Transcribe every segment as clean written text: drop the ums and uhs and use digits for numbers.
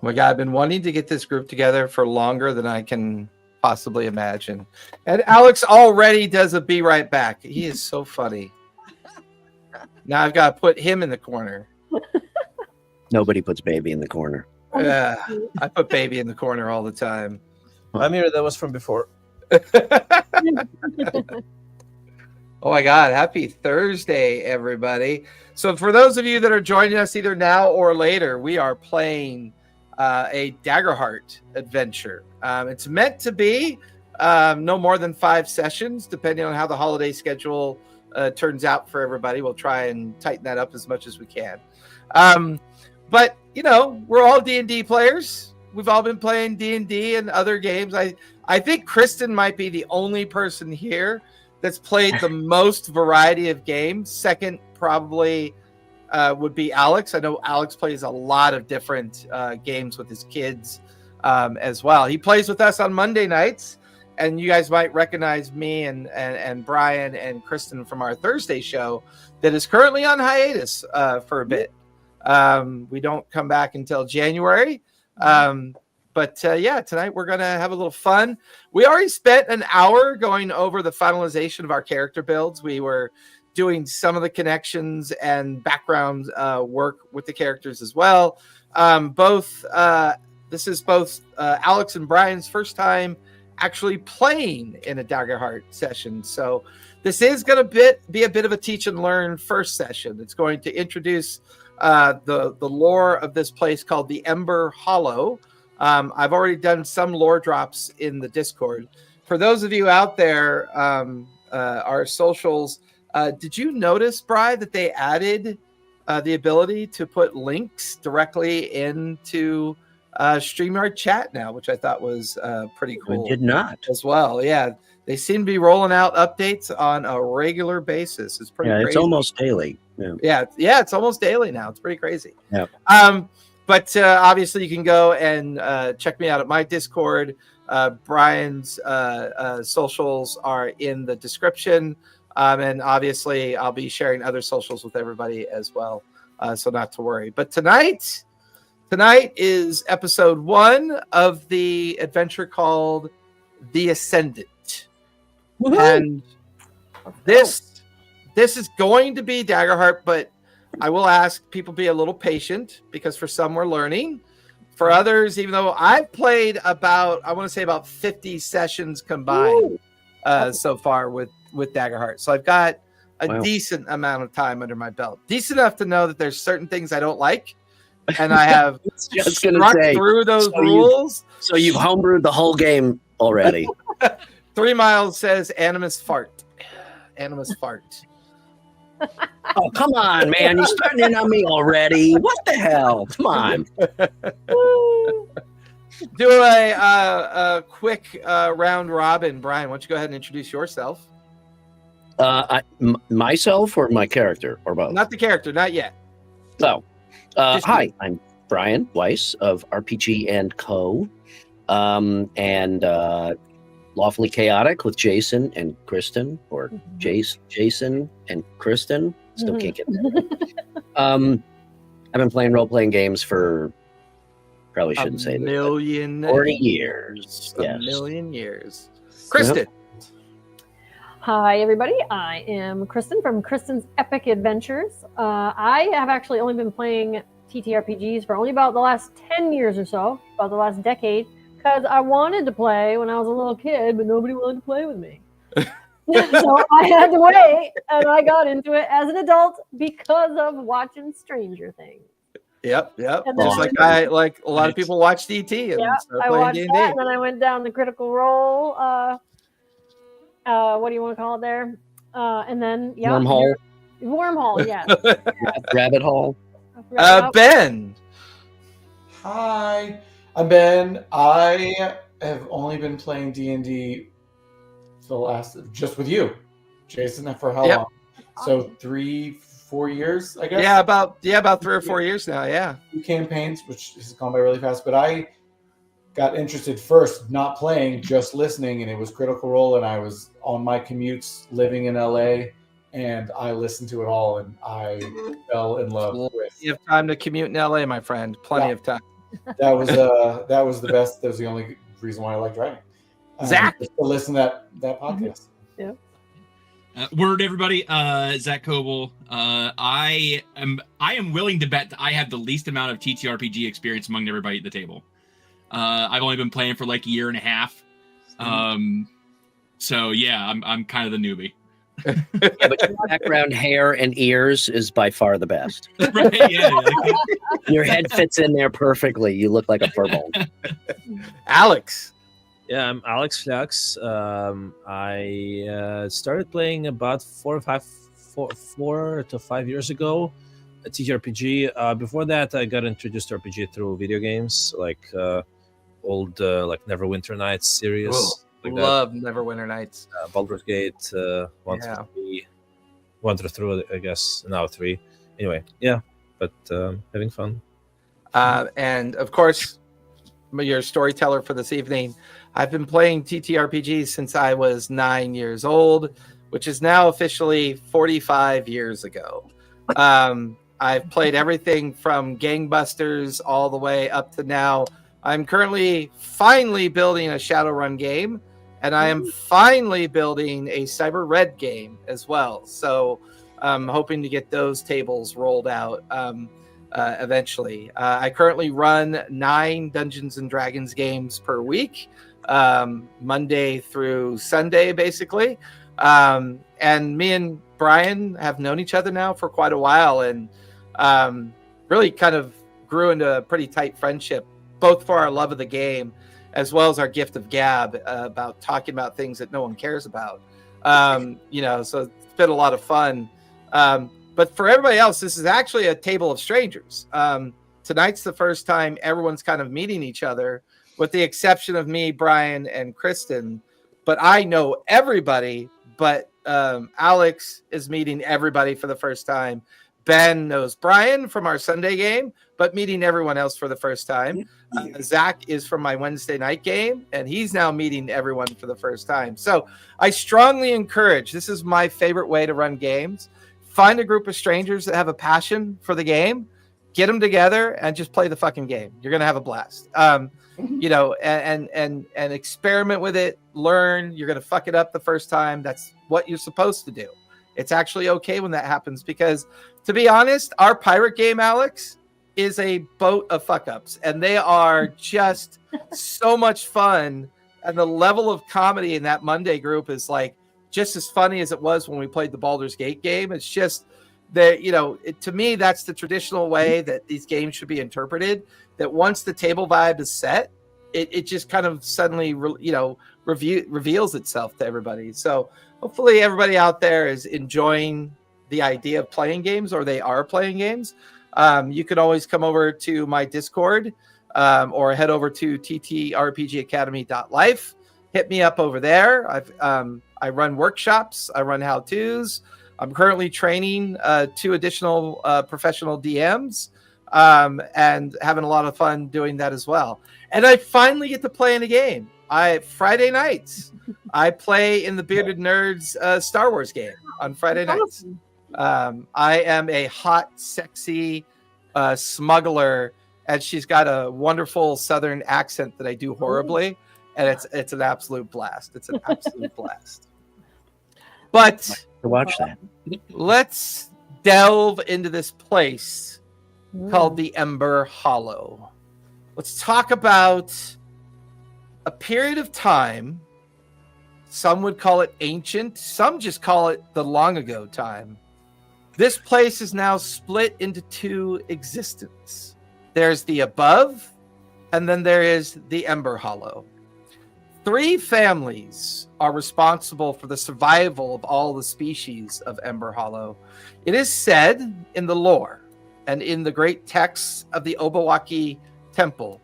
my God, I've been wanting to get this group together for longer than I can possibly imagine. And Alex already does a be right back. He is so funny. Now I've got to put him in the corner. Nobody puts baby in the corner. Yeah, I put baby in the corner all the time. I'm here. That was from before. Oh my God, happy Thursday, everybody. So for those of you that are joining us either now or later, we are playing a Daggerheart adventure. It's meant to be no more than 5 sessions, depending on how the holiday schedule turns out for everybody. We'll try and tighten that up as much as we can. But, you know, we're all D&D players. We've all been playing D&D and other games. I think Kristen might be the only person here that's played the most variety of games. Second, probably would be Alex. I know Alex plays a lot of different games with his kids as well. He plays with us on Monday nights, and you guys might recognize me and Brian and Kristen from our Thursday show that is currently on hiatus for a bit. We don't come back until January. But yeah, tonight we're going to have a little fun. We already spent an hour going over the finalization of our character builds. We were doing some of the connections and background work with the characters as well. This is both Alex and Brian's first time actually playing in a Daggerheart session. So this is going to be a bit of a teach and learn first session. It's going to introduce the lore of this place called the Ember Hollow. I've already done some lore drops in the Discord. For those of you out there, our socials, did you notice, Bri, that they added the ability to put links directly into StreamYard chat now, which I thought was pretty cool. I did not. As well. Yeah, they seem to be rolling out updates on a regular basis. It's pretty crazy. It's almost daily. Yeah, it's almost daily now. It's pretty crazy. Yeah. But obviously you can go and check me out at my Discord. Brian's socials are in the description. And obviously I'll be sharing other socials with everybody as well. So not to worry. But tonight is episode 1 of the adventure called The Ascendant. Woo-hoo! And this is going to be Daggerheart, but I will ask people be a little patient because for some we're learning. For others, even though I've played about 50 sessions combined so far with Daggerheart. So I've got a decent amount of time under my belt. Decent enough to know that there's certain things I don't like. And I have struck through those rules. So you've homebrewed the whole game already. 3 Miles says animus fart. Animus fart. Oh, come on, man. You're starting in on me already. What the hell? Come on. Do a quick round robin. Brian, why don't you go ahead and introduce yourself? Myself or my character or both? Not the character, not yet. Oh. Hi, I'm Brian Weiss of RPG and Co. And Lawfully Chaotic with Jason and Kristen, or Jason and Kristen. Still can't get that. I've been playing role-playing games for, probably shouldn't say this, 40 years. A million years. Kristen. Yep. Hi, everybody. I am Kristen from Kristen's Epic Adventures. I have actually only been playing TTRPGs for only about the last 10 years or so, about the last decade, because I wanted to play when I was a little kid, but nobody wanted to play with me. So I had to wait, and I got into it as an adult because of watching Stranger Things. Yep. Just like a lot of people watch DT. And I watched D&D. That, and then I went down the Critical Role. What do you want to call it there? And then Wormhole, yes. Rabbit hole. Ben. Hi, I'm Ben. I have only been playing D&D for the last, just with you, Jason, for how long? So 3-4 years, I guess. Yeah, about 3 or 4 years now. Yeah. 2 campaigns, which has gone by really fast. But I got interested first, not playing, just listening, and it was Critical Role, and I was on my commutes living in LA. And I listened to it all, and I fell in love with it. You have time to commute in LA, my friend. Plenty of time. that was the best. That was the only reason why I liked writing. Zach, just to listen to that podcast. Yeah. Word, everybody. Zach Coble. I am willing to bet that I have the least amount of TTRPG experience among everybody at the table. I've only been playing for like a year and a half. So yeah, I'm kind of the newbie. Yeah, but your background, hair, and ears is by far the best. Right? Yeah. Your head fits in there perfectly. You look like a furball. Alex. Yeah, I'm Alex Flux. I started playing about 4 to 5 years ago, a TTRPG. Before that, I got introduced to RPG through video games, like old like Neverwinter Nights series. Whoa. Like Love Neverwinter Nights. Baldur's Gate 1 through 3, 1 through 3, I guess now 3. Anyway, yeah, but having fun. And of course, your storyteller for this evening. I've been playing TTRPGs since I was 9 years old, which is now officially 45 years ago. I've played everything from gangbusters all the way up to now. I'm currently finally building a Shadowrun game, and I am finally building a Cyber Red game as well. So I'm hoping to get those tables rolled out eventually. I currently run 9 Dungeons and Dragons games per week, Monday through Sunday, basically. And me and Brian have known each other now for quite a while, and really kind of grew into a pretty tight friendship, both for our love of the game as well as our gift of gab about talking about things that no one cares about. So it's been a lot of fun. But for everybody else, this is actually a table of strangers. Tonight's the first time everyone's kind of meeting each other, with the exception of me, Brian, and Kristen. But I know everybody, but Alex is meeting everybody for the first time. Ben knows Brian from our Sunday game, but meeting everyone else for the first time. Zach is from my Wednesday night game, and he's now meeting everyone for the first time. So I strongly encourage, this is my favorite way to run games. Find a group of strangers that have a passion for the game, get them together, and just play the fucking game. You're going to have a blast. And experiment with it, learn. You're going to fuck it up the first time. That's what you're supposed to do. It's actually okay when that happens, because to be honest, our pirate game, Alex, is a boat of fuck ups, and they are just so much fun. And the level of comedy in that Monday group is like just as funny as it was when we played the Baldur's Gate game. It's just that, to me, that's the traditional way that these games should be interpreted. That once the table vibe is set, it just kind of suddenly, reveals itself to everybody. So hopefully everybody out there is enjoying the idea of playing games, or they are playing games. You can always come over to my Discord or head over to ttrpgacademy.life. Hit me up over there. I run workshops. I run how-tos. I'm currently training 2 additional professional DMs and having a lot of fun doing that as well. And I finally get to play in a game. Friday nights, I play in the Bearded Nerds Star Wars game on Friday nights. I am a hot, sexy smuggler, and she's got a wonderful Southern accent that I do horribly, and it's an absolute blast. It's an absolute blast. But To watch that. let's delve into this place called the Ember Hollow. Let's talk about a period of time. Some would call it ancient. Some just call it the long ago time. This place is now split into 2 existence. There's the above, and then there is the Ember Hollow. 3 families are responsible for the survival of all the species of Ember Hollow. It is said in the lore and in the great texts of the Obawaki Temple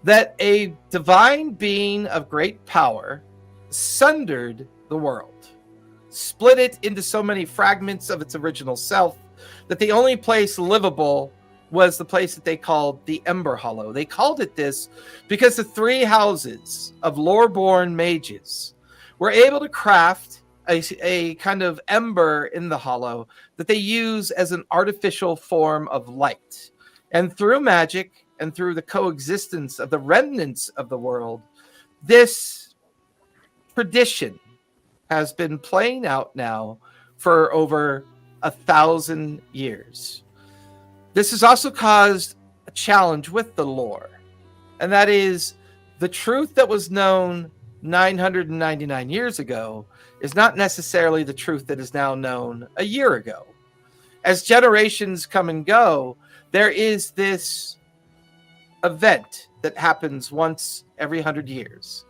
that a divine being of great power sundered the world, split it into so many fragments of its original self that the only place livable was the place that they called the Ember Hollow. They called it this because the 3 houses of Loreborn mages were able to craft a kind of ember in the hollow that they use as an artificial form of light. And through magic and through the coexistence of the remnants of the world, this tradition has been playing out now for over 1,000 years. This has also caused a challenge with the lore, and that is the truth that was known 999 years ago is not necessarily the truth that is now known a year ago. As generations come and go, there is this event that happens once every 100 years.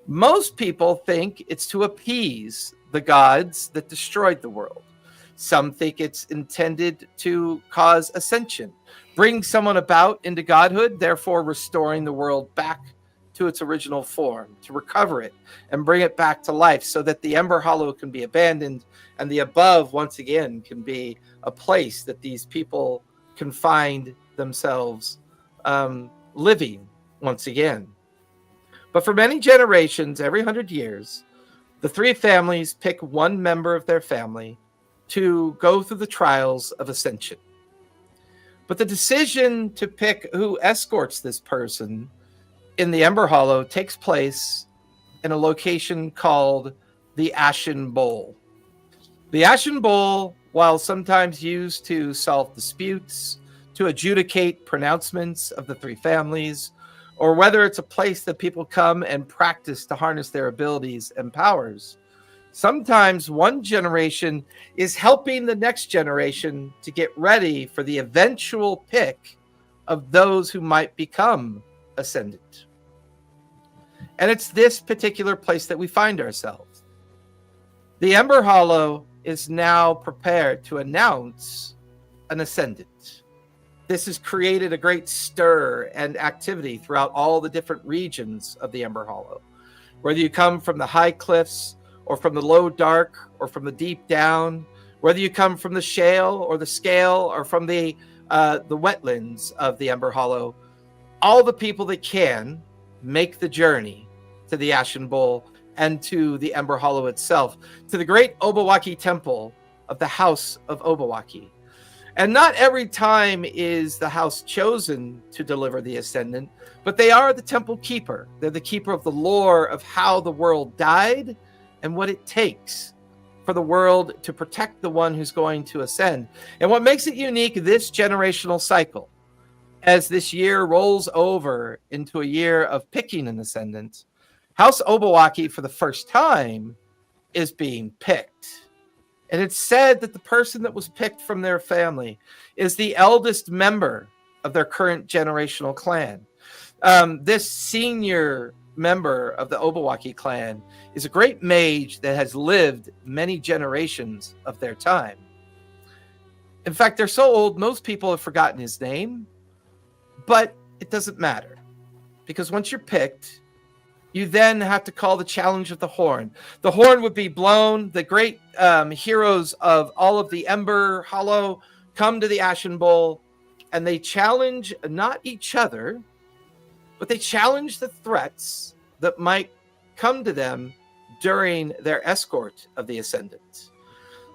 Most people think it's to appease the gods that destroyed the world. Some think it's intended to cause ascension, bring someone about into godhood, therefore restoring the world back to its original form, to recover it and bring it back to life so that the Ember Hollow can be abandoned and the above once again can be a place that these people can find themselves living once again. But for many generations, every 100 years, the three families pick one member of their family to go through the trials of ascension. But the decision to pick who escorts this person in the Ember Hollow takes place in a location called the Ashen Bowl. The Ashen Bowl, while sometimes used to solve disputes, to adjudicate pronouncements of the three families, or whether it's a place that people come and practice to harness their abilities and powers, sometimes one generation is helping the next generation to get ready for the eventual pick of those who might become Ascendant. And it's this particular place that we find ourselves. The Ember Hollow is now prepared to announce an Ascendant. This has created a great stir and activity throughout all the different regions of the Ember Hollow. Whether you come from the high cliffs or from the low dark or from the deep down, whether you come from the shale or the scale or from the wetlands of the Ember Hollow, all the people that can make the journey to the Ashen Bowl and to the Ember Hollow itself, to the great Obawaki Temple of the House of Obawaki. And not every time is the house chosen to deliver the Ascendant, but they are the temple keeper. They're the keeper of the lore of how the world died and what it takes for the world to protect the one who's going to ascend. And what makes it unique this generational cycle, as this year rolls over into a year of picking an Ascendant, House Obawaki for the first time is being picked. And it's said that the person that was picked from their family is the eldest member of their current generational clan. This senior member of the Obawaki clan is a great mage that has lived many generations of their time. In fact, they're so old, most people have forgotten his name, but it doesn't matter, because once you're picked, you then have to call the challenge of the horn. The horn would be blown. The great heroes of all of the Ember Hollow come to the Ashen Bowl, and they challenge not each other, but they challenge the threats that might come to them during their escort of the Ascendant.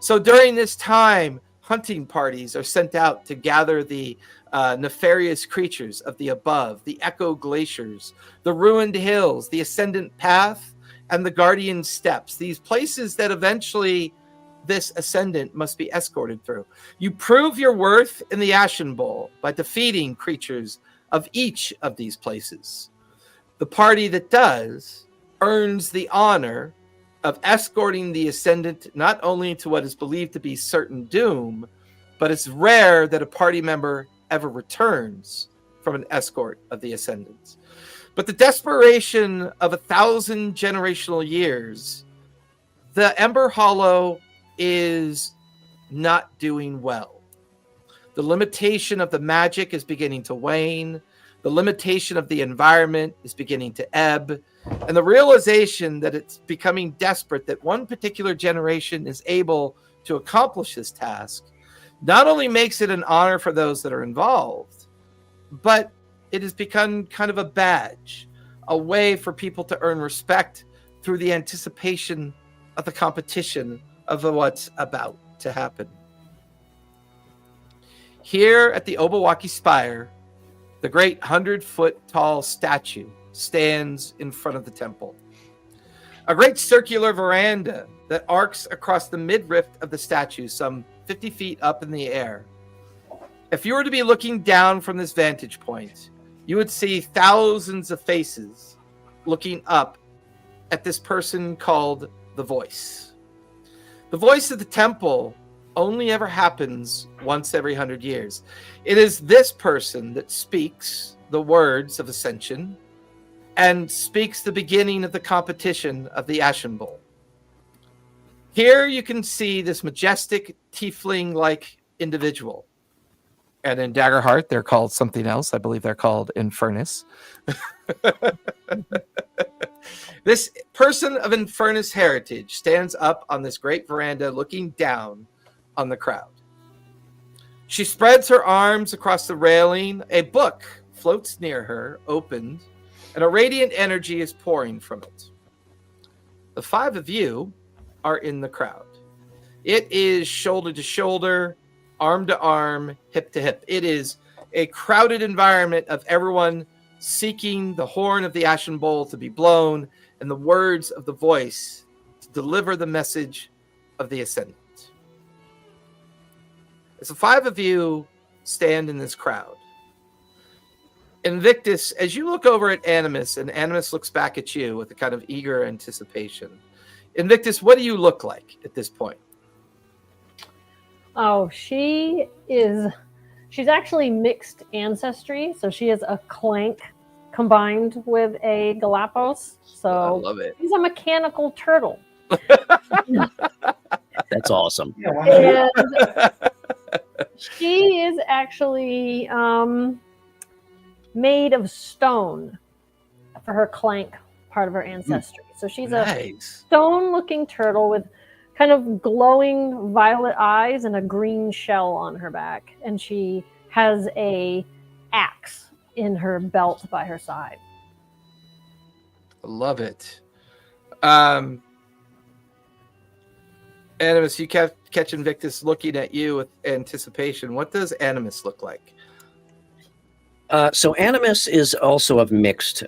So during this time, hunting parties are sent out to gather the nefarious creatures of the above, the Echo Glaciers, the Ruined Hills, the Ascendant Path, and the Guardian Steps, these places that eventually this Ascendant must be escorted through. You prove your worth in the Ashen Bowl by defeating creatures of each of these places. The party that does earns the honor of escorting the Ascendant not only to what is believed to be certain doom, but it's rare that a party member ever returns from an escort of the Ascendant. But the desperation of 1,000 generational years, the Ember Hollow is not doing well. The limitation of the magic is beginning to wane. The limitation of the environment is beginning to ebb. And the realization that it's becoming desperate that one particular generation is able to accomplish this task not only makes it an honor for those that are involved, but it has become kind of a badge, a way for people to earn respect through the anticipation of the competition of what's about to happen. Here at the Obawaki Spire, The great 100-foot-tall statue stands in front of the temple. A great circular veranda that arcs across the midriff of the statue, some 50 feet up in the air. If you were to be looking down from this vantage point, you would see thousands of faces looking up at this person called the Voice. The voice of the temple only ever happens once every 100 years. It is this person that speaks the words of ascension and speaks the beginning of the competition of the Ashen Bowl. Here you can see this majestic tiefling-like individual. And in Daggerheart, they're called something else. I believe they're called Infernus. This person of Infernus heritage stands up on this great veranda looking down on the crowd. She spreads her arms across the railing. A book floats near her, opened, and a radiant energy is pouring from it. The five of you are in the crowd. It is shoulder to shoulder, arm to arm, hip to hip. It is a crowded environment of everyone seeking the horn of the Ashen Bowl to be blown and the words of the Voice to deliver the message of the Ascendant. As the five of you stand in this crowd, Invictus, as you look over at Animus, and Animus looks back at you with a kind of eager anticipation. Invictus, what do you look like at this point? Oh, she's actually mixed ancestry, so she is a clank combined with a Galapagos. So I love it. She's a mechanical turtle. That's awesome. And she is actually made of stone for her clank part of her ancestry. So she's a stone-looking turtle with kind of glowing violet eyes and a green shell on her back. And she has a axe in her belt by her side. I love it. Animus, you catch Invictus looking at you with anticipation. What does Animus look like? So Animus is also of mixed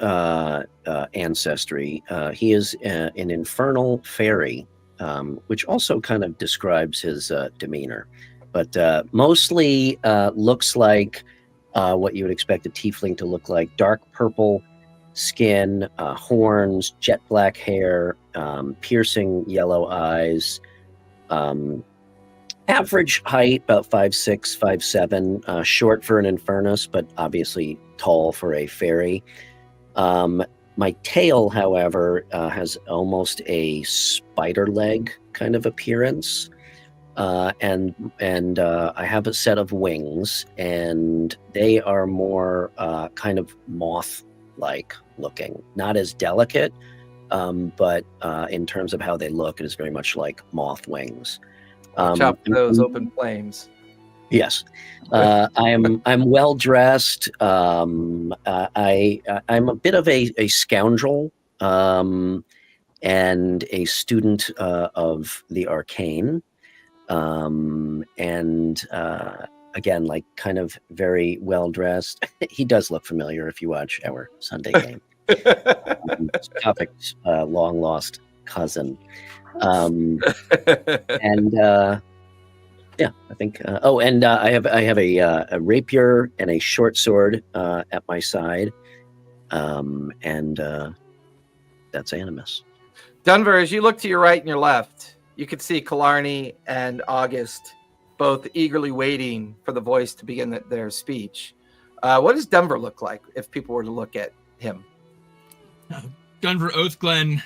ancestry. He is an infernal fairy, which also kind of describes his demeanor, but mostly looks like what you would expect a tiefling to look like: dark purple skin, horns, jet black hair, piercing yellow eyes. Average height, about 5'6", 5'7", short for an Infernus, but obviously tall for a fairy. My tail, however, has almost a spider leg kind of appearance, and I have a set of wings, and they are more kind of moth-like looking, not as delicate, but in terms of how they look, it is very much like moth wings. Chop those open flames. Yes, I'm well dressed. I'm a bit of a scoundrel, and a student of the arcane, and again, like kind of very well dressed. He does look familiar if you watch our Sunday game. Topic's long lost cousin. And yeah, I think. I have a rapier and a short sword at my side, and that's Animus. Dunver, as you look to your right and your left, you could see Killarney and August both eagerly waiting for the Voice to begin their speech. What does Dunver look like if people were to look at him? Dunver Oathglen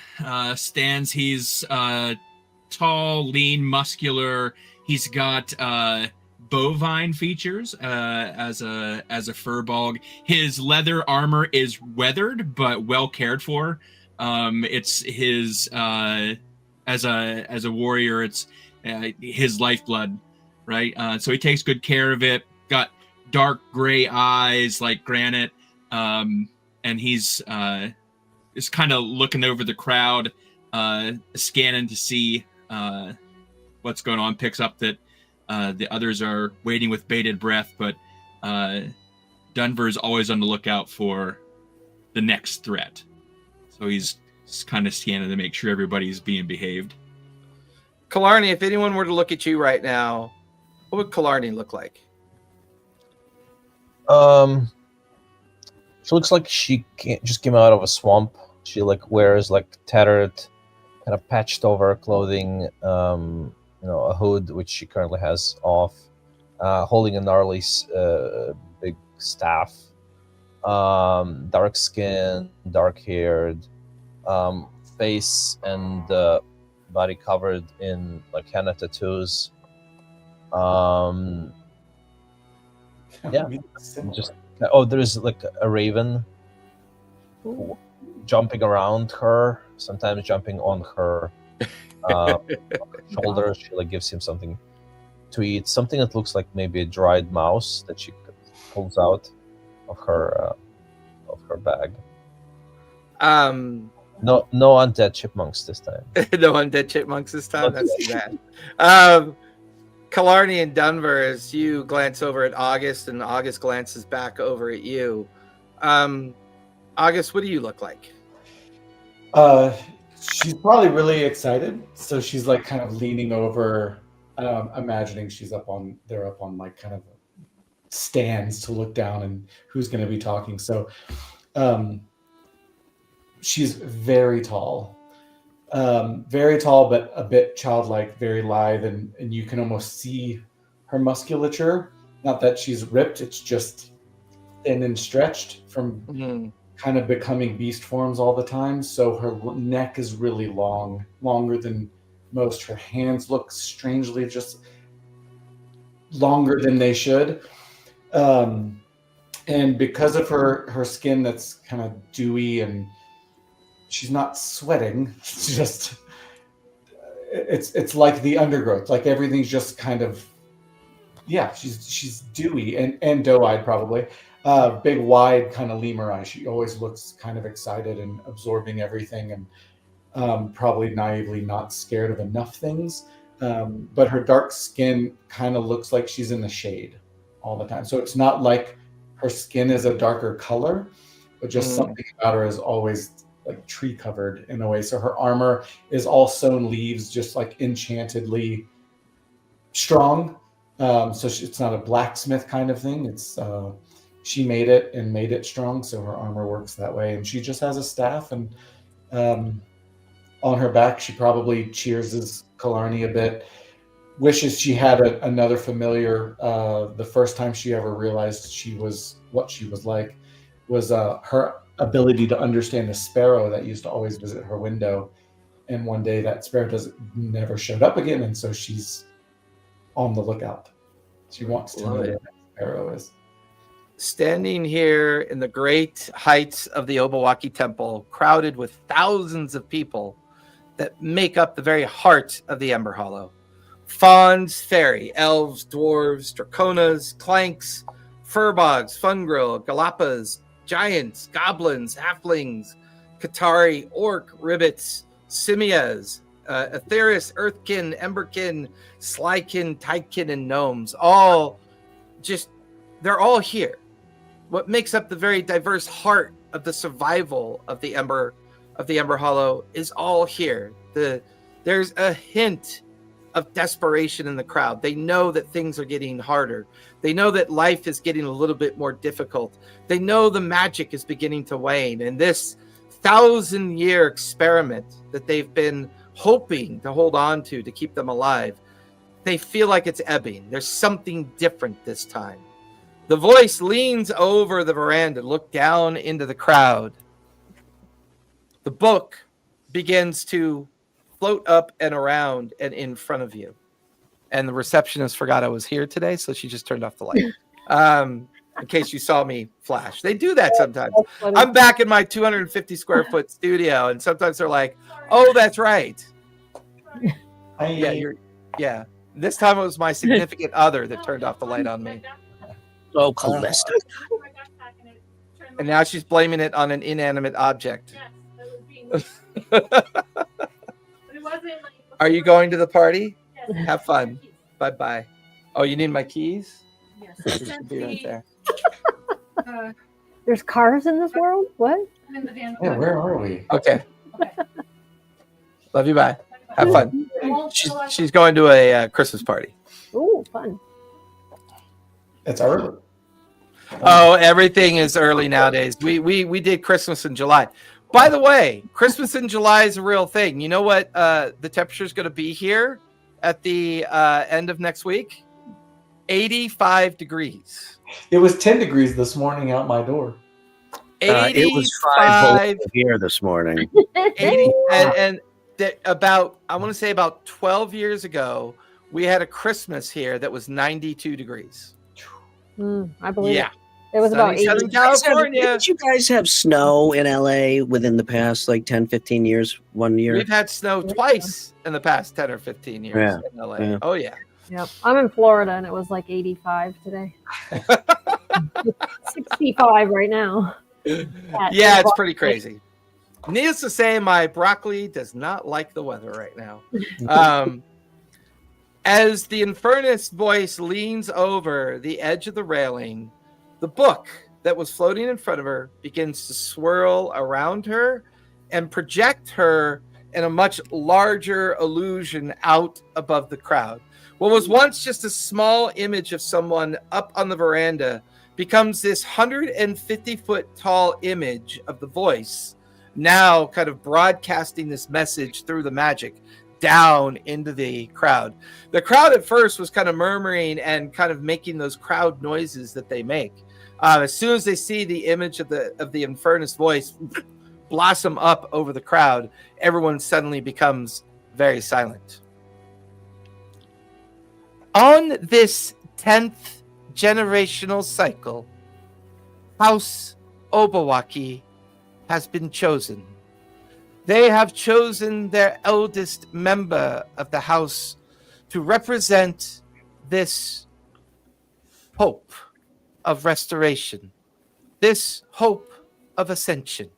stands. He's tall, lean, muscular. He's got bovine features as a furball. His leather armor is weathered but well cared for. It's his as a warrior. It's his lifeblood, right? So he takes good care of it. Got dark gray eyes like granite, and he's is kind of looking over the crowd, scanning to see what's going on. Picks up that the others are waiting with bated breath, but Denver is always on the lookout for the next threat. So he's kind of scanning to make sure everybody's being behaved. Killarney, if anyone were to look at you right now, what would Killarney look like? She looks like she just came out of a swamp. She like wears like tattered, kind of patched over clothing. A hood which she currently has off, holding a gnarly big staff. Dark skin, dark haired, face and body covered in like henna tattoos. Yeah, just there's like a raven jumping around her, sometimes jumping on her shoulders. She like gives him something to eat, something that looks like maybe a dried mouse that she pulls out of her bag. No undead chipmunks this time. No undead chipmunks this time. That's too bad. Killarney and Denver, as you glance over at August, and August glances back over at you. August, what do you look like? She's probably really excited, so she's like kind of leaning over, imagining they're up on like kind of stands to look down and who's going to be talking. So she's very tall, but a bit childlike, very lithe, and you can almost see her musculature. Not that she's ripped, it's just thin and stretched from kind of becoming beast forms all the time. So her neck is really long, longer than most. Her hands look strangely just longer than they should. And because of her skin that's kind of dewy and she's not sweating, it's like the undergrowth, like everything's just kind of, she's dewy and doe-eyed probably. Big, wide kind of lemur eyes. She always looks kind of excited and absorbing everything, and probably naively not scared of enough things. But her dark skin kind of looks like she's in the shade all the time. So it's not like her skin is a darker color, but just something about her is always like tree covered in a way. So her armor is all sewn leaves, just like enchantedly strong. So it's not a blacksmith kind of thing. It's she made it and made it strong, so her armor works that way. And she just has a staff, and on her back, she probably cheers Killarney a bit. Wishes she had another familiar. The first time she ever realized what she was like was her ability to understand a sparrow that used to always visit her window. And one day that sparrow never showed up again, and so she's on the lookout. She wants to know where that sparrow is. Standing here in the great heights of the Obawaki Temple, crowded with thousands of people that make up the very heart of the Ember Hollow. Fauns, fairy, elves, dwarves, draconas, clanks, furbogs, fungrill, galapas, giants, goblins, halflings, Katari, orc, ribbits, simias, Aetheris, earthkin, emberkin, slykin, tidekin, and gnomes. They're all here. What makes up the very diverse heart of the survival of the Ember Hollow is all here. There's a hint of desperation in the crowd. They know that things are getting harder. They know that life is getting a little bit more difficult. They know the magic is beginning to wane. And this 1,000-year experiment that they've been hoping to hold on to keep them alive, they feel like it's ebbing. There's something different this time. The voice leans over the veranda, look down into the crowd. The book begins to float up and around and in front of you. And the receptionist forgot I was here today, so she just turned off the light. In case you saw me flash. They do that sometimes. I'm back in my 250 square foot studio, and sometimes they're like, oh, that's right. Yeah. This time it was my significant other that turned off the light on me. Oh, Calista. And now she's blaming it on an inanimate object. Are you going to the party? Have fun. Bye-bye. Oh, you need my keys? Yes. Be right there. There's cars in this world? What? I'm in the van. Yeah, where are we? Okay. Okay. Love you. Bye. Have fun. She's going to a Christmas party. Ooh, fun. It's early. Oh, everything is early nowadays. We did Christmas in July. By the way, Christmas in July is a real thing. You know what the temperature is going to be here at the end of next week? 85 degrees. It was 10 degrees this morning out my door. 85. It was 5 below here this morning. 80, and about, I want to say about 12 years ago, we had a Christmas here that was 92 degrees. I believe Yeah. it. It was about 80. Southern California. Did you guys have snow in LA within the past 10, 15 years? 1 year? We've had snow twice in the past 10 or 15 years in LA. Yeah. Oh, yeah. Yep. I'm in Florida and it was like 85 today. 65 right now. Yeah, it's pretty crazy. Needless to say, my broccoli does not like the weather right now. As the Infernus voice leans over the edge of the railing, the book that was floating in front of her begins to swirl around her and project her in a much larger illusion out above the crowd. What was once just a small image of someone up on the veranda becomes this 150-foot tall image of the voice, now kind of broadcasting this message through the magic down into the crowd. The crowd at first was kind of murmuring and kind of making those crowd noises that they make. As soon as they see the image of the Infernus voice blossom up over the crowd, everyone suddenly becomes very silent. On this 10th generational cycle, House Obawaki has been chosen. They have chosen their eldest member of the house to represent this hope of restoration, this hope of ascension.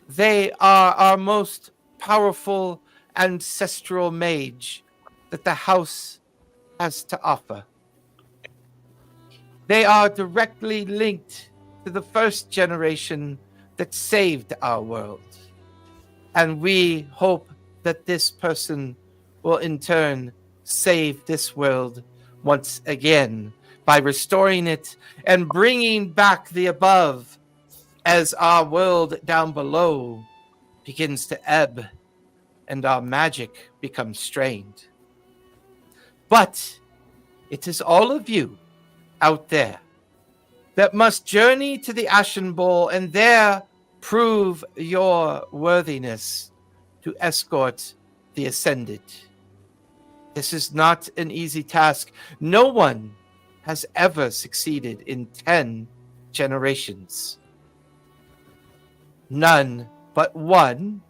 They are our most powerful ancestral mage that the house has to offer. They are directly linked to the first generation that saved our world. And we hope that this person will in turn save this world once again by restoring it and bringing back the above as our world down below begins to ebb and our magic becomes strained. But it is all of you out there that must journey to the Ashen Bowl and there prove your worthiness to escort the Ascended. This is not an easy task. No one has ever succeeded in 10 generations. None but one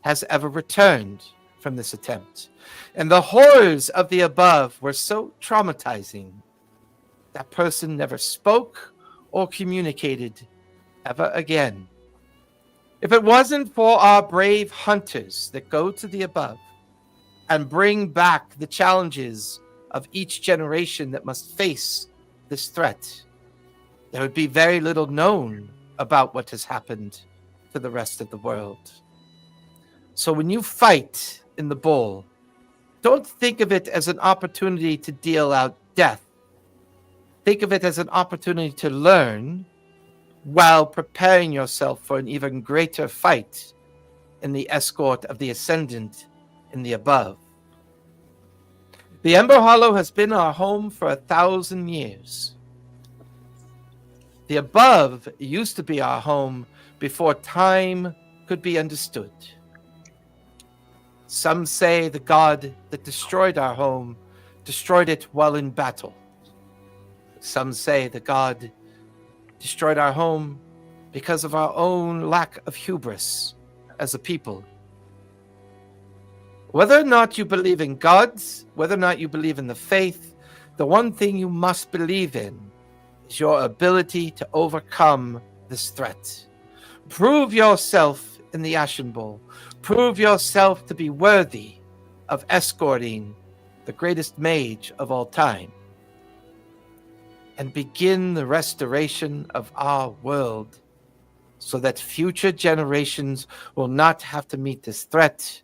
has ever returned from this attempt. And the horrors of the above were so traumatizing. That person never spoke or communicated ever again. If it wasn't for our brave hunters that go to the above and bring back the challenges of each generation that must face this threat, there would be very little known about what has happened to the rest of the world. So when you fight in the bowl, don't think of it as an opportunity to deal out death. Think of it as an opportunity to learn while preparing yourself for an even greater fight in the escort of the Ascendant in the above. The Ember Hollow has been our home for 1,000 years. The above used to be our home before time could be understood. Some say the god that destroyed our home destroyed it while in battle. Some say the god destroyed our home because of our own lack of hubris as a people. Whether or not you believe in gods, whether or not you believe in the faith, the one thing you must believe in is your ability to overcome this threat. Prove yourself in the Ashen Bowl. Prove yourself to be worthy of escorting the greatest mage of all time. and begin the restoration of our world so that future generations will not have to meet this threat.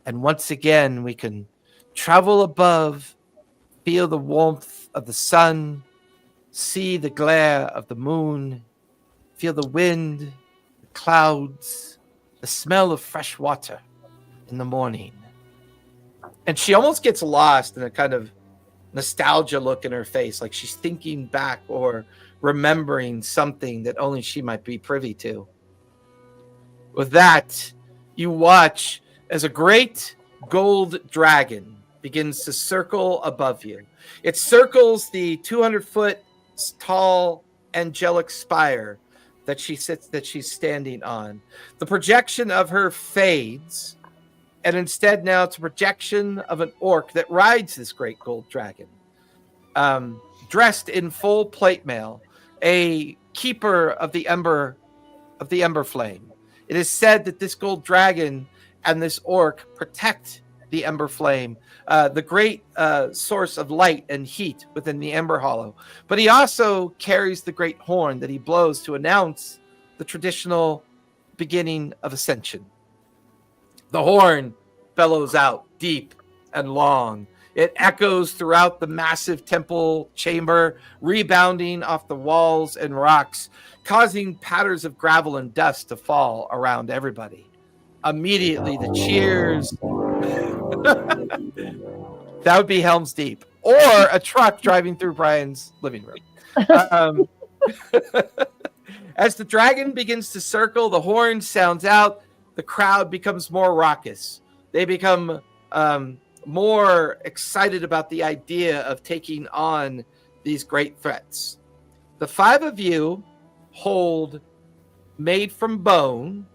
And once again, we can travel above, feel the warmth of the sun, see the glare of the moon, feel the wind, the clouds, the smell of fresh water in the morning. And she almost gets lost in a kind of nostalgia look in her face, like she's thinking back or remembering something that only she might be privy to. With that, you watch as a great gold dragon begins to circle above you. It circles the 200-foot tall angelic spire that she's standing on. The projection of her fades, and instead now it's a projection of an orc that rides this great gold dragon, dressed in full plate mail, a keeper of the ember flame. It is said that this gold dragon and this orc protect the ember flame, the great source of light and heat within the Ember Hollow. But he also carries the great horn that he blows to announce the traditional beginning of ascension. The horn bellows out deep and long. It echoes throughout the massive temple chamber, rebounding off the walls and rocks, causing patterns of gravel and dust to fall around everybody. Immediately, the cheers. That would be Helm's Deep, or a truck driving through Brian's living room. As the dragon begins to circle, the horn sounds out. The crowd becomes more raucous. They become more excited about the idea of taking on these great threats. The 5 of you hold, made from bone,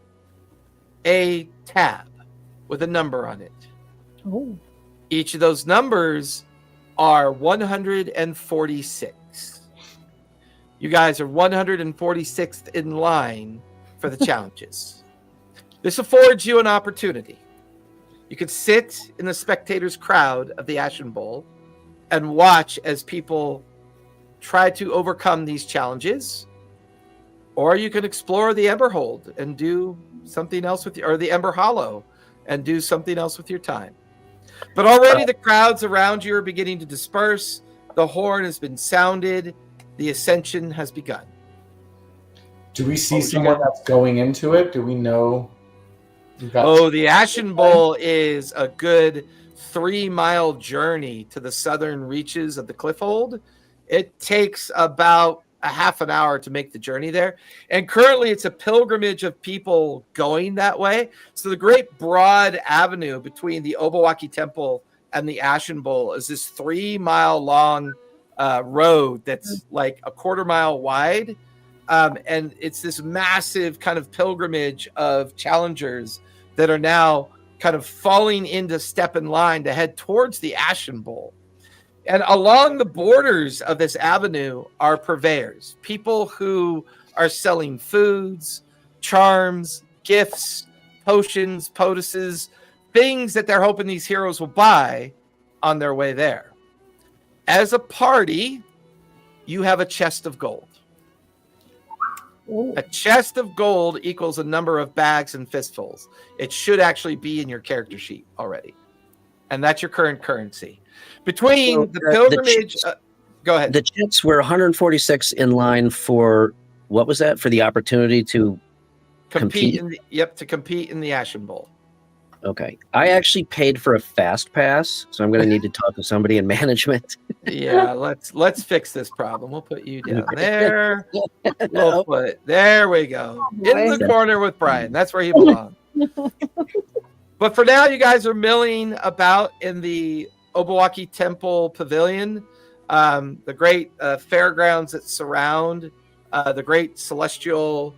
a tab with a number on it. Oh. Each of those numbers are 146. You guys are 146th in line for the challenges. This affords you an opportunity. You can sit in the spectators' crowd of the Ashen Bowl and watch as people try to overcome these challenges, or you can explore the Emberhold and do something else with or the Ember Hollow and do something else with your time. But already the crowds around you are beginning to disperse. The horn has been sounded. The ascension has begun. Do we see someone that's going into it? Do we know? The Ashen Bowl is a good 3-mile journey to the southern reaches of the Cliffhold. It takes about a half an hour to make the journey there. And currently it's a pilgrimage of people going that way. So the great broad avenue between the Obawaki Temple and the Ashen Bowl is this 3-mile long road that's like a quarter-mile wide. And it's this massive kind of pilgrimage of challengers that are now kind of falling into step in line to head towards the Ashen Bowl. And along the borders of this avenue are purveyors, people who are selling foods, charms, gifts, potions, potuses, things that they're hoping these heroes will buy on their way there. As a party, you have a chest of gold. Ooh. A chest of gold equals a number of bags and fistfuls. It should actually be in your character sheet already. And that's your current currency. Between the pilgrimage... go ahead. The chits were 146 in line for... What was that? For the opportunity to compete? To compete in the Ashen Bowl. Okay. I actually paid for a fast pass, so I'm going to need to talk to somebody in management. Yeah, let's fix this problem. We'll put you down there. There we go. In the corner with Brian. That's where he belongs. But for now, you guys are milling about in the Obawaki Temple Pavilion, the great fairgrounds that surround the great celestial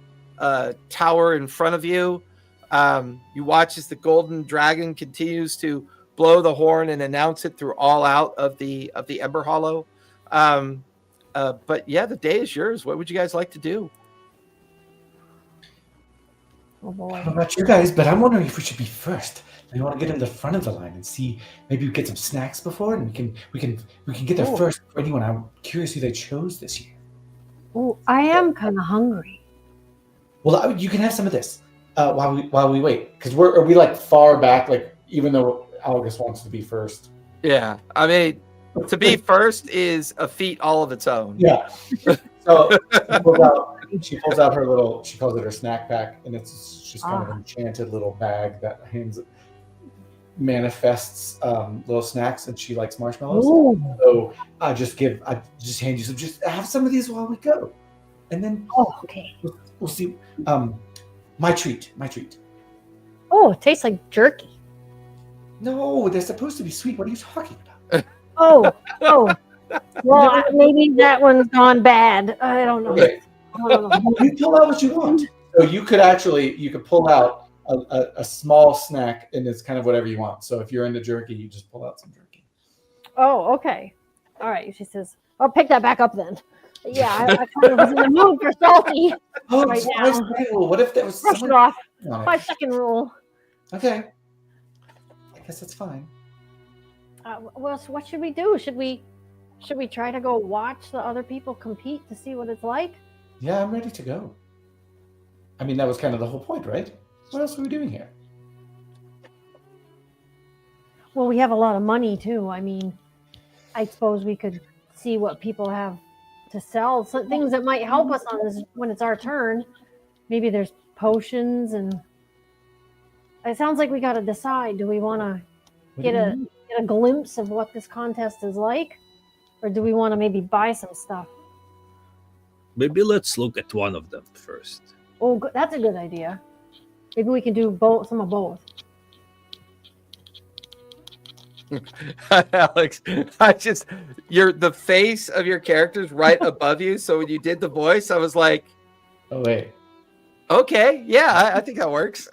tower in front of you. You watch as the golden dragon continues to blow the horn and announce it through all out of the Ember Hollow. But yeah, the day is yours. What would you guys like to do? Oh boy. I don't know about you guys, but I'm wondering if we should be first. I want to get in the front of the line and see. Maybe we get some snacks before, and we can get there first for anyone. I'm curious who they chose this year. Oh, I am kind of hungry. Well, you can have some of this while we wait, because are we like far back? Like even though Algus wants to be first. Yeah, I mean, to be first is a feat all of its own. Yeah. So she pulls out her little. She calls it her snack pack, and it's just kind of an enchanted little bag that manifests little snacks, and she likes marshmallows. Ooh. So I just hand you some. Just have some of these while we go, and then okay. We'll see. My treat. Oh, it tastes like jerky. No, they're supposed to be sweet. What are you talking about? Oh. Well, maybe that one's gone bad. I don't know. Okay. You pull out what you want. So you could pull out a small snack, and it's kind of whatever you want. So if you're into jerky, you just pull out some jerky. Oh, okay. All right. She says, I'll pick that back up then. Yeah, I kind of was in the mood for salty. Oh, right now. Rule. What if that was brush it off? 5-second rule. Okay. I guess that's fine. Well, so what should we do? Should we try to go watch the other people compete to see what it's like? Yeah, I'm ready to go. I mean, that was kind of the whole point, right? What else are we doing here? Well, we have a lot of money too. I mean, I suppose we could see what people have to sell. Some things that might help us on this when it's our turn. Maybe there's potions, and it sounds like we got to decide. Do we want to get a glimpse of what this contest is like, or do we want to maybe buy some stuff? Maybe let's look at one of them first. Oh, that's a good idea. Maybe we can do some of both. Alex, the face of your character's right above you. So when you did the voice, I was like, "Oh wait, okay, yeah, I think that works."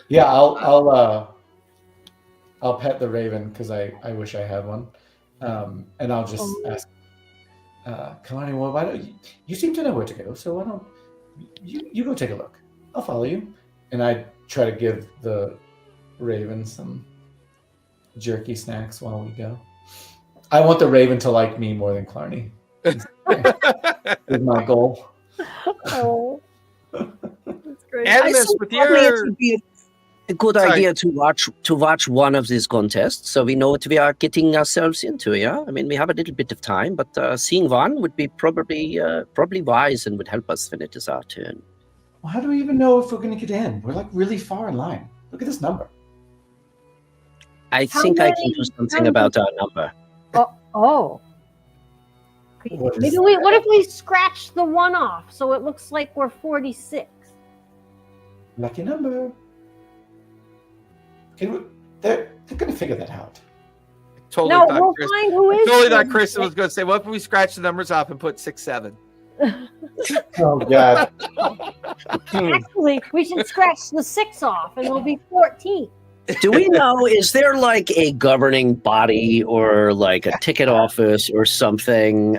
Yeah, I'll pet the raven because I wish I had one, and I'll just ask, Kalani, well, why don't you seem to know where to go, so why don't you go take a look? I'll follow you, and I try to give the raven some jerky snacks while we go. I want the raven to like me more than Clarny. Is my goal. Oh, that's great. Animus, with your a good idea to watch one of these contests, so we know what we are getting ourselves into. Yeah, I mean, we have a little bit of time, but seeing one would be probably wise and would help us when it is our turn. Well, how do we even know if we're going to get in? We're like really far in line. Look at this number. I think I can do something about our number. Oh. What if we scratch the one off so it looks like we're 46? Lucky number. They're going to figure that out. We'll find who is. Totally thought Kristen was going to say, "What if we scratch the numbers off and put 6-7?" Oh God! Actually, we should scratch the 6 off, and it'll be 14. Do we know? Is there like a governing body or like a ticket office or something?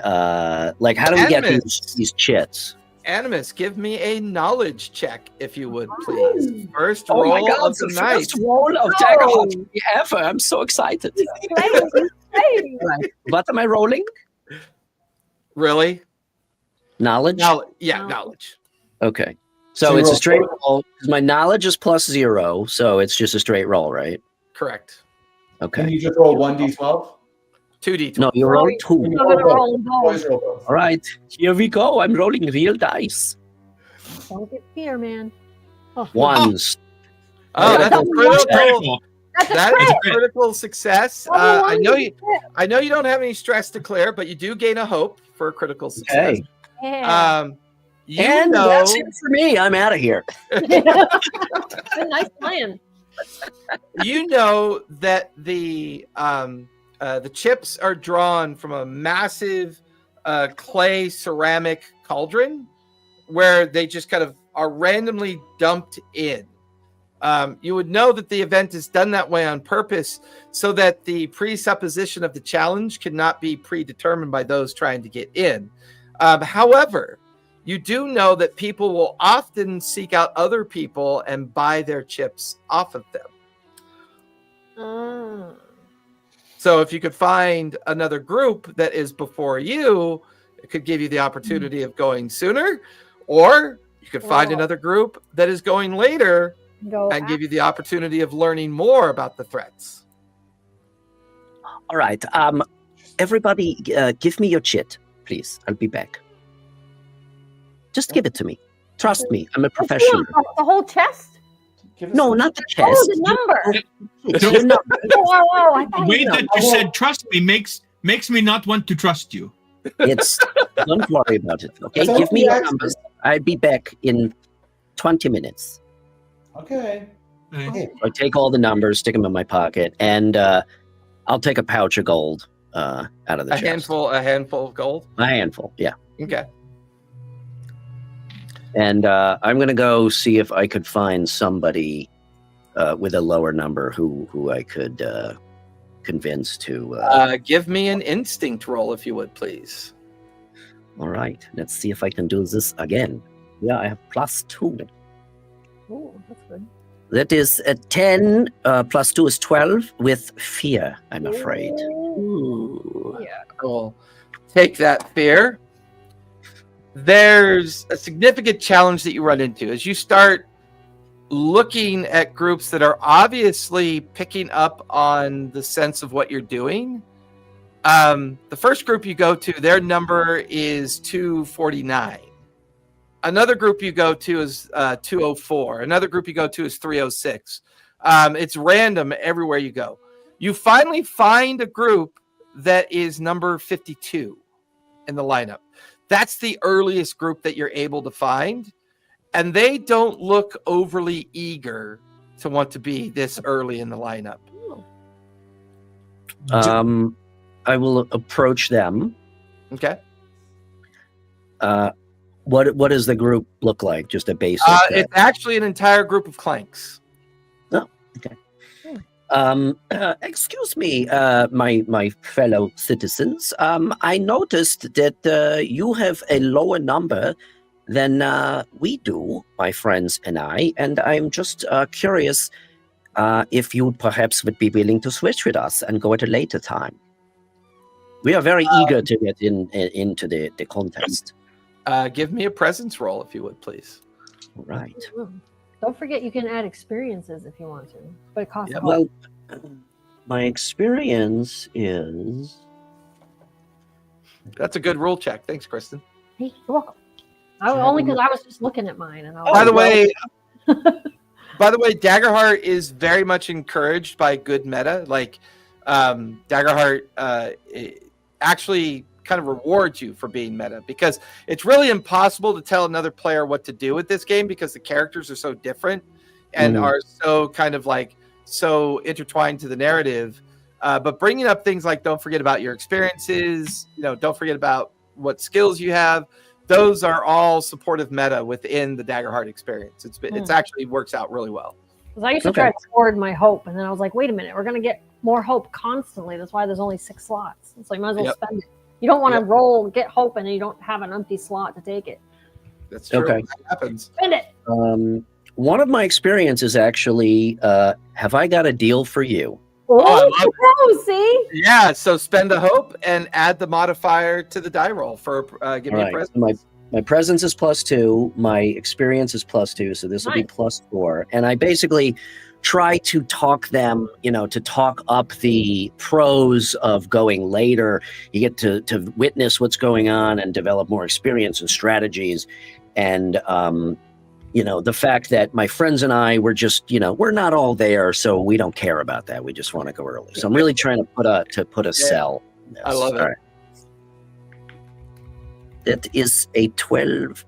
Like, how do we get these chits? Animus, give me a knowledge check, if you would, please. First roll of the night. First roll of Daggerheart ever. I'm so excited. Right. What am I rolling? Really? Knowledge? Knowledge. Okay. So it's a straight roll. My knowledge is +0, so it's just a straight roll, right? Correct. Okay. Can you just roll 1d12? 2d12. No, you roll 2. All right, here we go. I'm rolling real dice. Don't get fear, man. Ones. Oh, that's a critical. That is a critical success. I know you don't have any stress to clear, but you do gain a hope for a critical success. Okay. Yeah. That's it for me. I'm out of here. A nice plan. You know that the chips are drawn from a massive clay ceramic cauldron where they just kind of are randomly dumped in. You would know that the event is done that way on purpose so that the presupposition of the challenge cannot be predetermined by those trying to get in. However, you do know that people will often seek out other people and buy their chips off of them. So if you could find another group that is before you, it could give you the opportunity of going sooner, or you could find another group that is going later and give you the opportunity of learning more about the threats. All right. Everybody, give me your chit, please. I'll be back. Just give it to me. Trust me. I'm a professional. The whole chest? No, not the chest. Oh, the number. The way that you said "trust me" makes me not want to trust you. Don't worry about it. Okay, give me your numbers. I'll be back in 20 minutes. Okay. I take all the numbers, stick them in my pocket, and I'll take a pouch of gold out of the chest. A handful of gold. A handful, yeah. Okay. And I'm going to go see if I could find somebody with a lower number who I could convince to... give me an instinct roll, if you would, please. All right. Let's see if I can do this again. Yeah, I have +2. Oh, that's good. That is a 10, +2 is 12, with fear, I'm afraid. Ooh. Yeah, cool. Take that fear. There's a significant challenge that you run into as you start looking at groups that are obviously picking up on the sense of what you're doing. The first group you go to, their number is 249. Another group you go to is 204. Another group you go to is 306. It's random everywhere you go. You finally find a group that is number 52 in the lineup. That's the earliest group that you're able to find. And they don't look overly eager to want to be this early in the lineup. I will approach them. Okay. What does the group look like? Just a basic... it's actually an entire group of clanks. Oh, okay. Excuse me, my fellow citizens. I noticed that you have a lower number than we do, my friends and I, and I'm just curious if you perhaps would be willing to switch with us and go at a later time. We are very eager to get into the contest. Give me a presence roll, if you would, please. All right. Don't forget you can add experiences if you want to, but it costs. Yeah, well, my experience is... That's a good rule check. Thanks, Kristen. Hey, you're welcome. Only because I was just looking at mine. And by the way, Daggerheart is very much encouraged by good meta. Like, Daggerheart actually kind of rewards you for being meta, because it's really impossible to tell another player what to do with this game because the characters are so different and are so kind of like so intertwined to the narrative. But bringing up things like don't forget about your experiences, don't forget about what skills you have. Those are all supportive meta within the Daggerheart experience. It's actually works out really well. Because I used to try to hoard my hope, and then I was like, wait a minute, we're going to get more hope constantly. That's why there's only 6 slots. It's like, might as well spend it. You don't want to get hope, and then you don't have an empty slot to take it. That's true. Okay. That happens. Spend it. One of my experiences actually, have I got a deal for you? Oh, see? Yeah, so spend a hope and add the modifier to the die roll for give me a presence. My presence is +2, my experience is +2, so this will be +4. And I basically try to talk them, to talk up the pros of going later. You get to witness what's going on and develop more experience and strategies. And, the fact that my friends and I were just, we're not all there, so we don't care about that. We just want to go early. So I'm really trying to put a sell. I love it. All right. That is a 12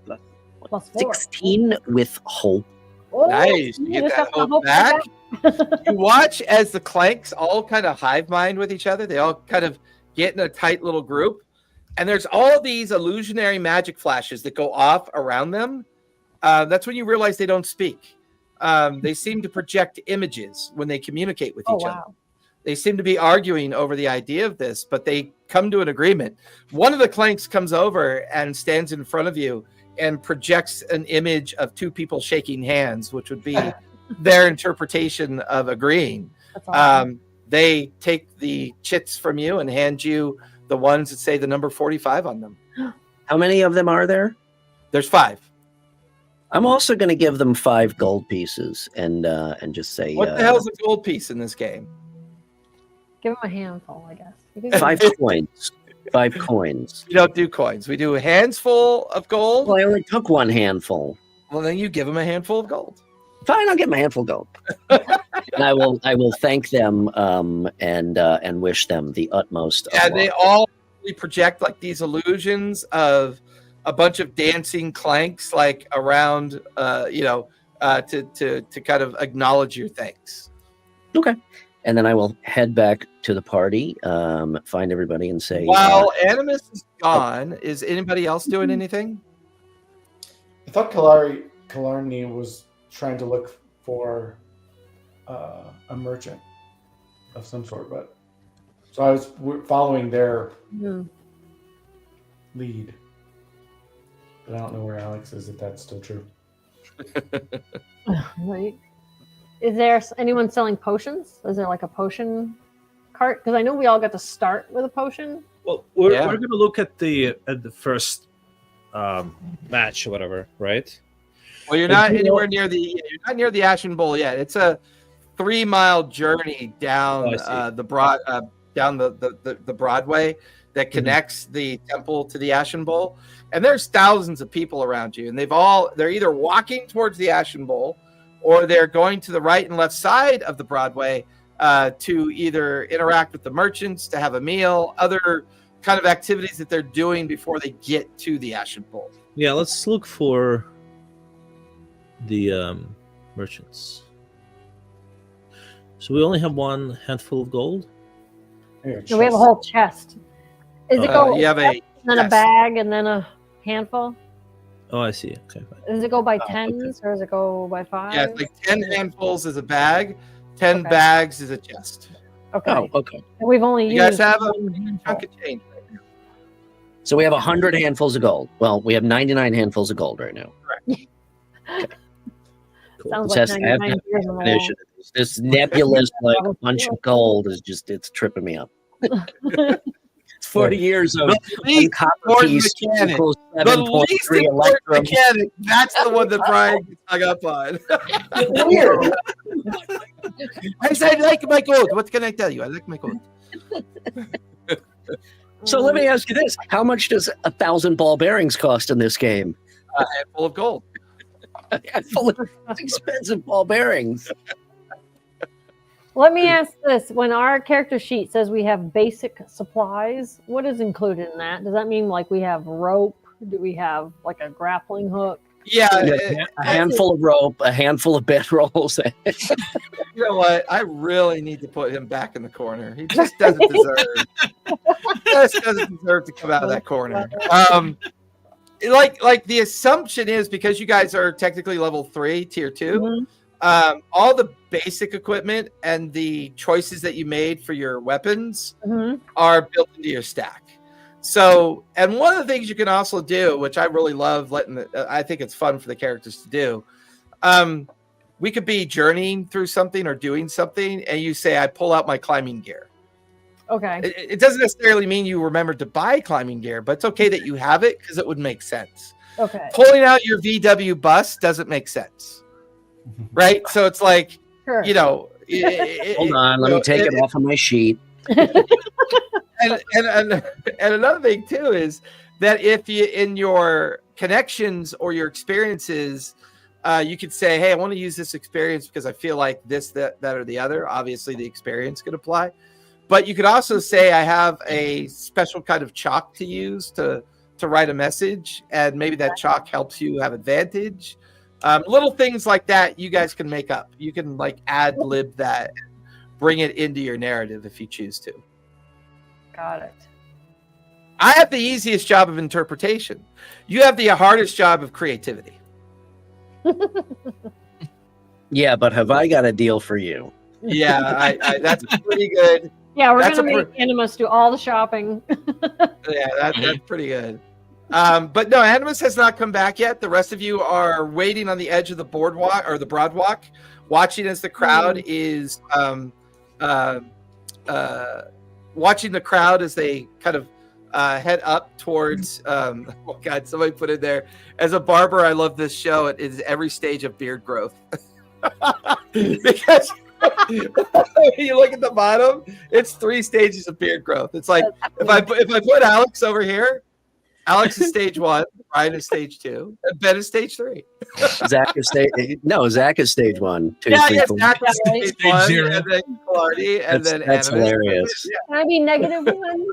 plus 16 with hope. Nice. You get that hope back. You watch as the clanks all kind of hive mind with each other. They all kind of get in a tight little group. And there's all these illusionary magic flashes that go off around them. That's when you realize they don't speak. They seem to project images when they communicate with each other. They seem to be arguing over the idea of this, but they come to an agreement. One of the clanks comes over and stands in front of you and projects an image of two people shaking hands, which would be their interpretation of agreeing. That's awesome. They take the chits from you and hand you the ones that say the number 45 on them. How many of them are there? There's 5. I'm also going to give them 5 gold pieces and just say, what the hell's a gold piece in this game? Give him a handful, I guess. You can give 5 him- coins. 5 coins. We don't do coins. We do a handful of gold. Well, I only took 1 handful. Well, then you give them a handful of gold. Fine, I'll get my handful of gold. And I will thank them and wish them the utmost of Yeah, luck. they all project like these illusions of a bunch of dancing clanks, like around, to kind of acknowledge your thanks. Okay. And then I will head back to the party, find everybody, and say, While Animus is gone, is anybody else doing anything? I thought Killarney was trying to look for a merchant of some sort, but so I was following their lead. But I don't know where Alex is, if that's still true. Right. Is there anyone selling potions? Is there like a potion cart? Because I know we all got to start with a potion. Well, we're Yeah. going to look at the first match or whatever, right? Well, you're not anywhere near the Ashen Bowl yet. It's a 3-mile journey down the Broadway that connects the temple to the Ashen Bowl, and there's thousands of people around you, and they're either walking towards the Ashen Bowl or they're going to the right and left side of the Broadway to either interact with the merchants, to have a meal, other kind of activities that they're doing before they get to the Ashen Bowl. Yeah, let's look for the merchants. So we only have 1 handful of gold. Here, No, we have a whole chest. Is it go You have a and then a chest. bag and then a handful? Oh, I see. Okay, fine. Does it go by okay. tens or does it go by 5? Yeah, it's like 10 handfuls is a bag, 10 Okay. bags is a chest. Okay. Oh, okay. We've only You guys used have a 1 handful. chunk of change. So we have 100 handfuls of gold. Well, we have 99 handfuls of gold right now. Cool. Sounds This like has to have 99 years in a row. definition. This nebulous bunch of gold is just, it's tripping me up. It's 40 years of one copper important piece mechanic. equals The 7.3 least important electrum. mechanic, that's the one that Brian gets hung up on. Weird. I said, I like my gold. What can I tell you? I like my gold. So let me ask you this. How much does 1,000 ball bearings cost in this game? A handful of gold. Full of expensive ball bearings. Let me ask this. When our character sheet says we have basic supplies, what is included in that? Does that mean like we have rope? Do we have like a grappling hook? Yeah, A handful of rope, a handful of bedrolls. you know what? I really need to put him back in the corner. He just doesn't deserve to come out of that corner. Like the assumption is, because you guys are technically level 3, tier 2, all the basic equipment and the choices that you made for your weapons are built into your stack. So, and one of the things you can also do, which I really love I think it's fun for the characters to do. We could be journeying through something or doing something, and you say, I pull out my climbing gear. Okay. It doesn't necessarily mean you remembered to buy climbing gear, but it's okay that you have it because it would make sense. Okay. Pulling out your VW bus doesn't make sense, right? So it's like, Sure. Hold on, let me take it off of my sheet. And another thing too is that if you, in your connections or your experiences, you could say, hey, I want to use this experience because I feel like this, that, or the other. Obviously the experience could apply, but you could also say, I have a special kind of chalk to use to write a message, and maybe that chalk helps you have advantage. Little things like that you guys can make up. You can like ad lib that, bring it into your narrative if you choose to. Got it. I have the easiest job of interpretation. You have the hardest job of creativity. Yeah, but have I got a deal for you? Yeah, that's pretty good. Yeah, we're That's going to a make Animus do all the shopping. Yeah, that's pretty good. But no, Animus has not come back yet. The rest of you are waiting on the edge of the boardwalk or the broadwalk, watching as the crowd is watching the crowd as they kind of head up towards. Oh God, somebody put it there. As a barber, I love this show. It is every stage of beard growth because when you look at the bottom, it's 3 stages of beard growth. It's like if I put Alex over here. Alex is stage 1, Ryan is stage 2, and Ben is stage 3. Zach is stage 1, 2, Yeah, 3, yes, 4. Zach is stage 1, 0. and then Clardy, and then That's Animus. hilarious. Can I be -1?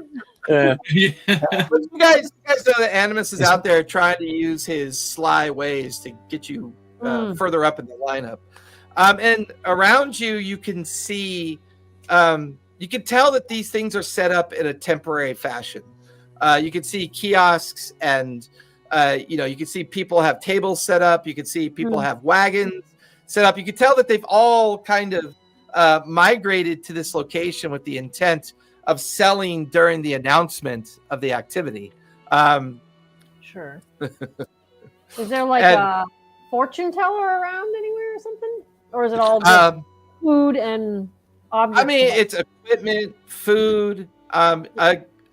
Yeah. But you guys know that Animus is out there trying to use his sly ways to get you further up in the lineup. And around you, you can see, you can tell that these things are set up in a temporary fashion. You can see kiosks and, you can see people have tables set up. You can see people have wagons set up. You can tell that they've all kind of migrated to this location with the intent of selling during the announcement of the activity. Sure. Is there like a fortune teller around anywhere or something? Or is it all just food and objects? I mean, it's equipment, food.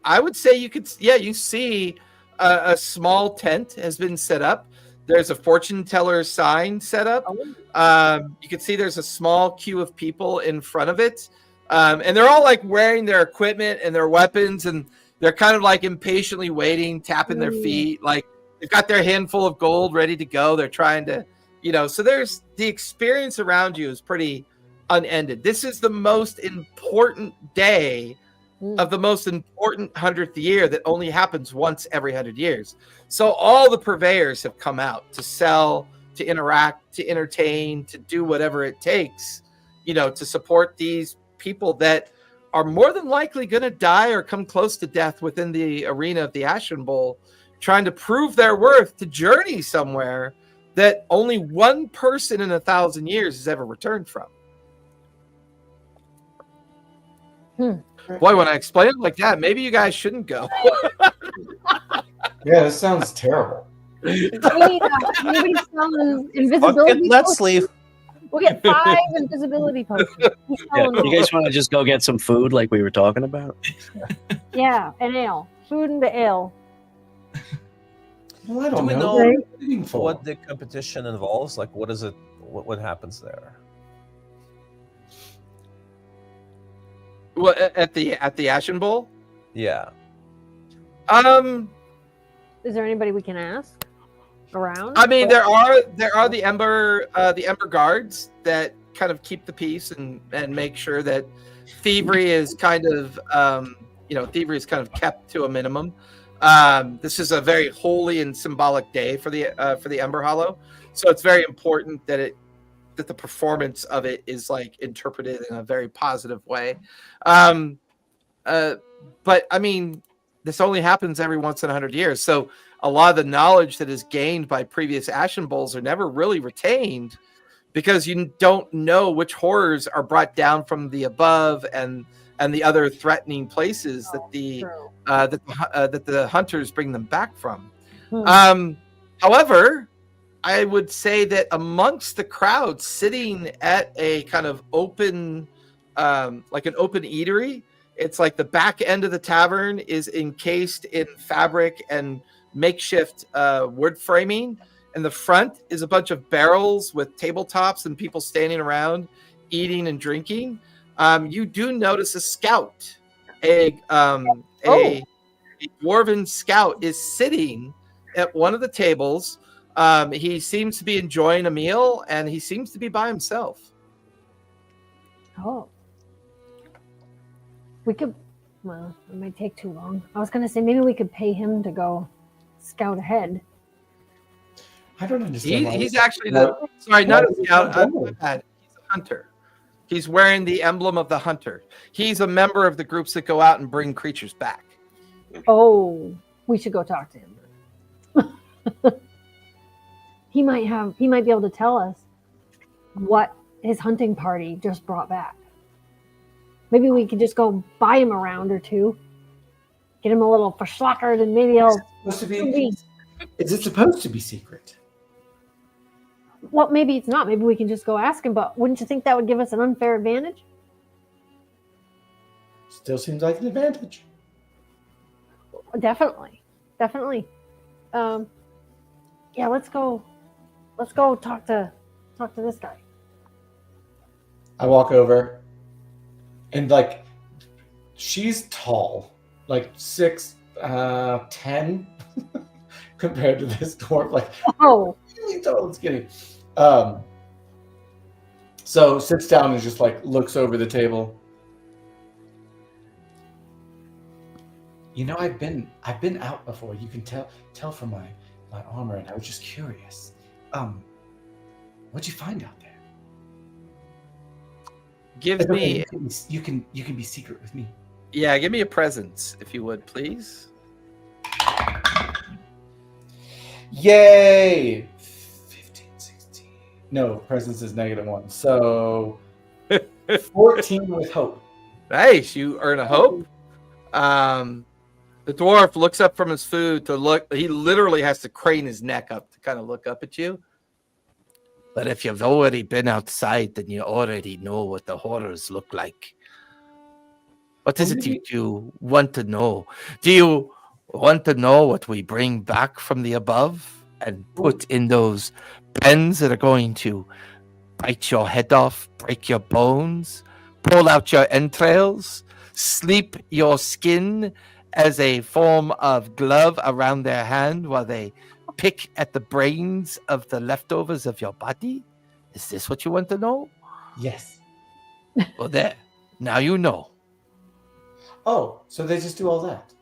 I would say you see a small tent has been set up. There's a fortune teller sign set up. You can see there's a small queue of people in front of it. And they're all like wearing their equipment and their weapons, and they're kind of like impatiently waiting, tapping their feet. Like they've got their handful of gold ready to go. They're trying to, so there's the experience around you is pretty unended. This is the most important day of the most important 100th year that only happens once every 100 years. So all the purveyors have come out to sell, to interact, to entertain, to do whatever it takes, to support these people that are more than likely going to die or come close to death within the arena of the Ashen Bowl, trying to prove their worth to journey somewhere that only one person in 1,000 years has ever returned from. Boy, when I explain it like that, maybe you guys shouldn't go. Yeah, this sounds terrible. Maybe selling invisibility. Let's leave. We'll get 5 invisibility potions. You guys want to just go get some food like we were talking about? Yeah, and ale. Food and the ale. Well, I Do don't we know. know what the competition involves? Like, what is it? What happens there? Well, at the Ashen Bowl? Yeah. Is there anybody we can ask around? I mean, there are the Ember guards that kind of keep the peace and make sure that thievery is kind of kept to a minimum. This is a very holy and symbolic day for the Ember Hollow, so it's very important that the performance of it is like interpreted in a very positive way. But I mean, this only happens every once in 100 years. So a lot of the knowledge that is gained by previous Ashen Bowls are never really retained because you don't know which horrors are brought down from the above and the other threatening places that the hunters bring them back from. However, I would say that amongst the crowd sitting at a kind of open, like an open eatery, it's like the back end of the tavern is encased in fabric and makeshift wood framing. And the front is a bunch of barrels with tabletops and people standing around eating and drinking. You do notice a scout, a dwarven scout is sitting at one of the tables. He seems to be enjoying a meal, and he seems to be by himself. Oh. We could, well, it might take too long. I was going to say maybe we could pay him to go scout ahead. I don't understand. He's actually not a scout. My bad. He's a hunter. He's wearing the emblem of the hunter. He's a member of the groups that go out and bring creatures back. Oh, we should go talk to him. He might be able to tell us what his hunting party just brought back. Maybe we could just go buy him a round or two. get him a little verschlockered, and maybe he'll. Is it supposed to be secret? Well, maybe it's not. Maybe we can just go ask him. But wouldn't you think that would give us an unfair advantage? Still seems like an advantage. Definitely. Yeah, let's go talk to this guy. I walk over, and like, she's tall, like 6'10", compared to this dwarf, like really tall and skinny. So sits down and just like looks over the table. You know, I've been out before. You can tell from my armor, and I was just curious. What'd you find out there? Give me. You can be secret with me. Yeah, give me a presence, if you would, please. Yay! 15, 16. No, presence is -1. So 14 with hope. Nice, you earn a hope. The dwarf looks up from his food to look. He literally has to crane his neck up to kind of look up at you. But if you've already been outside, then you already know what the horrors look like. What is it you want to know? Do you want to know what we bring back from the above and put in those pens that are going to bite your head off, break your bones, pull out your entrails, sleep your skin as a form of glove around their hand while they pick at the brains of the leftovers of your body? Is this what you want to know? Yes. Well, there. Now you know. Oh, so they just do all that?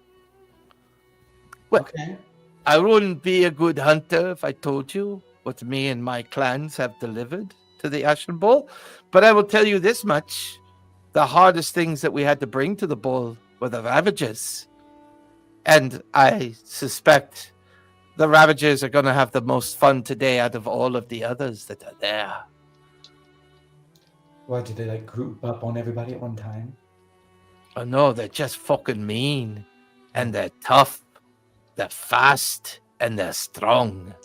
Well, okay. I wouldn't be a good hunter if I told you what me and my clans have delivered to the Ashen Bowl, but I will tell you this much. The hardest things that we had to bring to the bowl were the Ravagers. And I suspect the Ravagers are going to have the most fun today out of all of the others that are there. Why, did they like group up on everybody at one time? Oh no, they're just fucking mean. And they're tough. They're fast. And they're strong.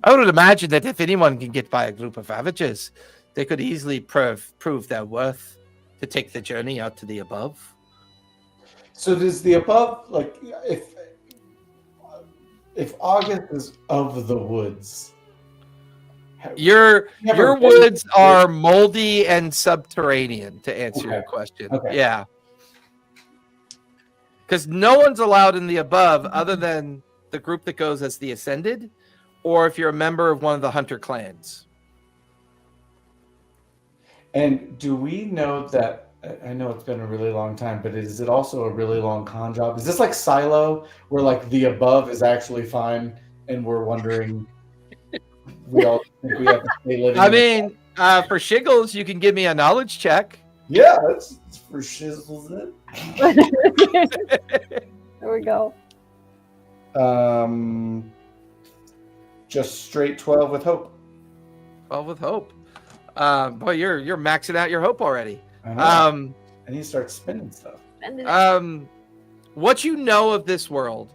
I would imagine that if anyone can get by a group of Ravagers, they could easily prove their worth to take the journey out to the above. So does the above, like, if August is of the woods, your woods are moldy and subterranean, to answer your question. Okay. Yeah. Because no one's allowed in the above other than the group that goes as the Ascended, or if you're a member of one of the hunter clans. And do we know that, I know it's been a really long time, but is it also a really long con job? Is this like Silo, where like the above is actually fine and we're wondering, we all think we have to stay living? I mean, for Shiggles, you can give me a knowledge check. Yeah, that's for shizzles it. There we go. Just straight 12 with hope. 12 with hope. Boy, you're maxing out your hope already. I know. And he starts spinning stuff. What you know of this world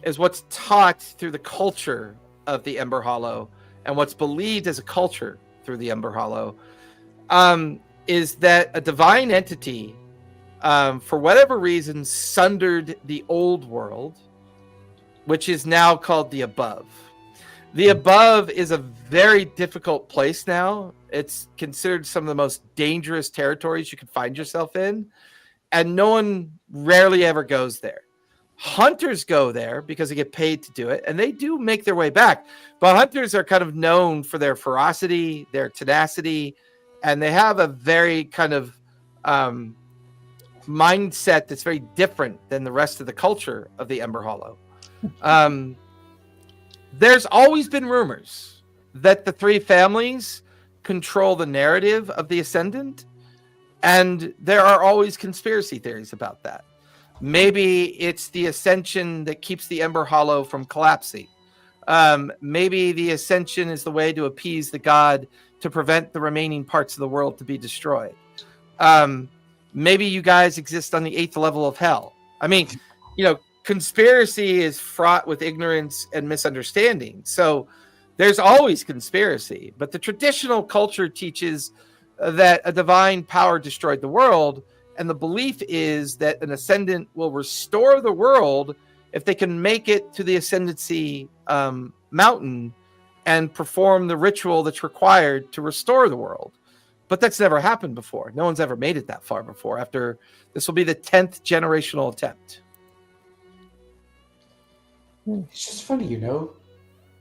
is what's taught through the culture of the Ember Hollow, and what's believed as a culture through the Ember Hollow, is that a divine entity, for whatever reason, sundered the old world, which is now called the above. The above is a very difficult place now. It's considered some of the most dangerous territories you can find yourself in, and no one rarely ever goes there. Hunters go there because they get paid to do it, and they do make their way back. But hunters are kind of known for their ferocity, their tenacity, and they have a very kind of mindset that's very different than the rest of the culture of the Ember Hollow. There's always been rumors that the three families control the narrative of the Ascendant, and there are always conspiracy theories about that. Maybe it's the Ascension that keeps the Ember Hollow from collapsing. Maybe the Ascension is the way to appease the god to prevent the remaining parts of the world to be destroyed. Maybe you guys exist on the 8th level of hell. I mean, conspiracy is fraught with ignorance and misunderstanding. So there's always conspiracy, but the traditional culture teaches that a divine power destroyed the world, and the belief is that an ascendant will restore the world if they can make it to the ascendancy mountain and perform the ritual that's required to restore the world. But that's never happened before. No one's ever made it that far before. After this will be the 10th generational attempt. It's just funny,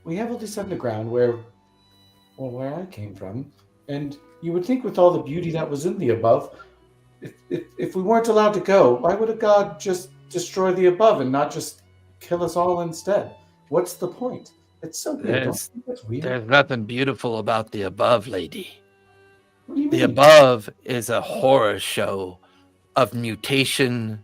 we have all this underground where I came from, and you would think with all the beauty that was in the above, if we weren't allowed to go, why would a god just destroy the above and not just kill us all instead? What's the point? It's so weird. That's weird. There's nothing beautiful about the above, lady. What do you The mean? above is a horror show of mutation,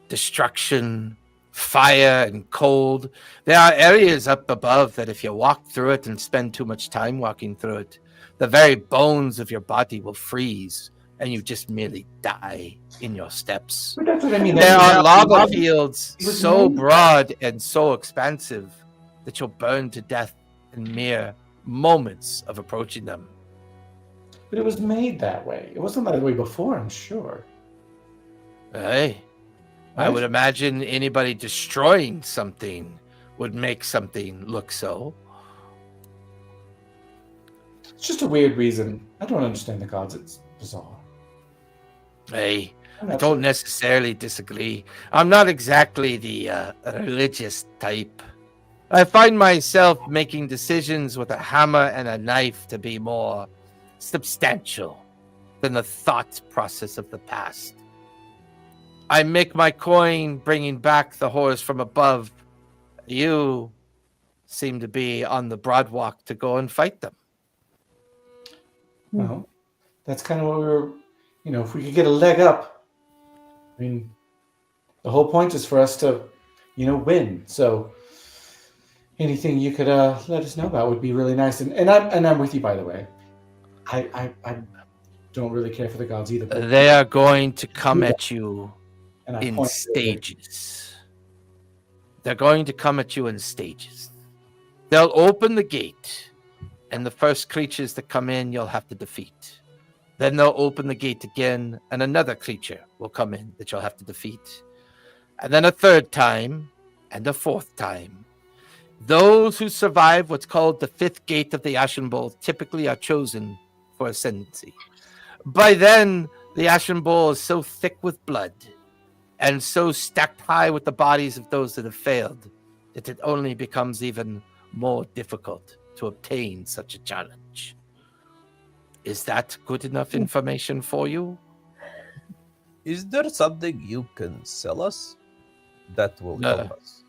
destruction, fire, and cold. There are areas up above that if you walk through it and spend too much time walking through it, the very bones of your body will freeze and you just merely die in your steps. But that's what I mean. There That's are not- lava fields It was so made- broad and so expansive that you'll burn to death in mere moments of approaching them. But it was made that way. It wasn't that way before, I'm sure. Hey, I Right? would imagine anybody destroying something would make something look so. It's just a weird reason. I don't understand the gods. It's bizarre. Hey, I'm I not don't necessarily disagree. I'm not exactly the religious type. I find myself making decisions with a hammer and a knife to be more substantial than the thought process of the past. I make my coin bringing back the horrors from above. You seem to be on the broad walk to go and fight them. Well, that's kind of what we were, if we could get a leg up. I mean, the whole point is for us to, win. So anything you could let us know about would be really nice. And I'm with you, by the way. I don't really care for the gods either. but- They are going to come at you and I in point to stages. They're going to come at you in stages. They'll open the gate, and the first creatures that come in, you'll have to defeat. Then they'll open the gate again, and another creature will come in that you'll have to defeat. And then a third time, and a fourth time. Those who survive what's called the fifth gate of the Ashen Bowl typically are chosen for ascendancy. By then, the Ashen Bowl is so thick with blood and so stacked high with the bodies of those that have failed that it only becomes even more difficult to obtain such a challenge. Is that good enough information for you? Is there something you can sell us that will No. help us?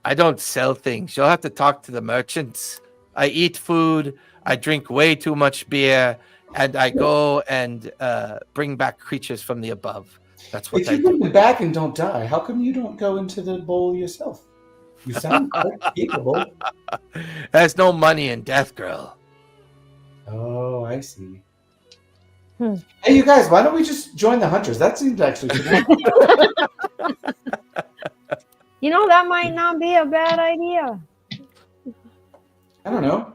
I don't sell things. You'll have to talk to the merchants. I eat food, I drink way too much beer, and I go and bring back creatures from the above. That's what If I you do. bring them back and don't die, how come you don't go into the bowl yourself? You sound quite capable. There's no money in death, girl. Oh, I see. Hmm. Hey, you guys, why don't we just join the hunters? That seems actually pretty That might not be a bad idea. I don't know.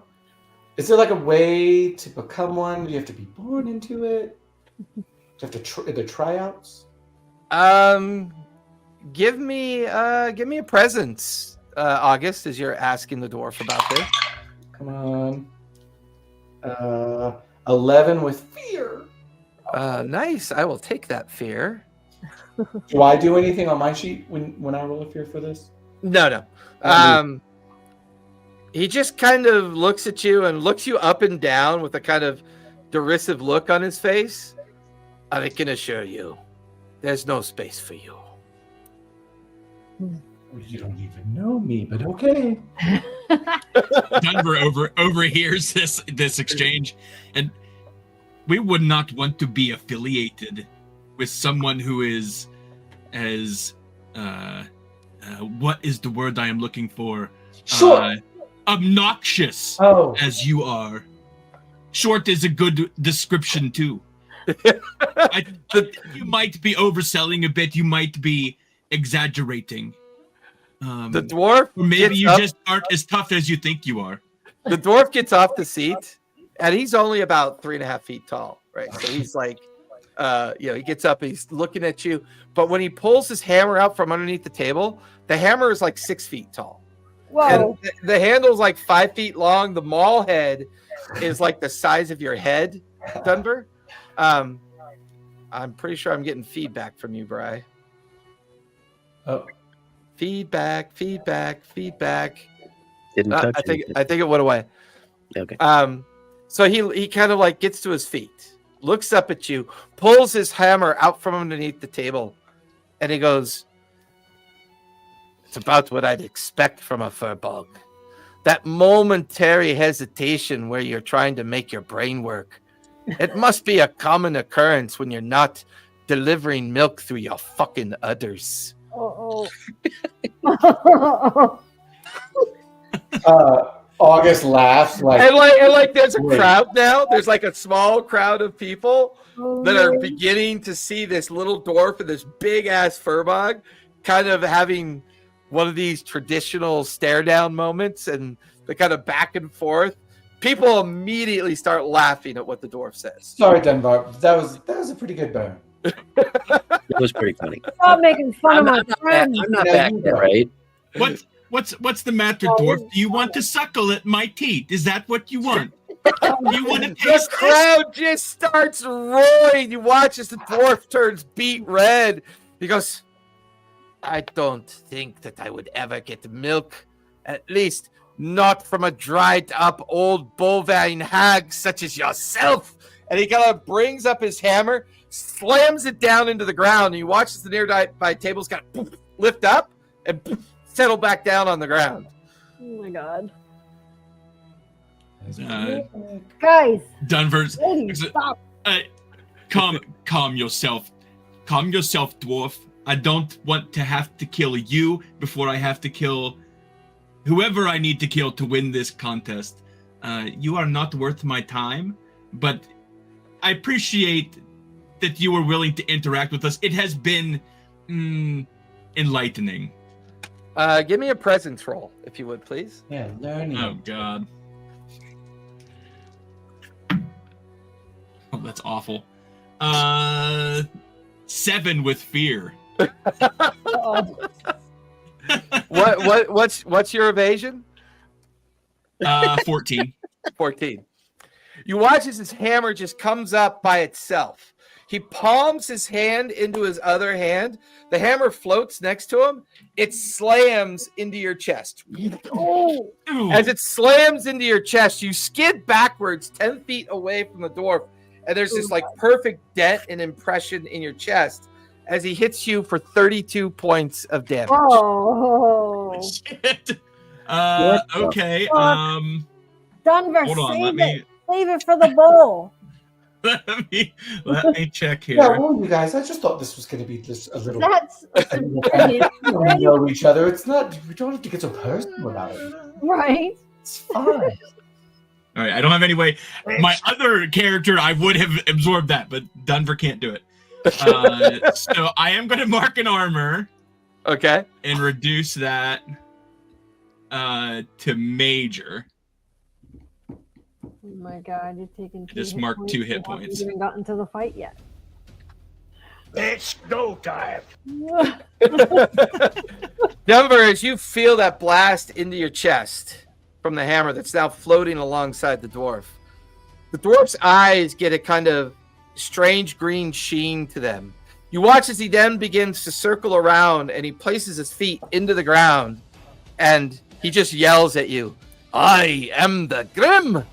Is there like a way to become one? Do you have to be born into it? Do you have to the tryouts? Give me a presence, August, as you're asking the dwarf about this. Come on. 11 with fear. Nice. I will take that fear. Do I do anything on my sheet when I roll a fear for this? No. He just kind of looks at you and looks you up and down with a kind of derisive look on his face. I can assure you, there's no space for you. You don't even know me, but okay. Denver overhears this exchange, and we would not want to be affiliated with someone who is as what is the word I am looking for? Short. Obnoxious Oh, as you are. Short is a good description too. I think you might be overselling a bit. You might be exaggerating. The dwarf, or maybe you just aren't as tough as you think you are. The dwarf gets off the seat, and he's only about 3.5 feet tall, right? So he's like, he gets up, he's looking at you, but when he pulls his hammer out from underneath the table, the hammer is like 6 feet tall. Whoa! And the handle's like 5 feet long. The maul head is like the size of your head, Dunbar. I'm pretty sure I'm getting feedback from you, Bri. Oh. Feedback. Didn't touch I think it went away. Okay. So he kind of like gets to his feet, looks up at you, pulls his hammer out from underneath the table, and he goes, "It's about what I'd expect from a furbog. That momentary hesitation where you're trying to make your brain work. It must be a common occurrence when you're not delivering milk through your fucking udders." Oh. August laughs and there's a crowd now. There's like a small crowd of people that are beginning to see this little dwarf and this big ass furbog kind of having one of these traditional stare down moments, and the kind of back and forth. People immediately start laughing at what the dwarf says. Sorry, Dunbar. That was a pretty good burn. It was pretty funny. Stop making fun of my friend. I'm not back there, right? What's the matter, dwarf? Do you want to suckle at my teeth? Is that what you want? Do you want to The taste this? crowd just starts roaring. You watch as the dwarf turns beet red. He goes, "I don't think that I would ever get milk, at least not from a dried up old bovine hag such as yourself." And he kind of brings up his hammer, slams it down into the ground, and you watch as the nearby tables kind of poof, lift up and poof, settle back down on the ground. Oh my god. Guys, Guys, Dunvers, stop. calm yourself. Calm yourself, dwarf. I don't want to have to kill you before I have to kill whoever I need to kill to win this contest. You are not worth my time, but I appreciate that you were willing to interact with us. It has been enlightening. Give me a presence roll, if you would, please. Yeah, learning. Oh, God. Oh, that's awful. 7 with fear. What's your evasion? 14. 14. You watch as his hammer just comes up by itself. He palms his hand into his other hand. The hammer floats next to him. It slams into your chest. Oh. As it slams into your chest, you skid backwards 10 feet away from the dwarf. And there's this like perfect dent and impression in your chest as he hits you for 32 points of damage. Oh. Shit. Okay. Dunver, hold on. Save it for the bowl. Let me check here. Yeah, well, you guys, I just thought this was going to be just a little. That's We know each other. It's not. We don't have to get so personal about it. right. It's fine. All right, I don't have any way. My other character, I would have absorbed that, but Dunver can't do it. So I am going to mark an armor. Okay. And reduce that to major. Oh my god, you're taking two Just hit mark points. 2 hit You haven't points. even gotten to the fight yet. It's go time. Dunver, as you feel that blast into your chest from the hammer that's now floating alongside the dwarf's eyes get a kind of strange green sheen to them. You watch as he then begins to circle around and he places his feet into the ground and he just yells at you, "I am the Grim.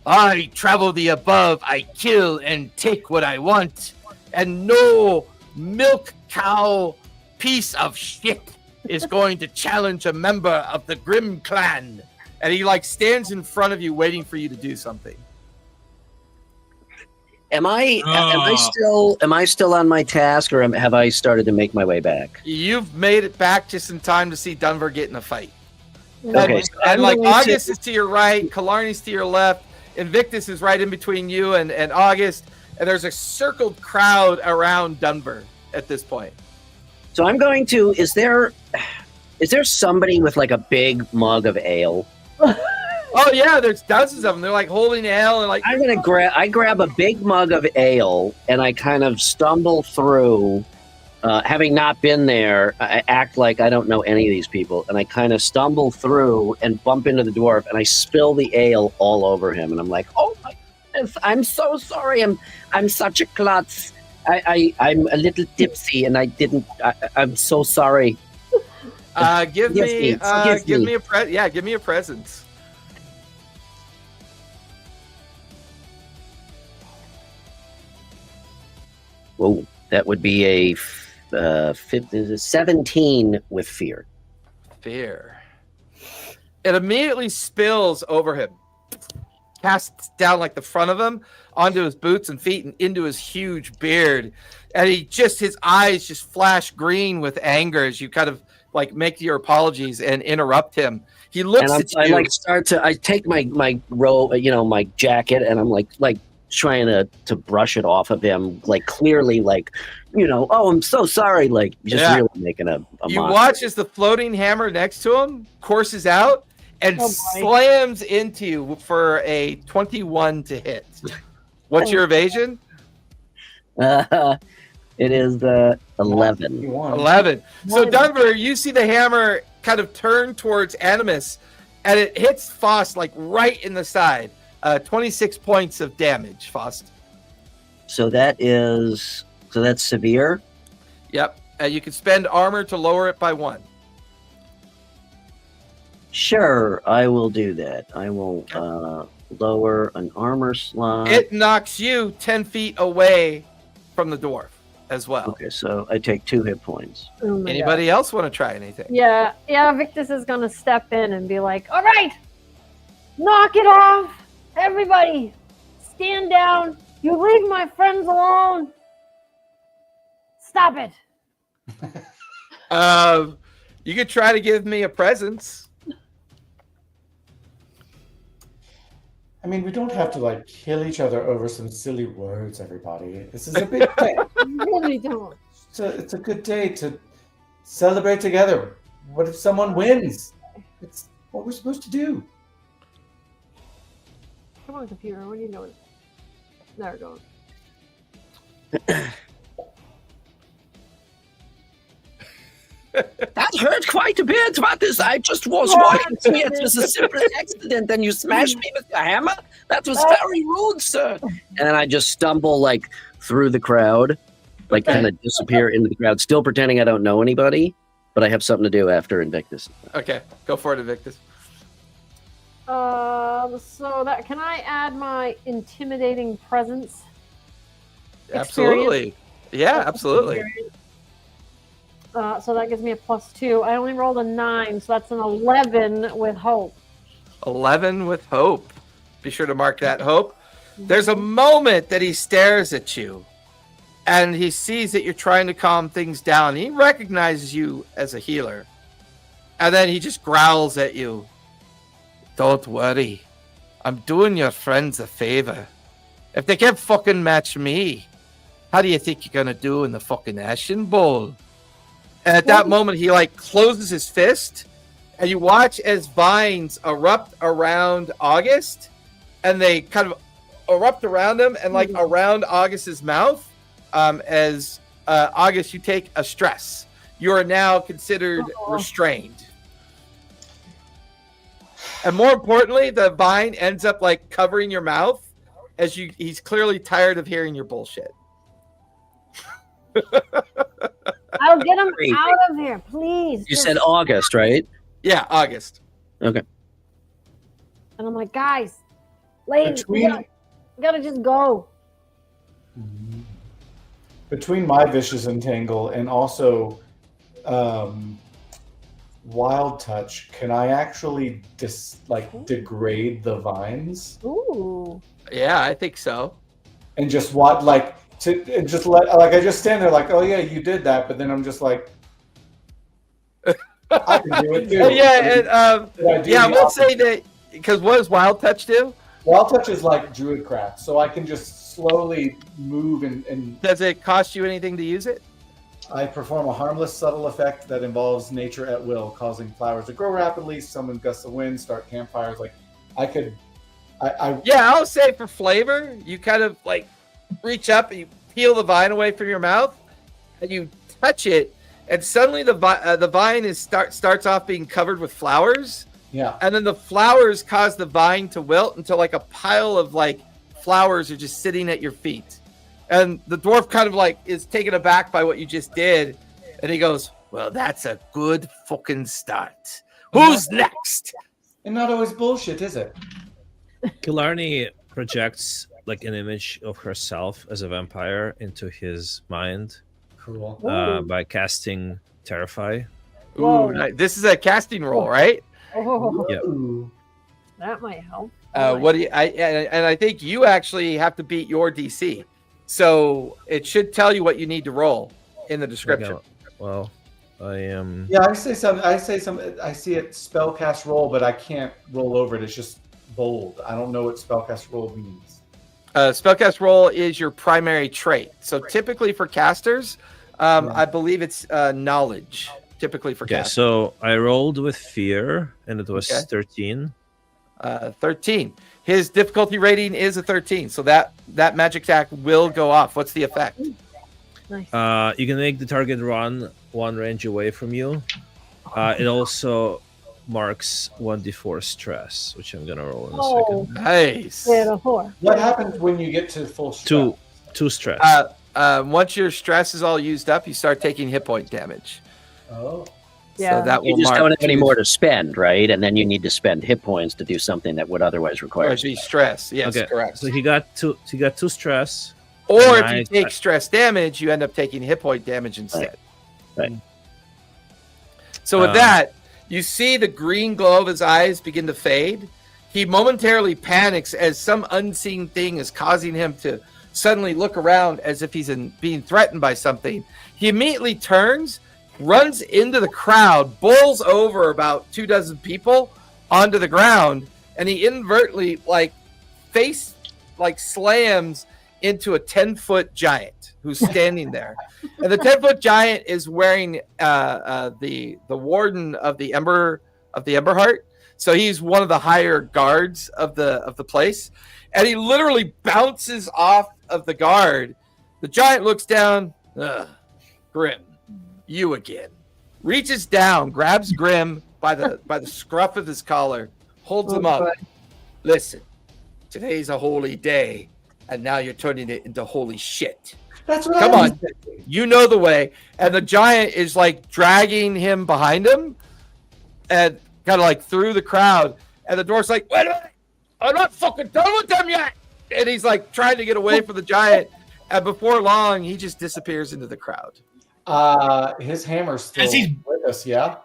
I travel the above. I kill and take what I want. And no milk cow piece of shit is going to challenge a member of the Grim clan." And he like stands in front of you waiting for you to do something. Am I still on my task, or have I started to make my way back? You've made it back just in time to see Dunver get in a fight. Okay, so And I'm like going to- August is to your right, Killarney's to your left, Invictus is right in between you and August, and there's a circled crowd around Dunver at this point. So I'm going to. Is there somebody with like a big mug of ale? Oh yeah, there's dozens of them. They're like holding ale and like. I'm gonna grab a big mug of ale and I kind of stumble through. Having not been there, I act like I don't know any of these people, and I kind of stumble through and bump into the dwarf, and I spill the ale all over him, and I'm like, "Oh my goodness, I'm so sorry. I'm such a klutz. I'm a little tipsy, and I didn't. I'm so sorry." Give me a present. Whoa, that would be a 17 with fear. Fear. It immediately spills over him, casts down like the front of him onto his boots and feet and into his huge beard, and his eyes just flash green with anger as you kind of like make your apologies and interrupt him. He looks at you. I take my robe, my jacket, and I'm like trying to brush it off of him, like clearly, like, oh, I'm so sorry, like just really making a you monster. watch as the floating hammer next to him courses out and slams into you for a 21 to hit. What's your evasion? It is 11. 11. So Denver, you see the hammer kind of turn towards Animus, and it hits Faust like right in the side. 26 points of damage, Faust. So that's severe? Yep. You can spend armor to lower it by 1. Sure, I will do that. I will lower an armor slot. It knocks you 10 feet away from the dwarf as well. Okay, so I take 2 hit points. Oh Anybody else want to try anything? Yeah, Victus is going to step in and be like, all right, knock it off. Everybody, stand down. You leave my friends alone. Stop it. You could try to give me a presence. I mean, we don't have to like kill each other over some silly words, everybody. This is a big day. You really don't. It's a good day to celebrate together. What if someone wins? It's what we're supposed to do. Come on, computer. What are you doing? There we go. That hurt quite a bit. What is? I just was walking through. It was a simple accident, and you smashed me with your hammer. That was very rude, sir. And then I just stumble like through the crowd, like kind of disappear into the crowd, still pretending I don't know anybody, but I have something to do after Invictus. Okay, go for it, Invictus. So that can I add my intimidating presence? Absolutely. Yeah, absolutely. So that gives me a +2. I only rolled a 9, so that's an 11 with hope. 11 with hope. Be sure to mark that hope. There's a moment that he stares at you, and he sees that you're trying to calm things down. He recognizes you as a healer, and then he just growls at you. Don't worry. I'm doing your friends a favor. If they can't fucking match me, how do you think you're gonna do in the fucking Ashen Bowl? And at that moment, he like closes his fist, and you watch as vines erupt around August, and they kind of erupt around him and like around August's mouth. As August, you take a stress. You are now considered restrained. And more importantly, the vine ends up like covering your mouth as he's clearly tired of hearing your bullshit. I'll get him out of here, please. You said August, right? Yeah, August. Okay. And I'm like, guys, ladies, we gotta just go. Between my vicious entangle and also wild touch, can I actually degrade the vines? Ooh. Yeah, I think so. And just I just stand there like, oh yeah, you did that, but then I'm just like, I can do it too. Yeah, and we'll say that because what does wild touch do? Wild touch is like druidcraft, so I can just slowly move and. Does it cost you anything to use it? I perform a harmless, subtle effect that involves nature at will, causing flowers to grow rapidly, summon gusts of wind, start campfires. Like, I could... Yeah, I'll say for flavor, you kind of like reach up and you peel the vine away from your mouth, and you touch it, and suddenly the vine starts off being covered with flowers. Yeah. And then the flowers cause the vine to wilt until like a pile of like flowers are just sitting at your feet. And the dwarf kind of like is taken aback by what you just did, and he goes, "Well, that's a good fucking start. Who's next?" And not always bullshit, is it? Killarney projects like an image of herself as a vampire into his mind Cool. by casting Terrify. Whoa. Ooh, nice. This is a casting roll, right? Oh, Yep. Ooh. that might help. What do you? I think you actually have to beat your DC, so it should tell you what you need to roll in the description. Well, I am. Yeah, I see it spellcast roll, but I can't roll over it. It's just bold. I don't know what spellcast roll means. Spellcast roll is your primary trait. So typically for casters, I believe it's knowledge. Typically for Okay, casters. so I rolled with fear, and it was Okay. 13. 13. His difficulty rating is a 13, so that magic attack will go off. What's the effect? Nice. You can make the target run one range away from you. It also marks 1d4 stress, which I'm gonna roll in a second. Nice. Yeah, a 4. What happens when you get to full stress? Two stress. Once your stress is all used up, you start taking hit point damage. Oh. Yeah. So that will You just mark don't have any 2 more to spend, right? And then you need to spend hit points to do something that would otherwise require. Or be stress. Yes, Okay, correct. So he got two stress. Or if and you take stress damage, you end up taking hit point damage instead. Right. So with that, you see the green glow of his eyes begin to fade. He momentarily panics as some unseen thing is causing him to suddenly look around as if he's being threatened by something. He immediately turns, runs into the crowd, bowls over about 24 people onto the ground, and he inadvertently slams into a 10-foot giant who's standing there. And the 10-foot giant is wearing the warden of the Emberheart. So he's one of the higher guards of the place. And he literally bounces off of the guard. The giant looks down. Ugh, Grim, you again. Reaches down, grabs Grim by the scruff of his collar, holds him up. Listen, today's a holy day, and now you're turning it into holy shit. That's what Come I was on, thinking. you know the way. And the giant is like dragging him behind him, and kind of like through the crowd. And the dwarf's like, wait a minute, I'm not fucking done with them yet. And he's like trying to get away from the giant, and before long, he just disappears into the crowd. His hammer's still As he's- with us, yeah?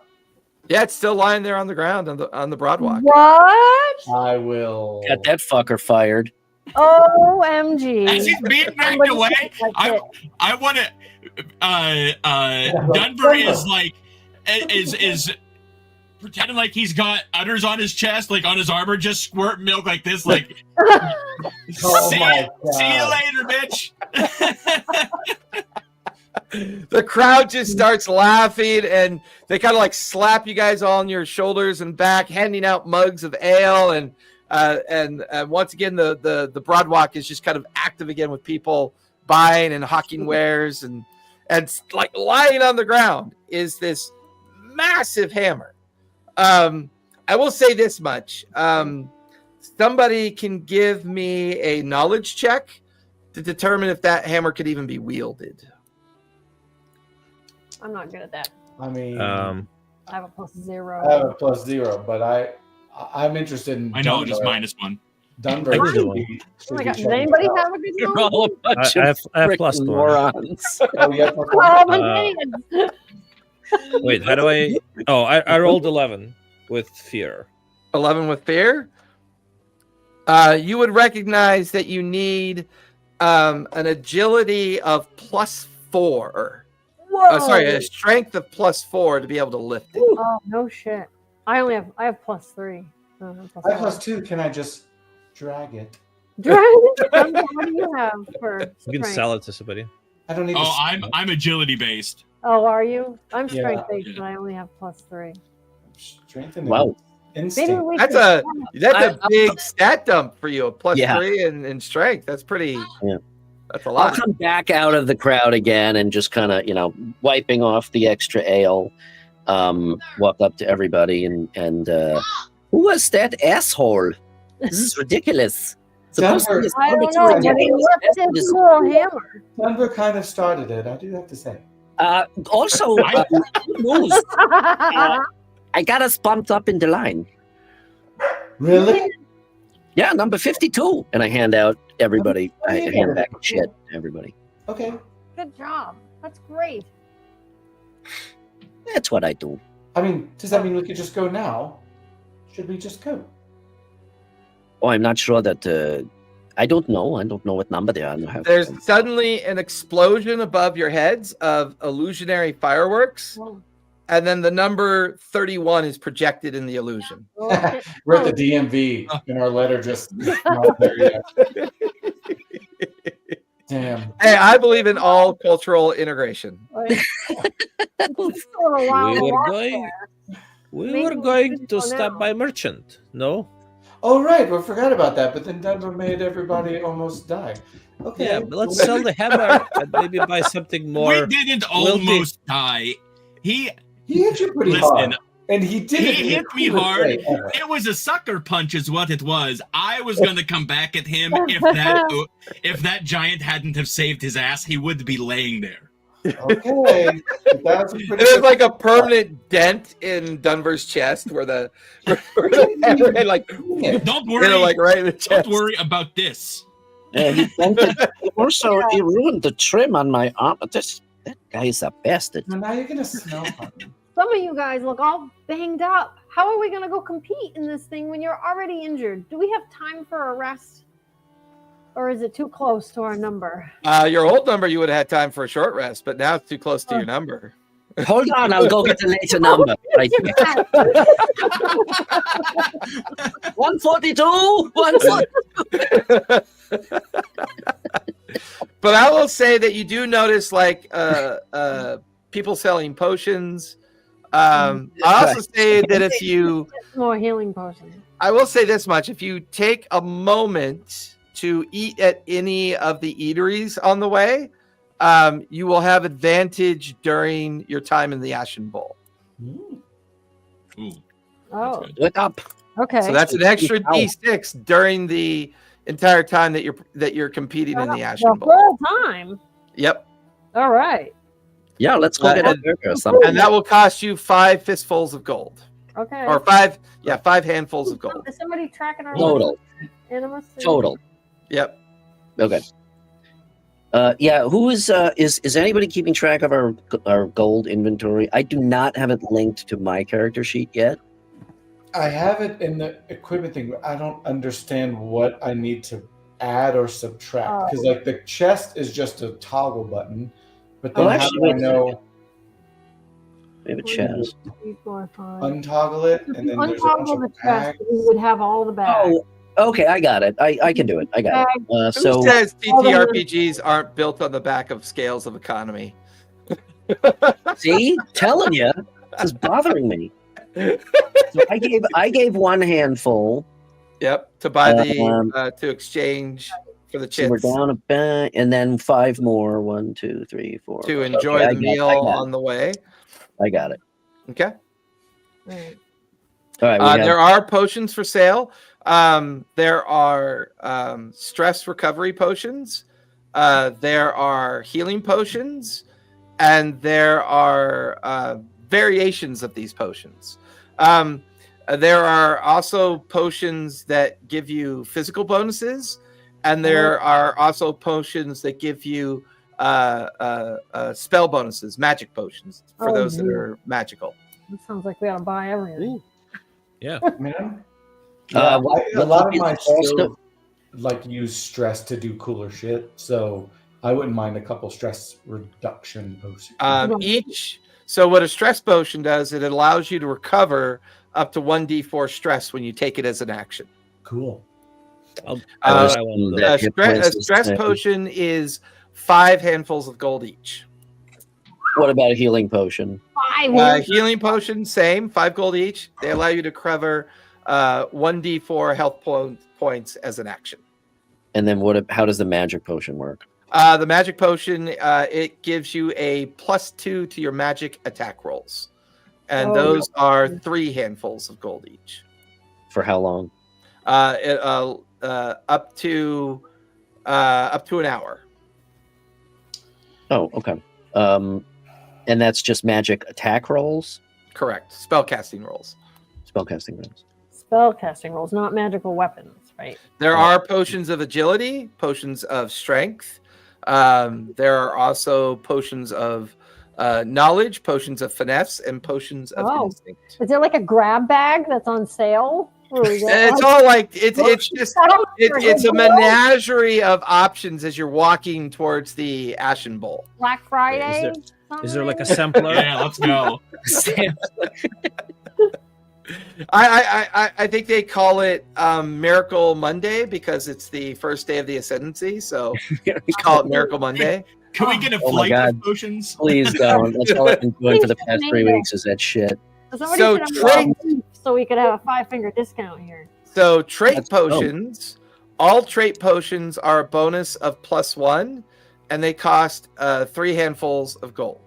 Yeah, it's still lying there on the ground on the broadwalk. What? I will... Got that fucker fired. OMG. As he's being dragged away, I want to. Dunbury is like is pretending like he's got udders on his chest, like on his armor, just squirt milk like this, like. Oh see my you God. later, bitch. The crowd just starts laughing, and they kind of like slap you guys all on your shoulders and back, handing out mugs of ale, and once again the broadwalk is just kind of active again with people buying and hawking wares, and like lying on the ground is this massive hammer. I will say this much: somebody can give me a knowledge check to determine if that hammer could even be wielded. I'm not good at that. I mean, I have a +0. I have a +0, but I'm interested in... I know, just -1. Dunbury I should do. be... Oh my God, does anybody have a good You're one? all a bunch I of have frickin' +1. morons. Oh, yeah. Oh my God. Wait, how do I? Oh, I rolled 11 with fear. 11 with fear. You would recognize that you need an agility of +4. Whoa. Sorry, a strength of +4 to be able to lift it. Oh no shit. I have +3. I have +2. Can I just drag it? What do you have for You can strength? sell it to somebody. I don't need. Oh, I'm agility based. Oh, are you? I'm Yeah. strength based, but I only have +3. Strength and Wow. instinct. Maybe we That's could- a big stat dump for you. A Yeah. +3 in strength. That's pretty. Yeah. That's a I'll lot. come back out of the crowd again and just kind of, wiping off the extra ale. Walk up to everybody and who was that asshole? This is ridiculous. Supposed to be I don't know, but he left his cool hammer. Denver kind of started it. I do have to say. Also, good news. I got us bumped up in the line. Really? Yeah, number 52. And I hand out everybody. I hand back shit to everybody. Okay. Good job. That's great. That's what I do. I mean, does that mean we could just go now? Should we just go? Oh, I'm not sure that. I don't know. I don't know what number they are. There's suddenly an explosion above your heads of illusionary fireworks, and then the number 31 is projected in the illusion. We're at the DMV, and our letter just not there yet. Damn. Hey, I believe in all cultural integration. We were going to stop by merchant. No. Oh right, we forgot about that. But then Denver made everybody almost die. Okay. Yeah, but let's sell the hammer and maybe buy something more. We didn't almost die. He hit you pretty hard. And he did. He hit me hard. It was a sucker punch, is what it was. I was going to come back at him if that giant hadn't have saved his ass. He would be laying there. Okay, that's it was like a permanent dent in Denver's chest, where the hammer like. Don't worry, like right in the chest. Don't worry about this. Also, he ruined the trim on my arm. That guy is a bastard. Well, now you're gonna smell something. Some of you guys look all banged up. How are we going to go compete in this thing when you're already injured? Do we have time for a rest? Or is it too close to our number? Your old number, you would have had time for a short rest, but now it's too close to your number. Hold on, I'll go get the later number. Right. 142. 142. But I will say that you do notice, like, people selling potions. I also say that if you more healing potions. I will say this much: if you take a moment to eat at any of the eateries on the way, you will have advantage during your time in the Ashen Bowl. Ooh. Oh, look up. Okay. So that's an extra D6 during the entire time that you're competing in the Ashen Bowl. The whole time. Yep. All right. Yeah, let's go get a burger or something. And that will cost you 5 fistfuls of gold. Okay. Or 5 handfuls of gold. Is somebody tracking our Total. Animus? Total. Yep. Okay. Yeah, who is anybody keeping track of our gold inventory? I do not have it linked to my character sheet yet. I have it in the equipment thing, but I don't understand what I need to add or subtract. Because like the chest is just a toggle button, but then how do I know? We have a chest. 3, 4, 5. Untoggle it, and then there's a bunch Untoggle the of chest. bags. We would have all the bags. Oh, okay, I got it. I can do it. I got it. Who So says TTRPGs aren't built on the back of scales of economy? see, telling you, this is bothering me. So I gave one handful. Yep, to buy the to exchange for the So we're chits, down a bit, and then 5 more. 1, 2, 3, 4. to 5. enjoy Okay, the meal on the way. I got it. Okay. Right. All right. There are potions for sale. There are stress recovery potions. There are healing potions, and there are variations of these potions. There are also potions that give you physical bonuses, and there are also potions that give you spell bonuses, magic potions for those that are magical. That sounds like we ought to buy everything. Ooh. Yeah. Man. Uh, A lot of my also- skills like use stress to do cooler shit, so I wouldn't mind a couple stress reduction potions. So what a stress potion does, it allows you to recover up to 1d4 stress when you take it as an action. Cool. A stress potion is 5 handfuls of gold each. What about a healing potion? 5. Healing potion, same, 5 gold each. They allow you to cover 1d4 health points as an action. And then how does the magic potion work? The magic potion, it gives you a +2 to your magic attack rolls. And those are 3 handfuls of gold each. For how long? Up to an hour. Oh, okay. And that's just magic attack rolls? Correct. Spellcasting rolls. Spellcasting rolls. Spellcasting rolls, not magical weapons, right? There are potions of agility, potions of strength. There are also potions of knowledge, potions of finesse, and potions of instinct. Is there like a grab bag that's on sale? It's all like it's a menagerie of options as you're walking towards the Ashen Bowl. Black Friday. Is there like a sampler? Yeah, let's go. I think they call it Miracle Monday because it's the first day of the Ascendancy, so we call it Miracle Monday. Can we get a Oh my flight God. of potions? Please don't. That's all I've been doing for the past 3 weeks is that shit. So we could have a 5-finger discount here. So trait potions, all trait potions are a bonus of +1, and they cost 3 handfuls of gold.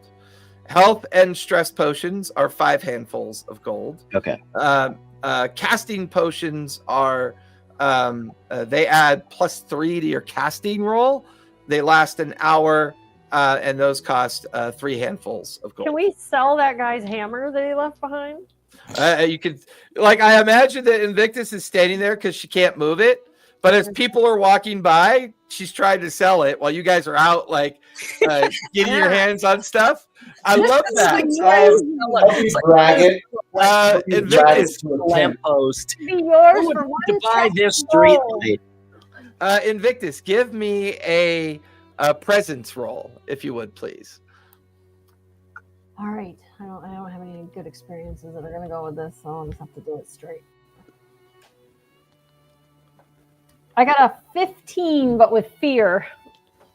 Health and stress potions are 5 handfuls of gold. Okay. Casting potions are they add +3 to your casting roll. They last an hour, and those cost 3 handfuls of gold. Can we sell that guy's hammer that he left behind? You could, like, I imagine that Invictus is standing there because she can't move it. But as people are walking by, she's trying to sell it while you guys are out, like, getting your hands on stuff. I love that. Invictus, lamppost. Be yours Who would for one to buy this second street roll. light? Invictus, give me a presence roll, if you would, please. All right. I don't have any good experiences that are going to go with this, so I'll just have to do it straight. I got a 15, but with fear.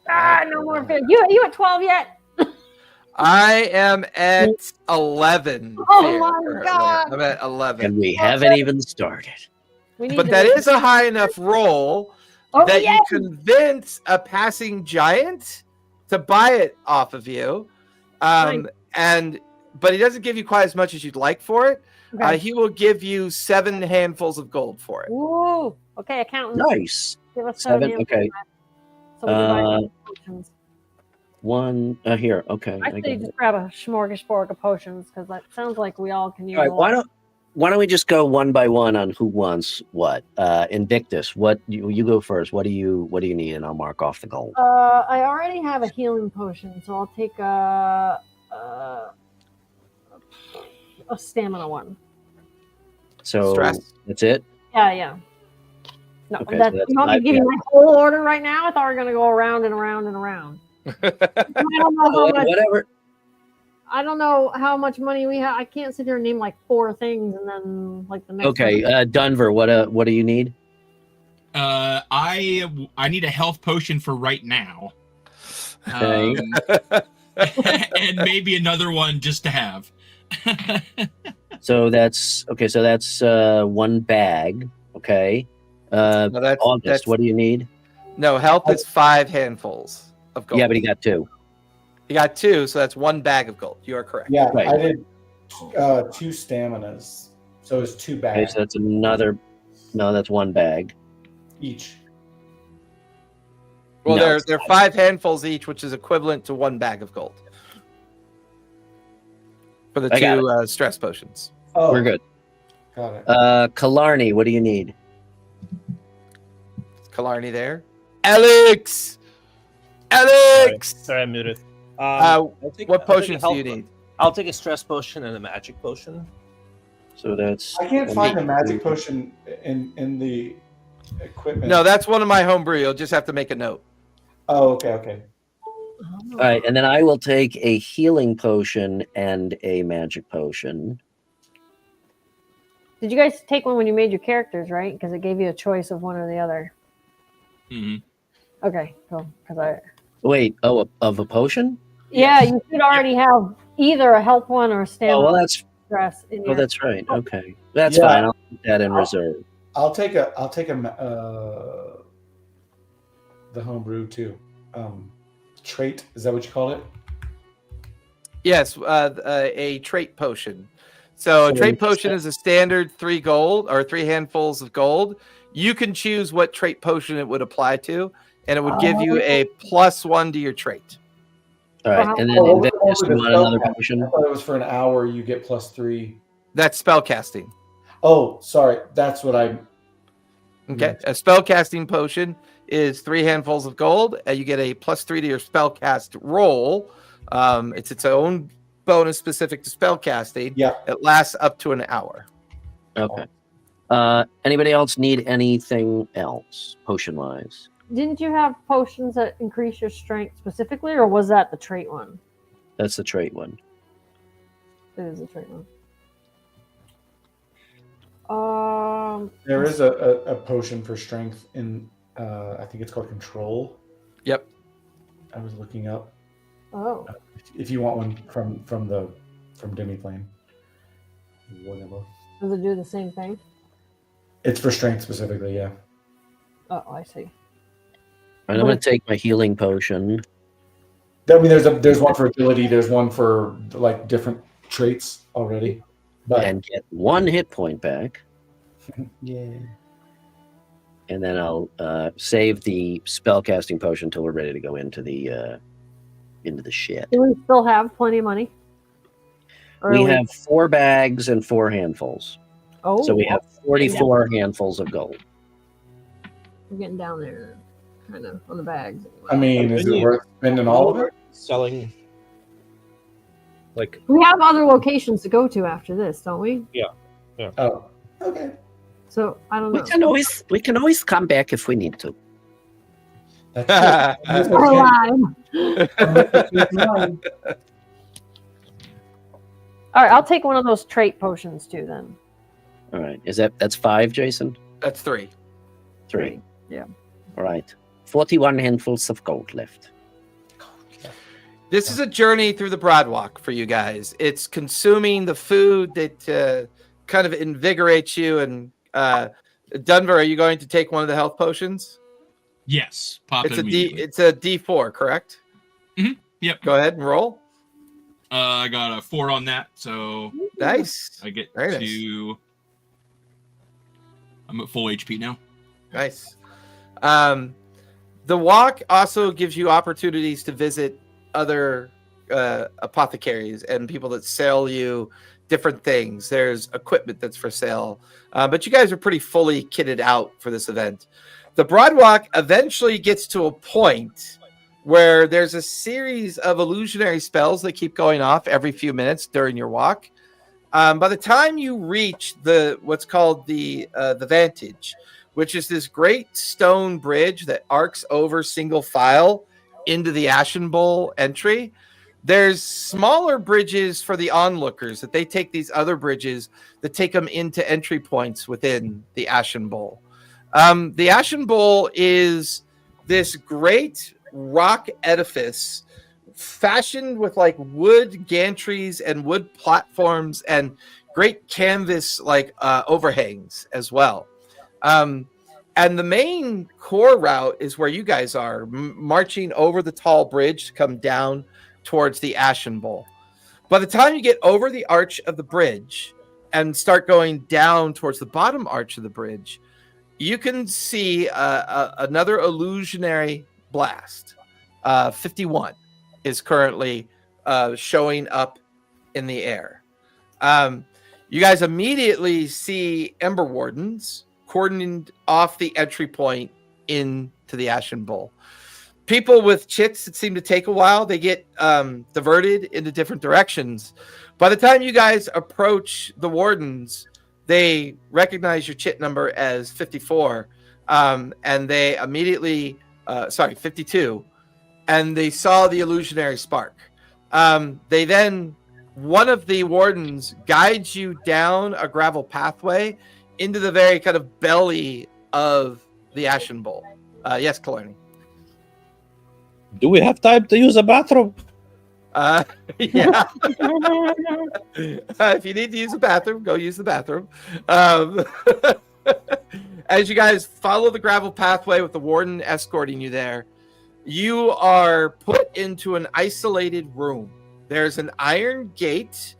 No more fear. You at 12 yet? I am at 11. Oh my God. I'm at 11. And we haven't even started. But that is a high enough roll that you convince a passing giant to buy it off of you. But he doesn't give you quite as much as you'd like for it. Okay. He will give you 7 handfuls of gold for it. Ooh. Okay, accountant. Nice. Give us 7. Okay. So we can buy potions. 1 here. Okay. I say just grab a smorgasbord of potions because that sounds like we all can use. All right. Why don't we just go one by one on who wants what? Invictus, what you go first. What do you need, and I'll mark off the gold. I already have a healing potion, so I'll take a stamina one. So stress. That's it. Yeah. No, okay, that's, you want me to give you my whole order right now? I thought we were gonna go around and around and around. I don't know how much, whatever. I don't know how much money we have. I can't sit here and name like 4 things and then like the next. Okay, Dunver, what do you need? I need a health potion for right now. Okay. And maybe another one just to have. So that's 1 bag. Okay. August, what do you need? No, health is 5 handfuls of gold. Yeah, but he got 2. He got 2, so that's 1 bag of gold. You are correct. Yeah, right. I did 2 staminas, so it's 2 bags. Okay, so that's another. No, that's 1 bag each. Well, No, they're 5 handfuls each, which is equivalent to 1 bag of gold for the 2 stress potions. Oh, we're good. Got it. Killarney, what do you need? Is Killarney there? Alex. Sorry, I'm muted. What potions do you need? I'll take a stress potion and a magic potion. So that's. I can't find a magic potion in the equipment. No, that's one of my homebrew. You'll just have to make a note. Oh, okay. All right, and then I will take a healing potion and a magic potion. Did you guys take one when you made your characters, right? Because it gave you a choice of one or the other. Mm-hmm. Okay, cool. Because Wait, of a potion? Yeah, you should already have either a health one or a stamina Oh, well, that's stress in your. that's right. Okay, that's Yeah. fine. I'll put that in reserve. I'll take the homebrew too. Trait, is that what you call it? Yes, a trait potion. So a trait potion is a standard 3 gold or 3 handfuls of gold. You can choose what trait potion it would apply to, and it would give you a +1 to your trait. All right, and then Invictus, you want another potion? I thought it was for an hour you get +3. That's spell casting. Oh, sorry. That's what I. Okay, a spell casting potion is 3 handfuls of gold, and you get a +3 to your spell cast roll. It's its own bonus specific to spell casting. Yeah. It lasts up to an hour. Okay. Anybody else need anything else, potion-wise? Didn't you have potions that increase your strength specifically, or was that the trait one? That's the trait one. It is a trait one. There is a potion for strength in, I think it's called Control. Yep. I was looking up. Oh. If you want one from Demiplane. Whatever. Does it do the same thing? It's for strength specifically, yeah. Oh, I see. All right, I'm going to take my healing potion. I mean, there's one for agility. There's one for like different traits already. But And get 1 hit point back. yeah. And then I'll save the spellcasting potion until we're ready to go into the shit. Do we still have plenty of money? Or We are have 4 bags and 4 handfuls. Oh, So we have 44 handfuls of gold. we're getting down there, kind of on the bags. I mean, is it worth spending all of it? Selling. Like, We have other locations to go to after this, don't we? Oh, okay. So I don't know. We can always come back if we need to. That's We're alive. All right, I'll take one of those trait potions too. Then All right. That's 5, Jason? That's 3. 3. Yeah. All right. 41 handfuls of gold left. This is a journey through the Broadwalk for you guys. It's consuming the food that kind of invigorates you. And Dunver, are you going to take one of the health potions? Yes, pop it immediately. It's a D4, correct? Mhm, yep. Go ahead and roll. I got a 4 on that, so Nice. I get Very to. I'm at full HP now. Nice. The walk also gives you opportunities to visit other apothecaries and people that sell you different things. There's equipment that's for sale, but you guys are pretty fully kitted out for this event. The Broadwalk eventually gets to a point where there's a series of illusionary spells that keep going off every few minutes during your walk. By the time you reach what's called the Vantage, which is this great stone bridge that arcs over single file into the Ashen Bowl entry, there's smaller bridges for the onlookers that they take these other bridges that take them into entry points within the Ashen Bowl. The Ashen Bowl is this great rock edifice fashioned with like wood gantries and wood platforms and great canvas like overhangs as well. And the main core route is where you guys are marching over the tall bridge to come down towards the Ashen Bowl. By the time you get over the arch of the bridge and start going down towards the bottom arch of the bridge, you can see another illusionary blast. 51 is currently showing up in the air. You guys immediately see Ember Wardens cordoning off the entry point into the Ashen Bowl. People with chits that seem to take a while, they get diverted into different directions. By the time you guys approach the Wardens, they recognize your chit number as 54, and they immediately, 52, and they saw the illusionary spark. They then, one of the Wardens guides you down a gravel pathway into the very kind of belly of the Ashen Bowl. Yes, Killarney. Do we have time to use a bathroom? Yeah. If you need to use the bathroom, go use the bathroom. As you guys follow the gravel pathway with the warden escorting you there, you are put into an isolated room. There's an iron gate,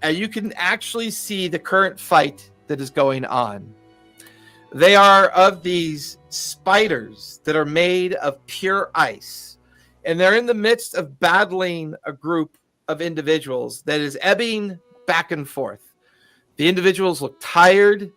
and you can actually see the current fight that is going on. They are of these spiders that are made of pure ice, and they're in the midst of battling a group of individuals that is ebbing back and forth. The individuals look tired.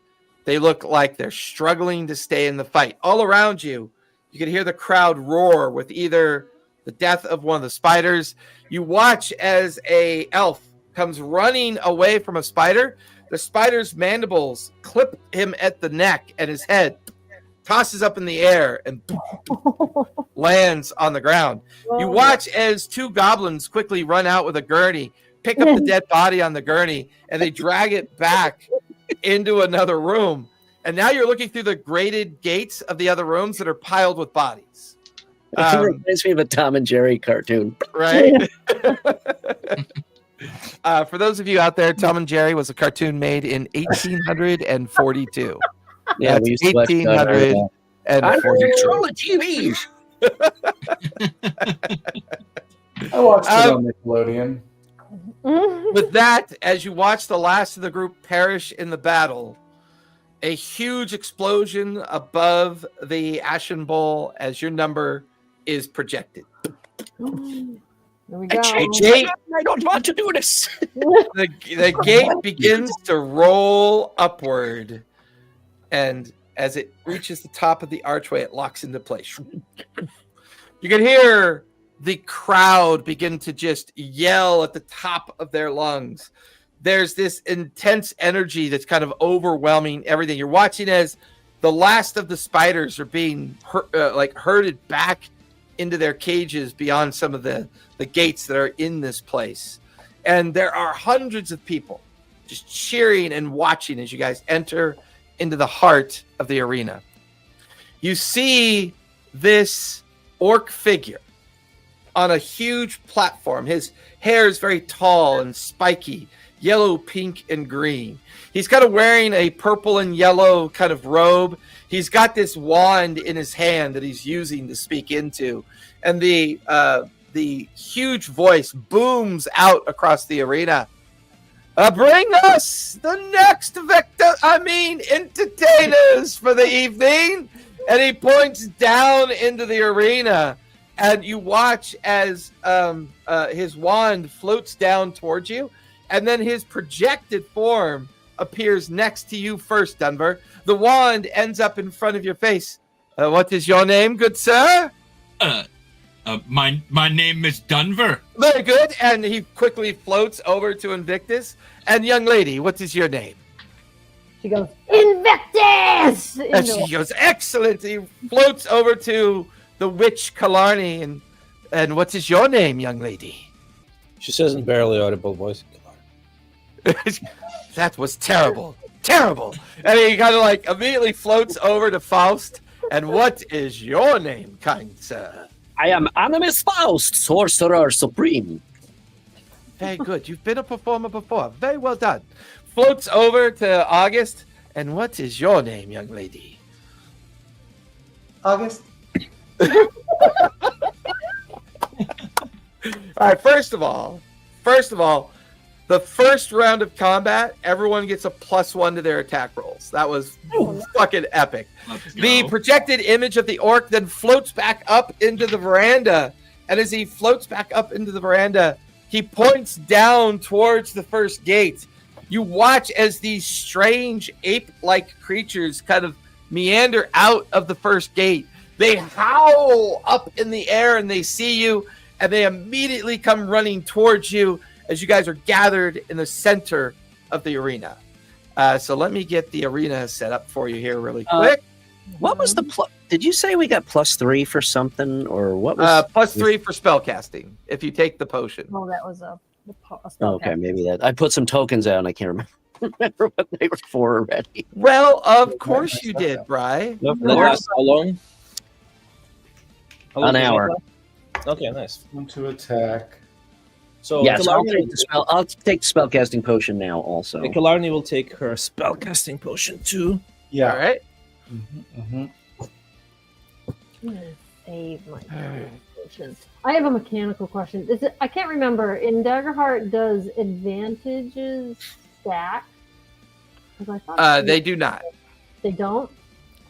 They look like they're struggling to stay in the fight. All around you, you can hear the crowd roar with either the death of one of the spiders. You watch as a elf comes running away from a spider. The spider's mandibles clip him at the neck, and his head tosses up in the air and lands on the ground. You watch as two goblins quickly run out with a gurney, pick up the dead body on the gurney, and they drag it back into another room. And now you're looking through the grated gates of the other rooms that are piled with bodies. It reminds me of a Tom and Jerry cartoon. Right? For those of you out there, Tom and Jerry was a cartoon made in 1842. Yeah, That's we used to watch 1842. Control TVs. I watched it on Nickelodeon. With that, as you watch the last of the group perish in the battle, a huge explosion above the Ashen Bowl as your number is projected. There we go. I don't want to do this. The gate begins to roll upward, and as it reaches the top of the archway, it locks into place. You can hear the crowd begin to just yell at the top of their lungs. There's this intense energy that's kind of overwhelming everything. You're watching as the last of the spiders are being herded back into their cages beyond some of the gates that are in this place. And there are hundreds of people just cheering and watching as you guys enter into the heart of the arena. You see this orc figure on a huge platform. His hair is very tall and spiky, yellow, pink, and green. He's kind of wearing a purple and yellow kind of robe. He's got this wand in his hand that he's using to speak into. And the huge voice booms out across the arena. Bring us the next entertainers for the evening. And he points down into the arena. And you watch as his wand floats down towards you. And then his projected form appears next to you first, Dunver. The wand ends up in front of your face. What is your name, good sir? My name is Dunver. Very good. And he quickly floats over to Invictus. And young lady, what is your name? She goes, Invictus! And she goes, excellent. He floats over to the witch Killarney. And what is your name, young lady? She says in barely audible voice. That was terrible. Terrible. And he kind of like immediately floats over to Faust. And what is your name, kind sir? I am Animus Faust, Sorcerer Supreme. Very good. You've been a performer before. Very well done. Floats over to August. And what is your name, young lady? August. All right, first of all, the first round of combat, everyone gets a +1 to their attack rolls. That was fucking epic. The projected image of the orc then floats back up into the veranda. And as he floats back up into the veranda, he points down towards the first gate. You watch as these strange ape-like creatures kind of meander out of the first gate. They howl up in the air and they see you, and they immediately come running towards you as you guys are gathered in the center of the arena. So let me get the arena set up for you here really quick. What was the did you say we got +3 for something, or what was +3 for spellcasting if you take the potion? Oh, that was a spell okay, cast. maybe that. I put some tokens out and I can't remember what they were for already. Well, of course you did, Bri. How long? An hour. Okay, nice. One to attack. So Yes, I'll Killarney, take the spell. I'll take the spellcasting potion now. Also, Killarney will take her spellcasting potion too. Yeah. All right. I'm gonna save my potions. I have a mechanical question. Is it? I can't remember. In Daggerheart, does advantages stack? 'Cause I thought They do not. They don't.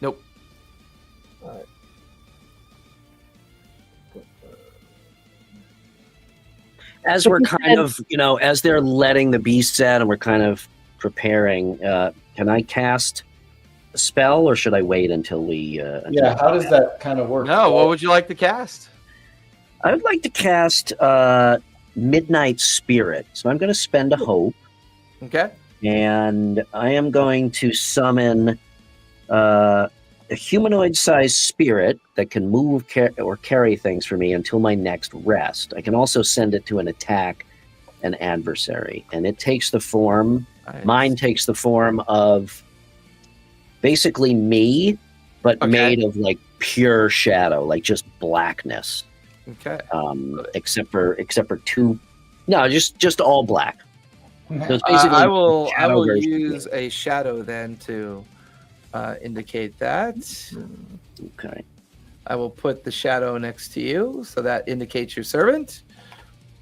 Nope. Alright. as we're kind of, as they're letting the beasts out and we're kind of preparing, can I cast a spell or should I wait until we? Yeah, how does that kind of work? No, what would you like to cast? I would like to cast Midnight Spirit. So I'm going to spend a hope. Okay. And I am going to summon a humanoid-sized spirit that can move or carry things for me until my next rest. I can also send it to an adversary. And it takes the form, Nice. mine takes the form of basically me, but made of like pure shadow, like just blackness. Okay. Except for two, no, just all black. So it's basically I will shadow version. use a shadow then to indicate that. Okay. I will put the shadow next to you, so that indicates your servant.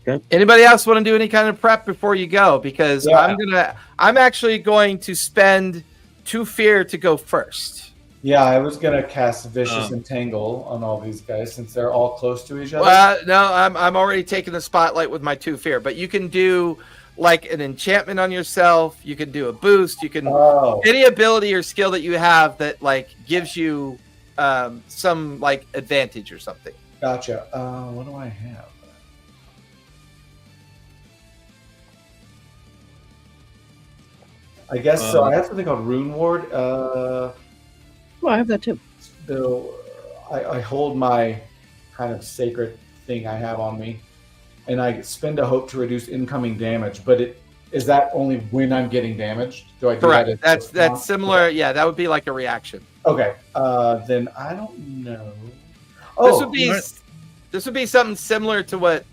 Okay. Anybody else want to do any kind of prep before you go? Because I'm actually going to spend 2 fear to go first. Yeah, I was gonna cast Vicious Entangle on all these guys since they're all close to each other. Well, no, I'm already taking the spotlight with my 2 fear, but you can do like an enchantment on yourself. You can do a boost. You can any ability or skill that you have that like gives you some like advantage or something. Gotcha. What do I have? I guess so. I have something called Rune Ward. Well, I have that too. So I hold my kind of sacred thing I have on me, and I spend a hope to reduce incoming damage. But is that only when I'm getting damaged? Do I do Correct. that? That's similar. Okay. Yeah, that would be like a reaction. Okay. Then I don't know. This would be something similar to what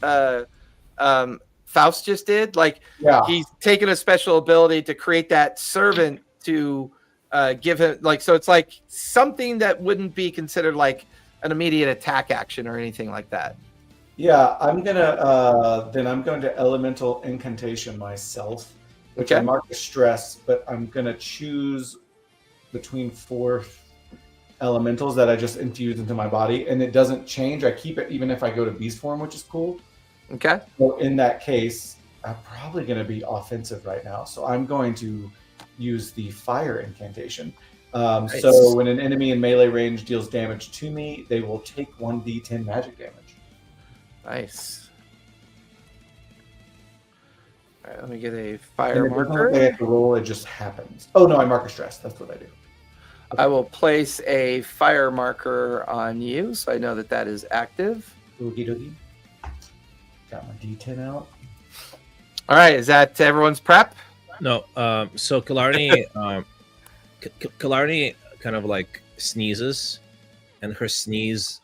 Faust just did. Like he's taken a special ability to create that servant to give him so it's like something that wouldn't be considered like an immediate attack action or anything like that. Yeah, I'm going to elemental incantation myself, which I mark as stress, but I'm going to choose between 4 elementals that I just infuse into my body, and it doesn't change. I keep it even if I go to beast form, which is cool. Okay. So in that case, I'm probably going to be offensive right now. So I'm going to use the fire incantation. Nice. So when an enemy in melee range deals damage to me, they will take 1d10 magic damage. Nice. All right, let me get a fire marker. They have to roll, it just happens. Oh no, I mark a stress. That's what I do. Okay. I will place a fire marker on you, so I know that is active. Oogie doogie. Got my D10 out. All right, is that everyone's prep? No. So Killarney, Killarney kind of like sneezes, and her sneeze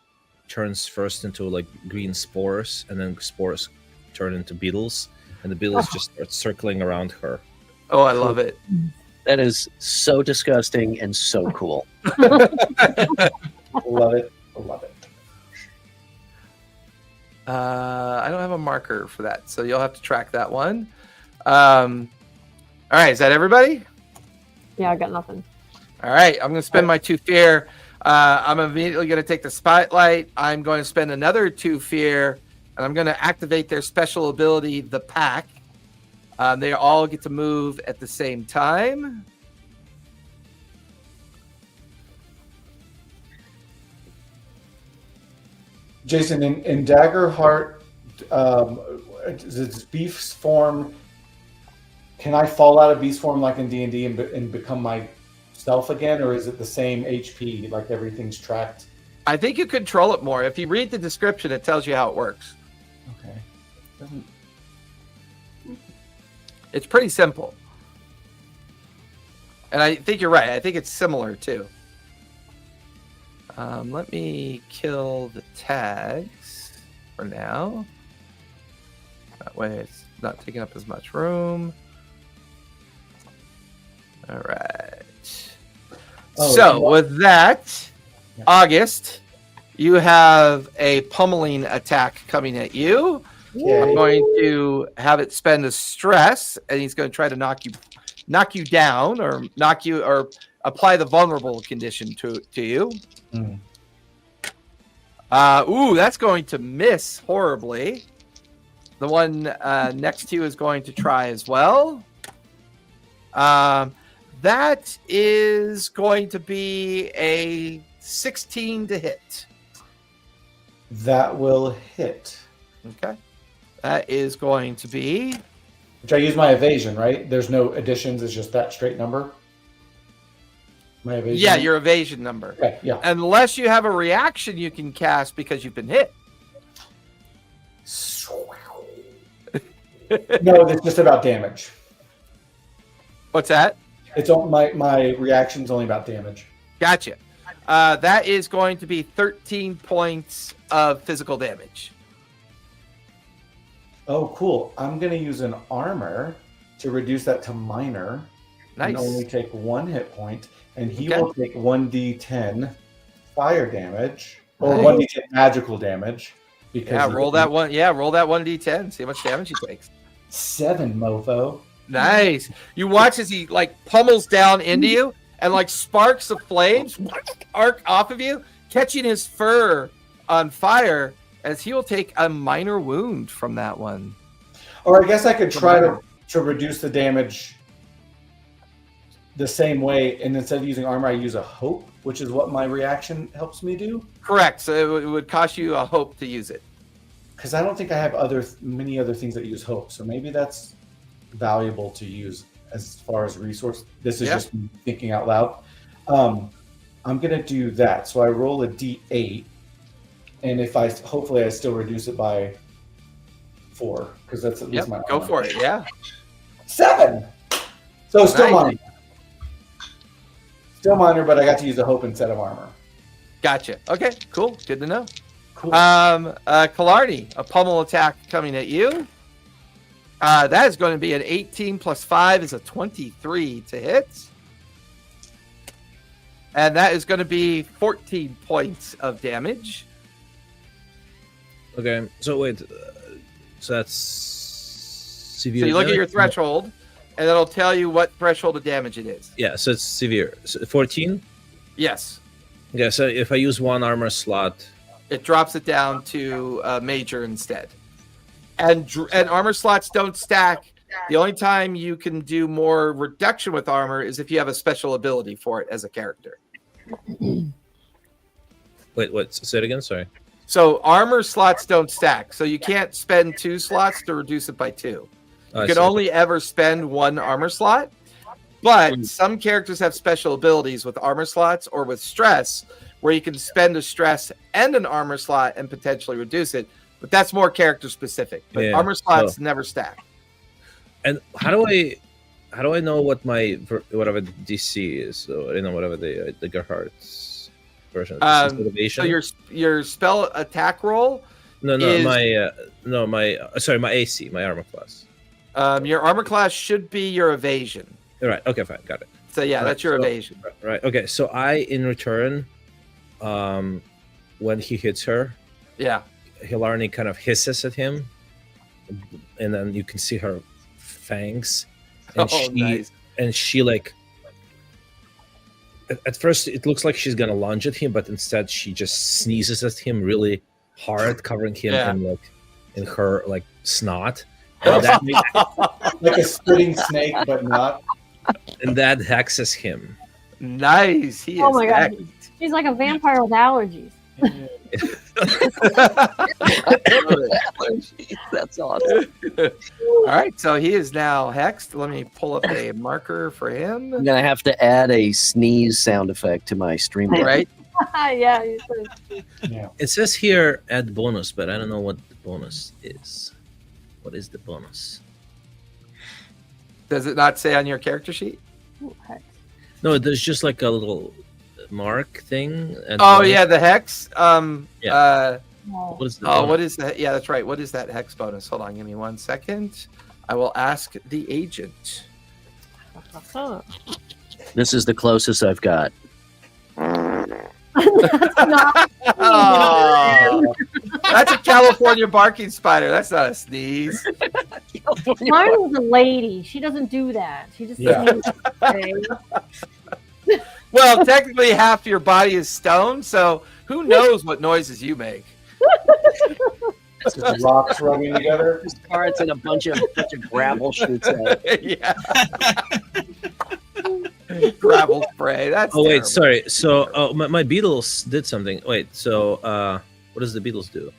turns first into like green spores, and then spores turn into beetles, and the beetles just start circling around her. Oh, I love it. That is so disgusting and so cool. Love it. Love it. I don't have a marker for that, so you'll have to track that one. All right, is that everybody? Yeah, I got nothing. All right, I'm going to spend my 2 fear. I'm immediately going to take the spotlight. I'm going to spend another 2 fear, and I'm going to activate their special ability, the Pack. They all get to move at the same time. Jason, in Daggerheart, does beast form? Can I fall out of beast form like in D&D and become myself again, or is it the same HP? Like everything's tracked. I think you control it more. If you read the description, it tells you how it works. Okay. It's pretty simple. And I think you're right. I think it's similar too. Let me kill the tags. for now. That way it's not taking up as much room. All right. So with that, August, you have a pummeling attack coming at you. Okay. I'm going to have it spend a stress, and he's going to try to knock you down, or apply the vulnerable condition to you. Mm. That's going to miss horribly. The one next to you is going to try as well. That is going to be a 16 to hit. That will hit. Okay. That is going to be... Which I use my evasion, right? There's no additions. It's just that straight number. My evasion. Yeah, your evasion number. Okay, yeah. Unless you have a reaction you can cast because you've been hit. No, it's just about damage. What's that? It's all, my reaction's only about damage. Gotcha. That is going to be 13 points of physical damage. Oh, cool. I'm going to use an armor to reduce that to minor. Nice. And only take 1 hit point, and he will take 1d10 fire damage, or 1d10 magical damage. Because roll that 1d10. See how much damage he takes. 7, mofo. Nice. You watch as he pummels down into you, and sparks of flames arc off of you, catching his fur on fire, as he will take a minor wound from that one. Or I guess I could try to reduce the damage the same way, and instead of using armor, I use a hope, which is what my reaction helps me do. Correct. So it would cost you a hope to use it. Because I don't think I have many other things that use hope. So maybe that's valuable to use as far as resource. This is just me thinking out loud. I'm gonna do that. So I roll a d8, and hopefully I still reduce it by 4, because that's at least my go armor. for it. Yeah. 7. So still Nice. minor. Still minor, but I got to use a hope instead of armor. Gotcha. Okay. Cool. Good to know. Cool. Kalarni, a pummel attack coming at you. That is going to be an 18 plus 5 is a 23 to hit. And that is going to be 14 points of damage. Okay, so wait. So that's severe. So you look at damage? your threshold, and it'll tell you what threshold of damage it is. Yeah, so it's severe. So 14? Yes. Okay, so if I use 1 armor slot. It drops it down to major instead. And armor slots don't stack. The only time you can do more reduction with armor is if you have a special ability for it as a character. Wait, what? Say it again, sorry. So armor slots don't stack. So you can't spend 2 slots to reduce it by 2. You can only ever spend 1 armor slot. But some characters have special abilities with armor slots or with stress, where you can spend a stress and an armor slot and potentially reduce it. But that's more character specific. But armor slots never stack. And how do I know what my whatever the DC is? So whatever the Daggerheart's version. So your spell attack roll. My AC, my armor class. Your armor class should be your evasion. All right. Okay. Fine. Got it. So that's your evasion. Right. Okay. So I, in return, when he hits her, Hilarni kind of hisses at him, and then you can see her fangs, and nice. And she at first it looks like she's gonna lunge at him, but instead she just sneezes at him really hard, covering him in her snot. And like a spitting snake, but not. And that hexes him. Nice. He is my god, she's like a vampire with allergies. That's awesome. All right, so he is now hexed. Let me pull up a marker for him. I'm gonna have to add a sneeze sound effect to my stream. Right? Yeah. It says here add bonus, but I don't know what the bonus is. What is the bonus? Does it not say on your character sheet? Ooh, heck. No, there's just like a little mark thing. And the hex. What is the Oh, bonus? what is that? Yeah, that's right. What is that hex bonus? Hold on, give me 1 second. I will ask the agent. This is the closest I've got. That's not. Oh, that's a California barking spider. That's not a sneeze. Mine was a lady. She doesn't do that. She just Well, technically, half your body is stone, so who knows what noises you make? Just rocks rubbing together. Just cards and a bunch of gravel shoots out. Yeah. Gravel spray. That's Oh wait, terrible. sorry. So my Beatles did something. Wait, so what does the Beatles do?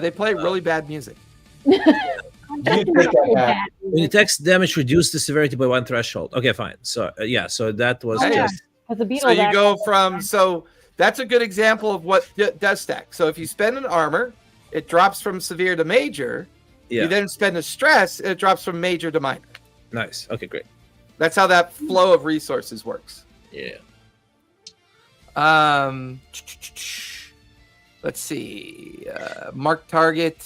They play really bad music. You take that back. When you text damage, reduce the severity by 1 threshold. Okay, fine. So yeah, so that was Hey. just So you go from that's a good example of what does stack. So if you spend an armor, it drops from severe to major. yeah. You then spend a stress, it drops from major to minor. Nice. Okay, great. That's how that flow of resources works. Yeah. Let's see. Mark target.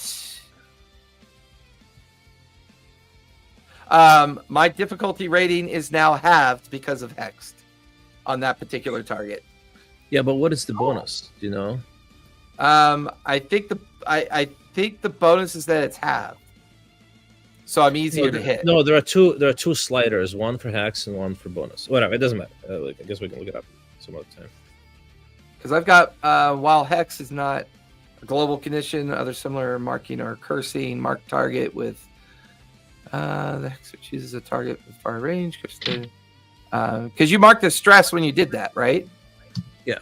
My difficulty rating is now halved because of hexed on that particular target. Yeah, but what is the bonus? Do you know? I think the bonus is that it's halved, so I'm easier to hit. No, there are two sliders, one for hex and one for bonus. Whatever, it doesn't matter. I guess we can look it up some other time. Because I've got while hex is not a global condition, other similar marking or cursing, mark target with the hexer chooses a target with far range. Because you marked the stress when you did that, right? Yeah.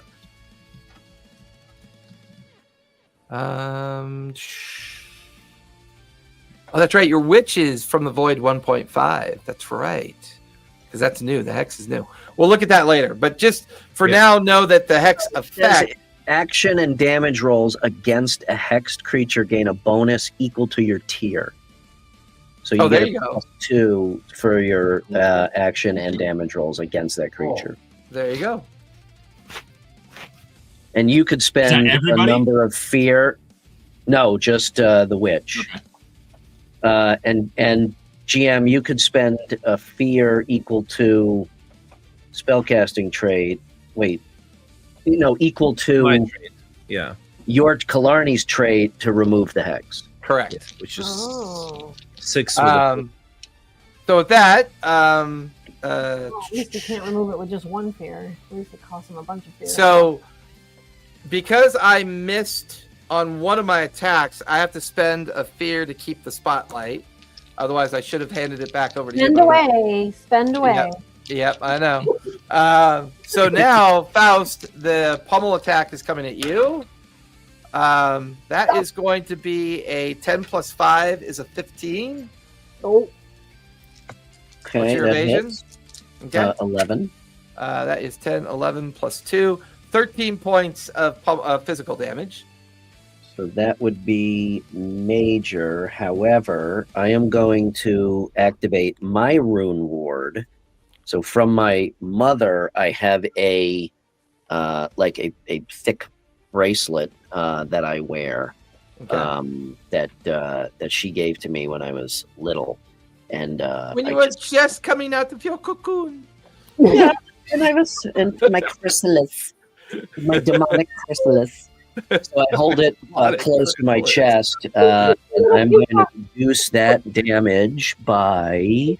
Oh, that's right. Your witch is from the void 1.5. That's right. Because that's new. The hex is new. We'll look at that later. But just for now, know that the hex effect. Action and damage rolls against a hexed creature gain a bonus equal to your tier. So you there get you go. +2 for your action and damage rolls against that creature. There you go. And you could spend a everybody? number of fear. No, just the witch. Okay. And GM, you could spend a fear equal to spellcasting trade. Wait, equal to My trade. Yeah. your Killarney's trade to remove the hex. Correct. Which is Oh. 6 with a- So with that, Well, at least you can't remove it with just one fear. At least it costs him a bunch of fear. so because I missed on one of my attacks, I have to spend a fear to keep the spotlight. Otherwise, I should have handed it back over to spend you. away. Spend away. Yep, I know. So now, Faust, the pummel attack is coming at you. That is going to be a 10 plus 5 is a 15. Oh, Okay, What's your that evasion? hits. Okay. 11. That is 10, 11 plus 2. 13 points of physical damage. So that would be major. However, I am going to activate my rune ward. So from my mother, I have a thick bracelet that I wear Okay. that she gave to me when I was little, and When you I were just coming out of your cocoon. yeah, and I was in my chrysalis, my demonic chrysalis. So I hold it close to my chest, and I'm going to reduce that damage by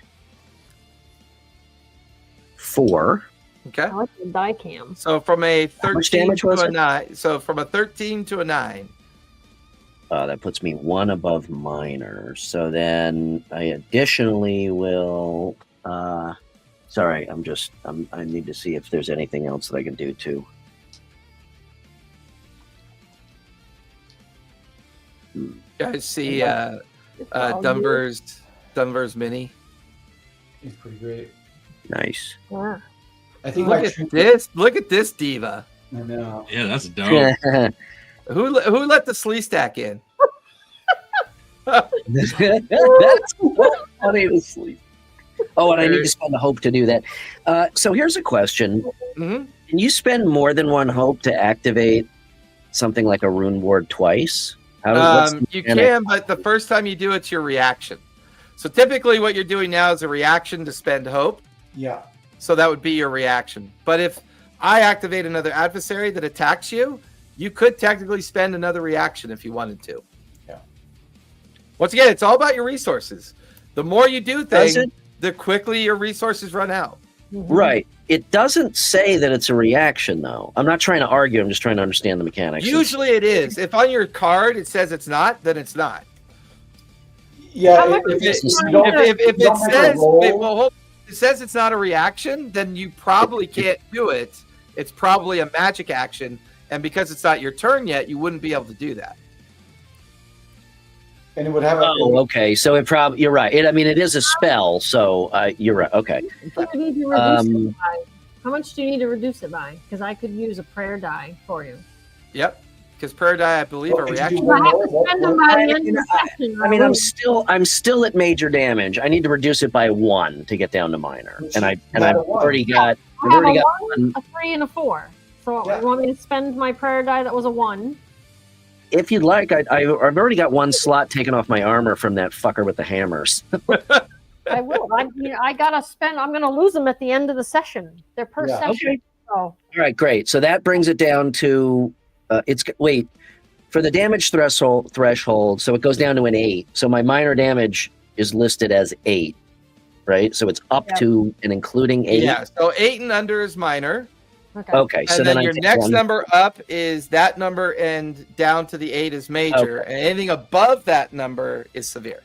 4. Okay. I like the die cam. So from a much 13 damage to was a it? 9. So from a 13 to a 9. That puts me 1 above minor. So then I additionally will. Sorry, I need to see if there's anything else that I can do too. You guys see It's all Dunver's mini. He's pretty great. Nice. good. Yeah. I think Look my at this. Look at this diva. I know. Yeah, that's dope. Who let the slee stack in? That's so funny to sleep. Oh, and I need to spend a hope to do that. So here's a question: Mhm. Can you spend more than 1 hope to activate something like a rune ward twice? How You can, but the first time you do it's your reaction. So typically what you're doing now is a reaction to spend hope. Yeah. So that would be your reaction. But if I activate another adversary that attacks you, you could technically spend another reaction if you wanted to. Yeah. Once again, it's all about your resources. The more you do things, the quickly your resources run out. Right. It doesn't say that it's a reaction, though. I'm not trying to argue. I'm just trying to understand the mechanics. Usually it is. If on your card it says it's not, then it's not. Yeah. If it says it's not a reaction, then you probably can't do it. It's probably a magic action, and because it's not your turn yet, you wouldn't be able to do that. And it would have okay. So it probably, you're right. It is a spell, so you're right. Okay. How much do you need to reduce it by? Because I could use a prayer die for you. Yep. Because prayer die, I believe, are reaction. I have to spend them by the end of the session. I'm still at major damage. I need to reduce it by 1 to get down to minor, and I've already got one, a 3, and a 4. So you want me to spend my prayer die that was a 1? If you'd like, I've already got 1 slot taken off my armor from that fucker with the hammers. I will. I gotta spend. I'm gonna lose them at the end of the session. They're per session. Okay. So. All right, great. So that brings it down to for the damage threshold. So it goes down to an 8. So my minor damage is listed as 8, right? So it's up to and including 8. Yeah. So 8 and under is minor. Okay. So and then your next number up is that number, and down to the 8 is major, and anything above that number is severe.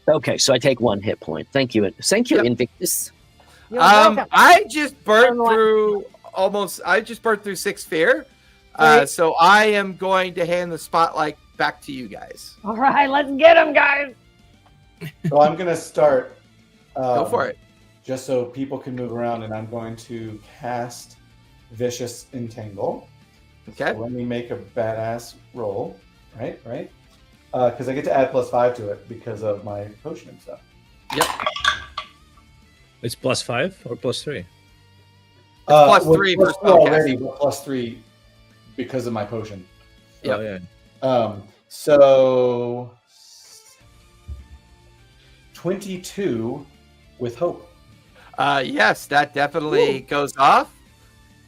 Okay, so I take 1 hit point. Thank you, Invictus. I just burnt through 6 fear, so I am going to hand the spotlight back to you guys. All right, let's get them, guys. So I'm gonna start. Go for it. Just so people can move around, and I'm going to cast Vicious Entangle. Okay. So let me make a badass roll. Right. Because I get to add +5 to it because of my potion and stuff. Yep. It's +5 or +3? It's +3 for already, but +3 because of my potion. Yep. Oh, yeah. So 22 with hope. Yes, that definitely goes off.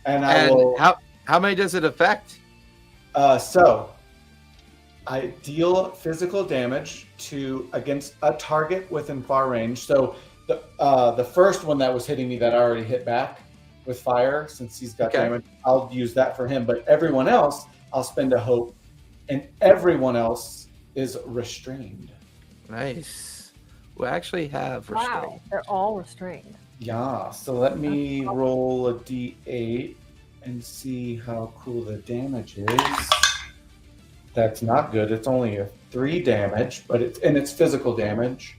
And how many does it affect? So I deal physical damage against a target within far range. So the first one that was hitting me that I already hit back with fire, since he's got damage, I'll use that for him. But everyone else, I'll spend a hope, and everyone else is restrained. Nice. We actually have restraint. Wow, they're all restrained. Yeah. So let me roll a d8 and see how cool the damage is. That's not good. It's only a 3 damage, but it's physical damage.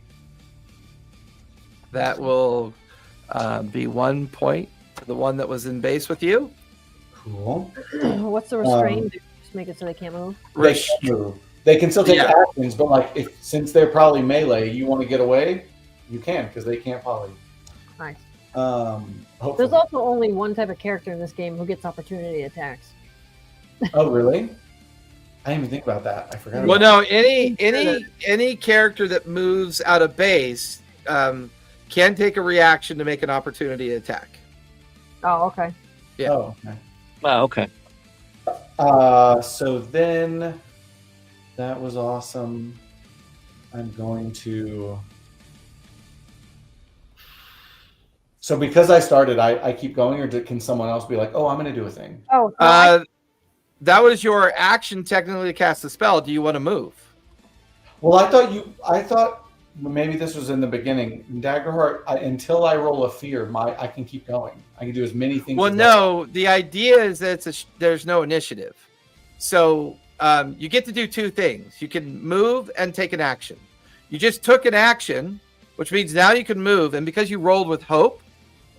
That will be 1 point to the one that was in base with you. Cool. What's the restraint? Just make it so they can't move. They can't move. They can still take actions, but since they're probably melee, you want to get away, you can, because they can't poly. Nice. Hopefully. There's also only one type of character in this game who gets opportunity attacks. Oh, really? I didn't even think about that. I forgot. Well, no. Any character that moves out of base can take a reaction to make an opportunity attack. Oh, okay. Yeah. Oh, okay. Oh, okay. So then, that was awesome. I'm going to. So because I started, I keep going, or can someone else be like, "Oh, I'm going to do a thing"? Oh, that was your action technically to cast the spell. Do you want to move? Well, I thought maybe this was in the beginning. In Daggerheart, until I roll a fear, I can keep going. I can do as many things. Well, no. The idea is that there's no initiative, so you get to do 2 things. You can move and take an action. You just took an action, which means now you can move, and because you rolled with hope,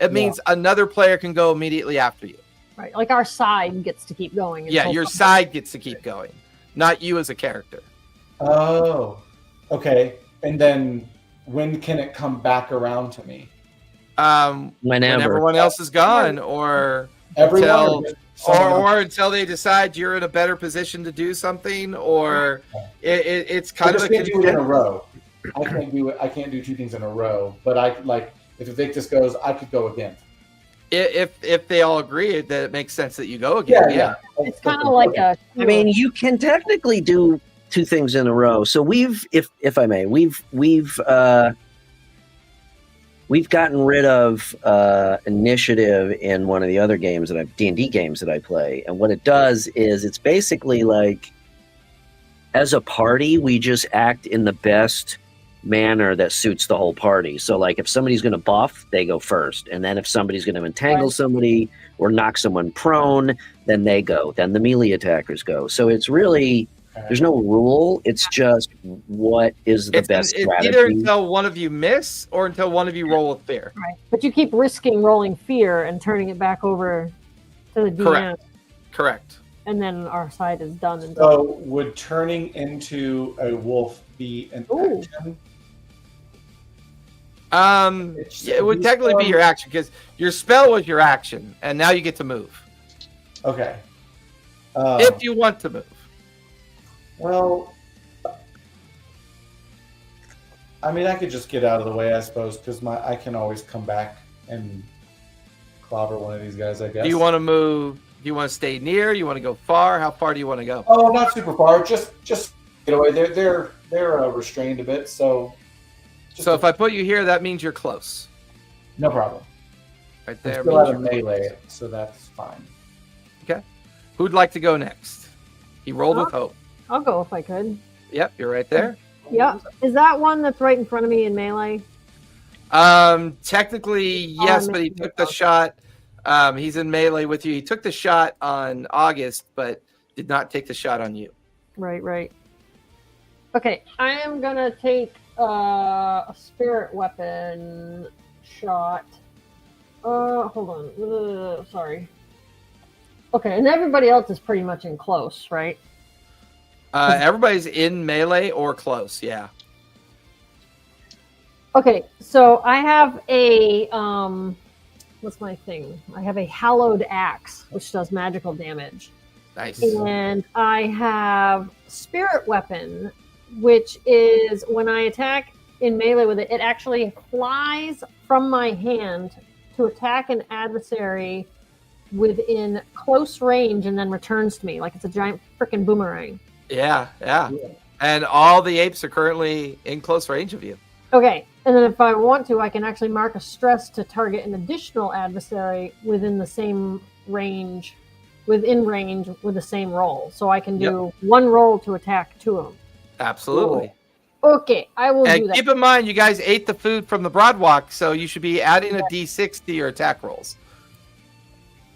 it means another player can go immediately after you. Right, like our side gets to keep going. Yeah, your side gets to keep going, not you as a character. Oh, okay. And then when can it come back around to me? When everyone else is gone, or everyone. or until they decide you're in a better position to do something, or it's kind of a can't do it in a row. I can't do it. I can't do two things in a row. But I like if Evictus goes, I could go again. If they all agree that it makes sense that you go again. Yeah. It's kind of like a. I mean, you can technically do two things in a row. So we've, if I may, we've gotten rid of initiative in one of the other games that D&D games that I play, and what it does is it's basically like, as a party, we just act in the best manner that suits the whole party. So like if somebody's going to buff, they go first, and then if somebody's going to entangle somebody or knock someone prone, then they go, then the melee attackers go. So it's really, there's no rule, it's just what is the best strategy. Either until one of you miss or until one of you roll with fear. Right, but you keep risking rolling fear and turning it back over to the DM. Correct. And then our side is done. And so would turning into a wolf be an action? It would technically be your action because your spell was your action, and now you get to move. Okay. If you want to move. Well, I mean, I could just get out of the way, I suppose, because I can always come back and clobber one of these guys, I guess. Do you want to move? Do you want to stay near? You want to go far? How far do you want to go? Oh, not super far. Just get away. They're restrained a bit, so. So if I put you here, that means you're close. No problem. Right there. Still out of melee, so that's fine. Okay. Who'd like to go next? He rolled with hope. I'll go if I could. Yep, you're right there. Yep. Is that one that's right in front of me in melee? Technically, yes, but he took the shot. He's in melee with you. He took the shot on August, but did not take the shot on you. Right. Okay, I am gonna take a spirit weapon shot. Hold on. Sorry. Okay, and everybody else is pretty much in close, right? Everybody's in melee or close, yeah. Okay, so I have a what's my thing? I have a hallowed axe, which does magical damage. Nice. And I have spirit weapon, which is when I attack in melee with it, it actually flies from my hand to attack an adversary within close range and then returns to me like it's a giant freaking boomerang. Yeah. And all the apes are currently in close range of you. Okay, and then if I want to, I can actually mark a stress to target an additional adversary within the same range, within range with the same roll. So I can do one roll to attack two of them. Absolutely. Cool. Okay, I will do that. Keep in mind, you guys ate the food from the Broadwalk, so you should be adding a D6 to your attack rolls.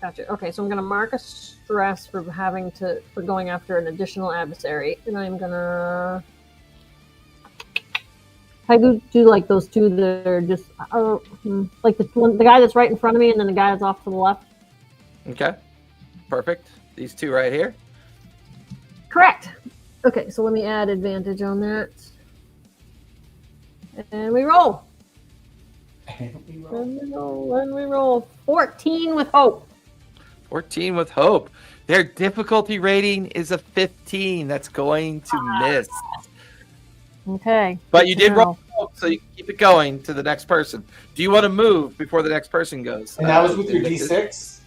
Gotcha. Okay, so I'm going to mark a stress for going after an additional adversary, and I'm going to... I do like those two that are just like the guy that's right in front of me, and then the guy that's off to the left. Okay, perfect. These two right here. Correct. Okay, so let me add advantage on that, and we roll. And we roll 14 with hope. 14 with hope. Their difficulty rating is a 15. That's going to miss. Okay. But you did roll hope, so you can keep it going to the next person. Do you want to move before the next person goes? And that was with your D6?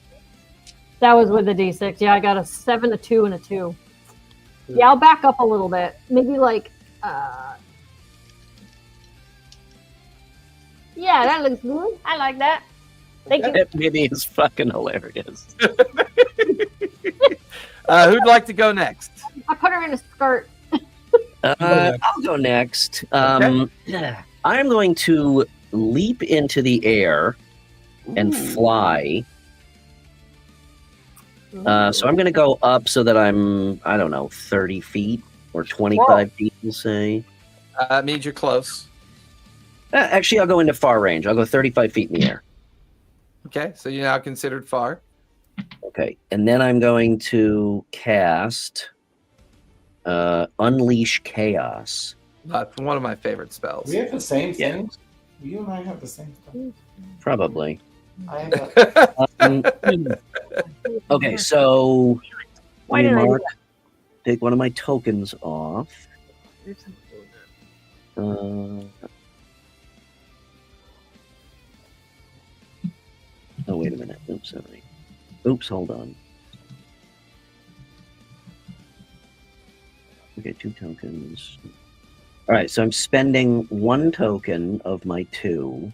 That was with the D6. Yeah, I got a 7, a 2, and a 2. Yeah, I'll back up a little bit. Maybe like, yeah, that looks good. I like that. Thank you. Maybe it's fucking hilarious. Who'd like to go next? I put her in a skirt. I'll go next. I'm going to leap into the air and fly. So I'm going to go up so that I'm, 30 feet or 25 feet, we'll say. That means you're close. Actually, I'll go into far range. I'll go 35 feet in the air. Okay, so you're now considered far. Okay, and then I'm going to cast Unleash Chaos. That's one of my favorite spells. We have the same thing. You and I have the same thing. Probably. Okay, so Why let me did I do mark, take one of my tokens off. Oh, wait a minute. Oops, sorry. Oops, hold on. Okay, 2 tokens. All right, so I'm spending 1 token of my 2.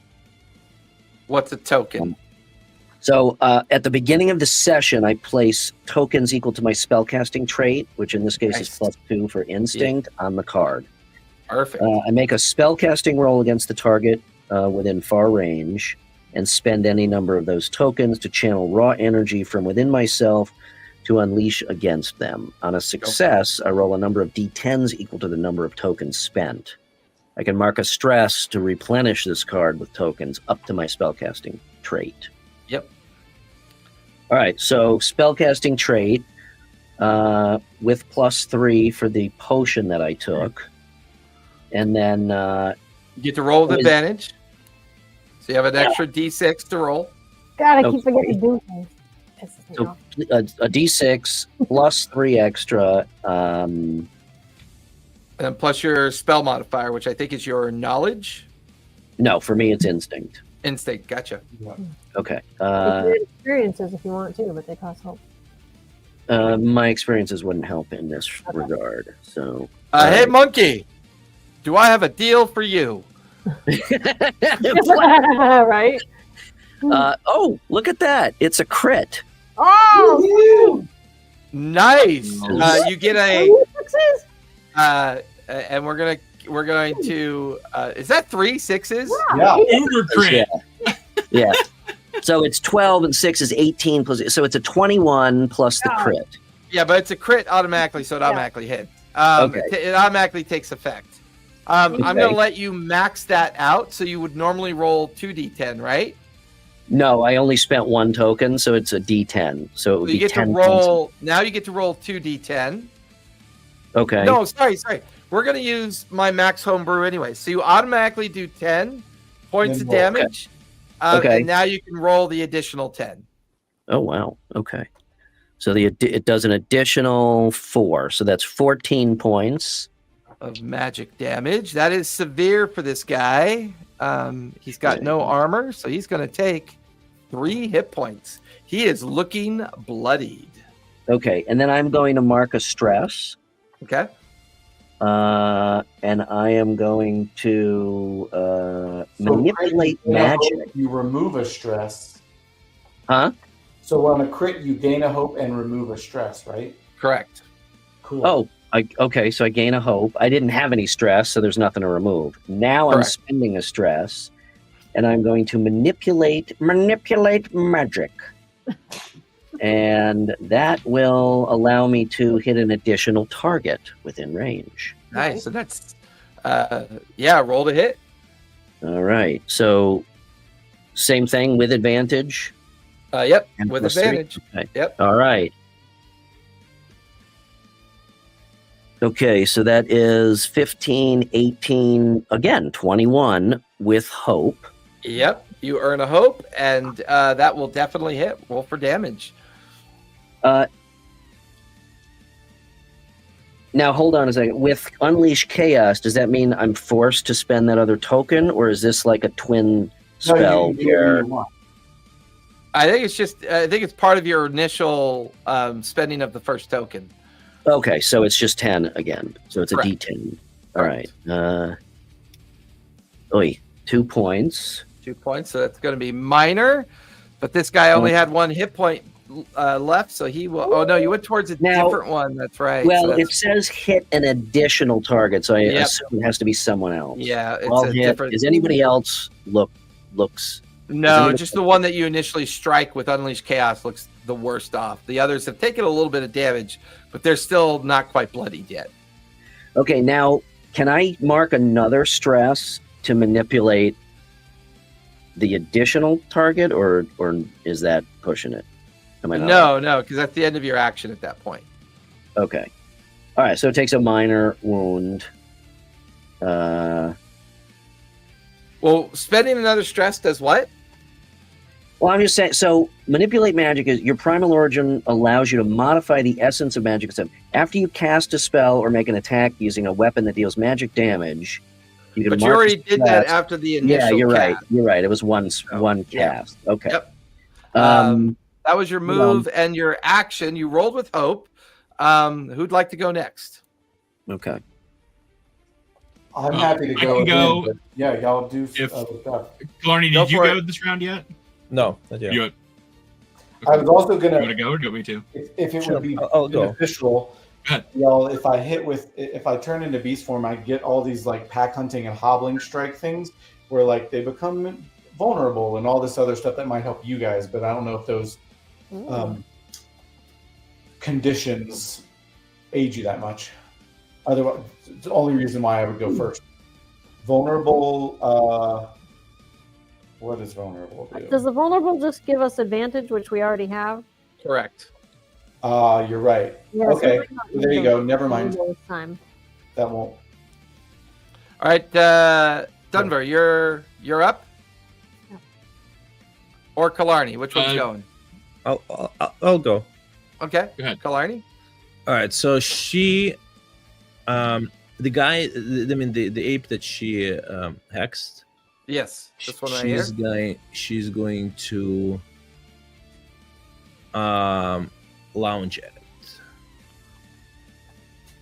What's a token? So at the beginning of the session, I place tokens equal to my spellcasting trait, which in this case is +2 for instinct, on the card. Perfect. I make a spellcasting roll against the target within far range and spend any number of those tokens to channel raw energy from within myself to unleash against them. On a success, I roll a number of d10s equal to the number of tokens spent. I can mark a stress to replenish this card with tokens up to my spellcasting trait. Yep. All right, so spellcasting trait with +3 for the potion that I took. And then you get to roll with advantage. So you have an extra d6 to roll. God, I keep forgetting to do things. Pisses me So off. a d6 +3 extra. And plus your spell modifier, which I think is your knowledge. No, for me it's instinct. Instinct, gotcha. Okay. You can add experiences if you want to, but they cost hope. My experiences wouldn't help in this regard. So. Hey, monkey, do I have a deal for you? Right? Oh, look at that! It's a crit. Oh! Nice. You get a. Sixes? And we're going to. Is that 3 6s? Yeah. Uber crit. Yeah. So it's 12 and 6 is 18 plus. So it's a 21 plus the crit. Yeah, but it's a crit automatically, so it automatically hits. Okay. It automatically takes effect. I'm Okay. going to let you max that out. So you would normally roll 2d10, right? No, I only spent 1 token, so it's a D10. So it would So you be get 10 to roll. Now you get to roll 2d10. Okay. No, sorry. We're going to use my max homebrew anyway. So you automatically do 10 points of damage. Okay. And now you can roll the additional 10. Oh, wow. Okay. So it does an additional 4. So that's 14 points of magic damage. That is severe for this guy. He's got no armor, so he's going to take 3 hit points. He is looking bloodied. Okay. And then I'm going to mark a stress. Okay. And I am going to manipulate magic. You remove a stress. Huh? So on a crit, you gain a hope and remove a stress, right? Correct. Cool. Oh, okay. So I gain a hope. I didn't have any stress, so there's nothing to remove. Now I'm spending a stress, and I'm going to manipulate magic. And that will allow me to hit an additional target within range. Nice. So that's, roll to hit. All right. So same thing with advantage. Yep, and with +3? advantage. Okay. Yep. All right. Okay, so that is 15, 18, again, 21 with hope. Yep, you earn a hope, and that will definitely hit. Roll for damage. Now, hold on a second. With Unleash Chaos, does that mean I'm forced to spend that other token, or is this like a twin spell here? I think it's part of your initial spending of the first token. Okay, so it's just 10 again. So it's Correct. a D10. All right. 2 points. 2 points, so that's going to be minor. But this guy only had 1 hit point left, so he will. Oh no, you went towards a different one. That's right. Well, so it says hit an additional target, so I Yep. assume it has to be someone else. Yeah, it's I'll a hit. different. Does anybody else looks? No, just the one that you initially strike with Unleash Chaos looks the worst off. The others have taken a little bit of damage, but they're still not quite bloodied yet. Okay, now can I mark another stress to manipulate the additional target, or is that pushing it? Am I not? No, because that's the end of your action at that point. Okay. All right, so it takes a minor wound. Well, spending another stress does what? Well, I'm just saying. So, manipulate magic is your primal origin allows you to modify the essence of magic itself. After you cast a spell or make an attack using a weapon that deals magic damage, you can. But you already did that after the initial. Yeah, you're cast. right. You're right. It was one Yeah. cast. Okay. Yep. That was your move and your action. You rolled with hope. Who'd like to go next? Okay. I'm happy to I go. can go. Again, but yeah, y'all do If- stuff. Killarney, Go did you for go it. this round yet? No, not yet. You, I was also you gonna, want to go or do you want me to? if it Sure, would be I'll go. beneficial, Go ahead. y'all, if I turn into beast form, I get all these like pack hunting and hobbling strike things where like they become vulnerable and all this other stuff that might help you guys, but I don't know if those conditions aid you that much. Otherwise, it's the only reason why I would go first. Vulnerable. What does vulnerable do? Does the vulnerable just give us advantage, which we already have? Correct. You're right. Yeah, Okay, so we might not there you use go. those Never mind. this time. That won't. All right, Dunver, you're up. Yeah. Or Killarney, which one's going? I'll go. Okay, Go ahead. Killarney. All right, so she, the guy, the ape that she hexed. Yes, this one right here. She's going to lounge at it.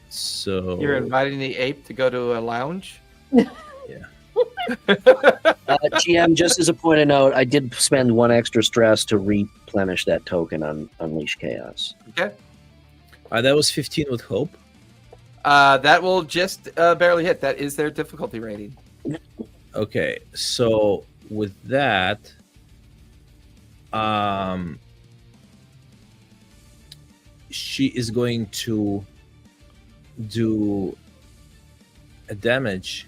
So You're inviting the ape to go to a lounge. GM, just as a point of note, I did spend one extra stress to replenish that token on Unleash Chaos. Okay. That was 15 with hope. That will just barely hit. That is their difficulty rating. Okay, so with that, she is going to do a damage.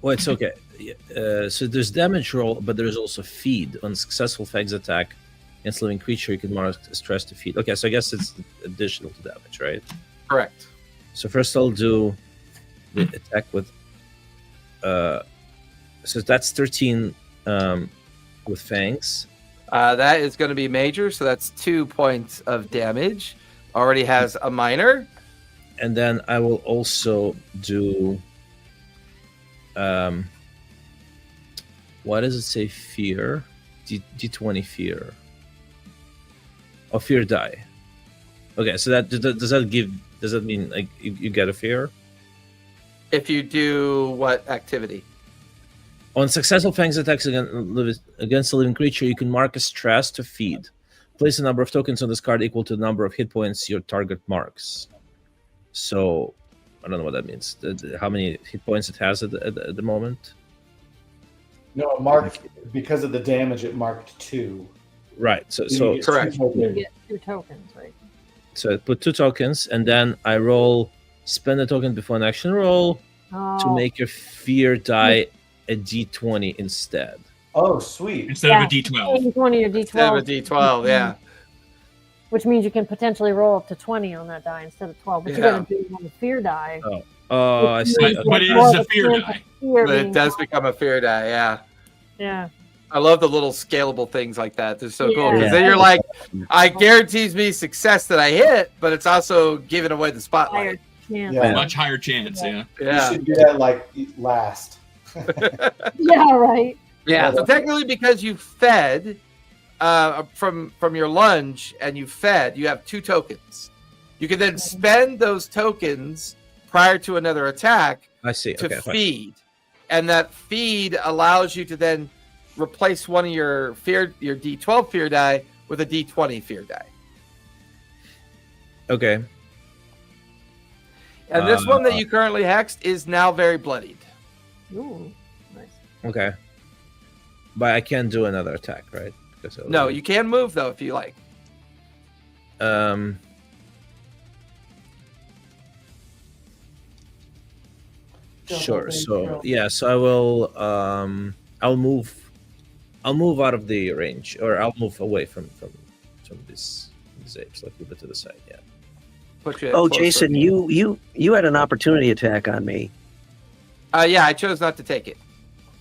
Well, it's okay. So there's damage roll, but there's also feed. On successful Fags attack against living creature, you can mark stress to feed. Okay, so I guess it's additional to damage, right? Correct. So first I'll do the attack with so that's 13 with fangs. That is going to be major, so that's 2 points of damage. Already has a minor. And then I will also do what does it say? Fear. D20 fear. Oh, fear die. Okay, so that does that mean like you get a fear? If you do what activity? On successful fangs attacks against a living creature, you can mark a stress to feed. Place a number of tokens on this card equal to the number of hit points your target marks. So, I don't know what that means. How many hit points it has at the moment? No, it marked because of the damage. It marked 2. Right. So You get correct. 2 tokens. You get 2 tokens, right? So I put 2 tokens, and then I spend a token before an action roll to make your fear die a d20 instead. Oh, sweet. Instead of a D12. 20 or D12. Instead of a D12, yeah. Which means you can potentially roll up to 20 on that die instead of 12. But you got to do it on the fear die. Oh, I see. But it More is of a fear chance of die. fear But it being does gone. become a fear die, yeah. Yeah. I love the little scalable things like that. They're so cool. Because Yeah. then you're like, I guarantees me success that I hit, but it's also giving away the Higher spotlight. chance. Yeah. Much higher chance, yeah. Yeah. You should do that like last. Yeah, right. Yeah. So technically, because you fed from your lunge and you fed, you have 2 tokens. You can then spend those tokens prior to another attack I see. to Okay. Fine. feed, and that feed allows you to then replace one of your D12 fear die with a D20 fear die. Okay. And this one that you currently hexed is now very bloodied. Ooh, nice. Okay. But I can't do another attack, right? Because No, you can move though if you like. Sure. So yeah, so I will I'll move out of the range, or I'll move away from these apes, like a bit to the side. Yeah. Put you Oh, closer. Jason, you had an opportunity attack on me. Yeah, I chose not to take it.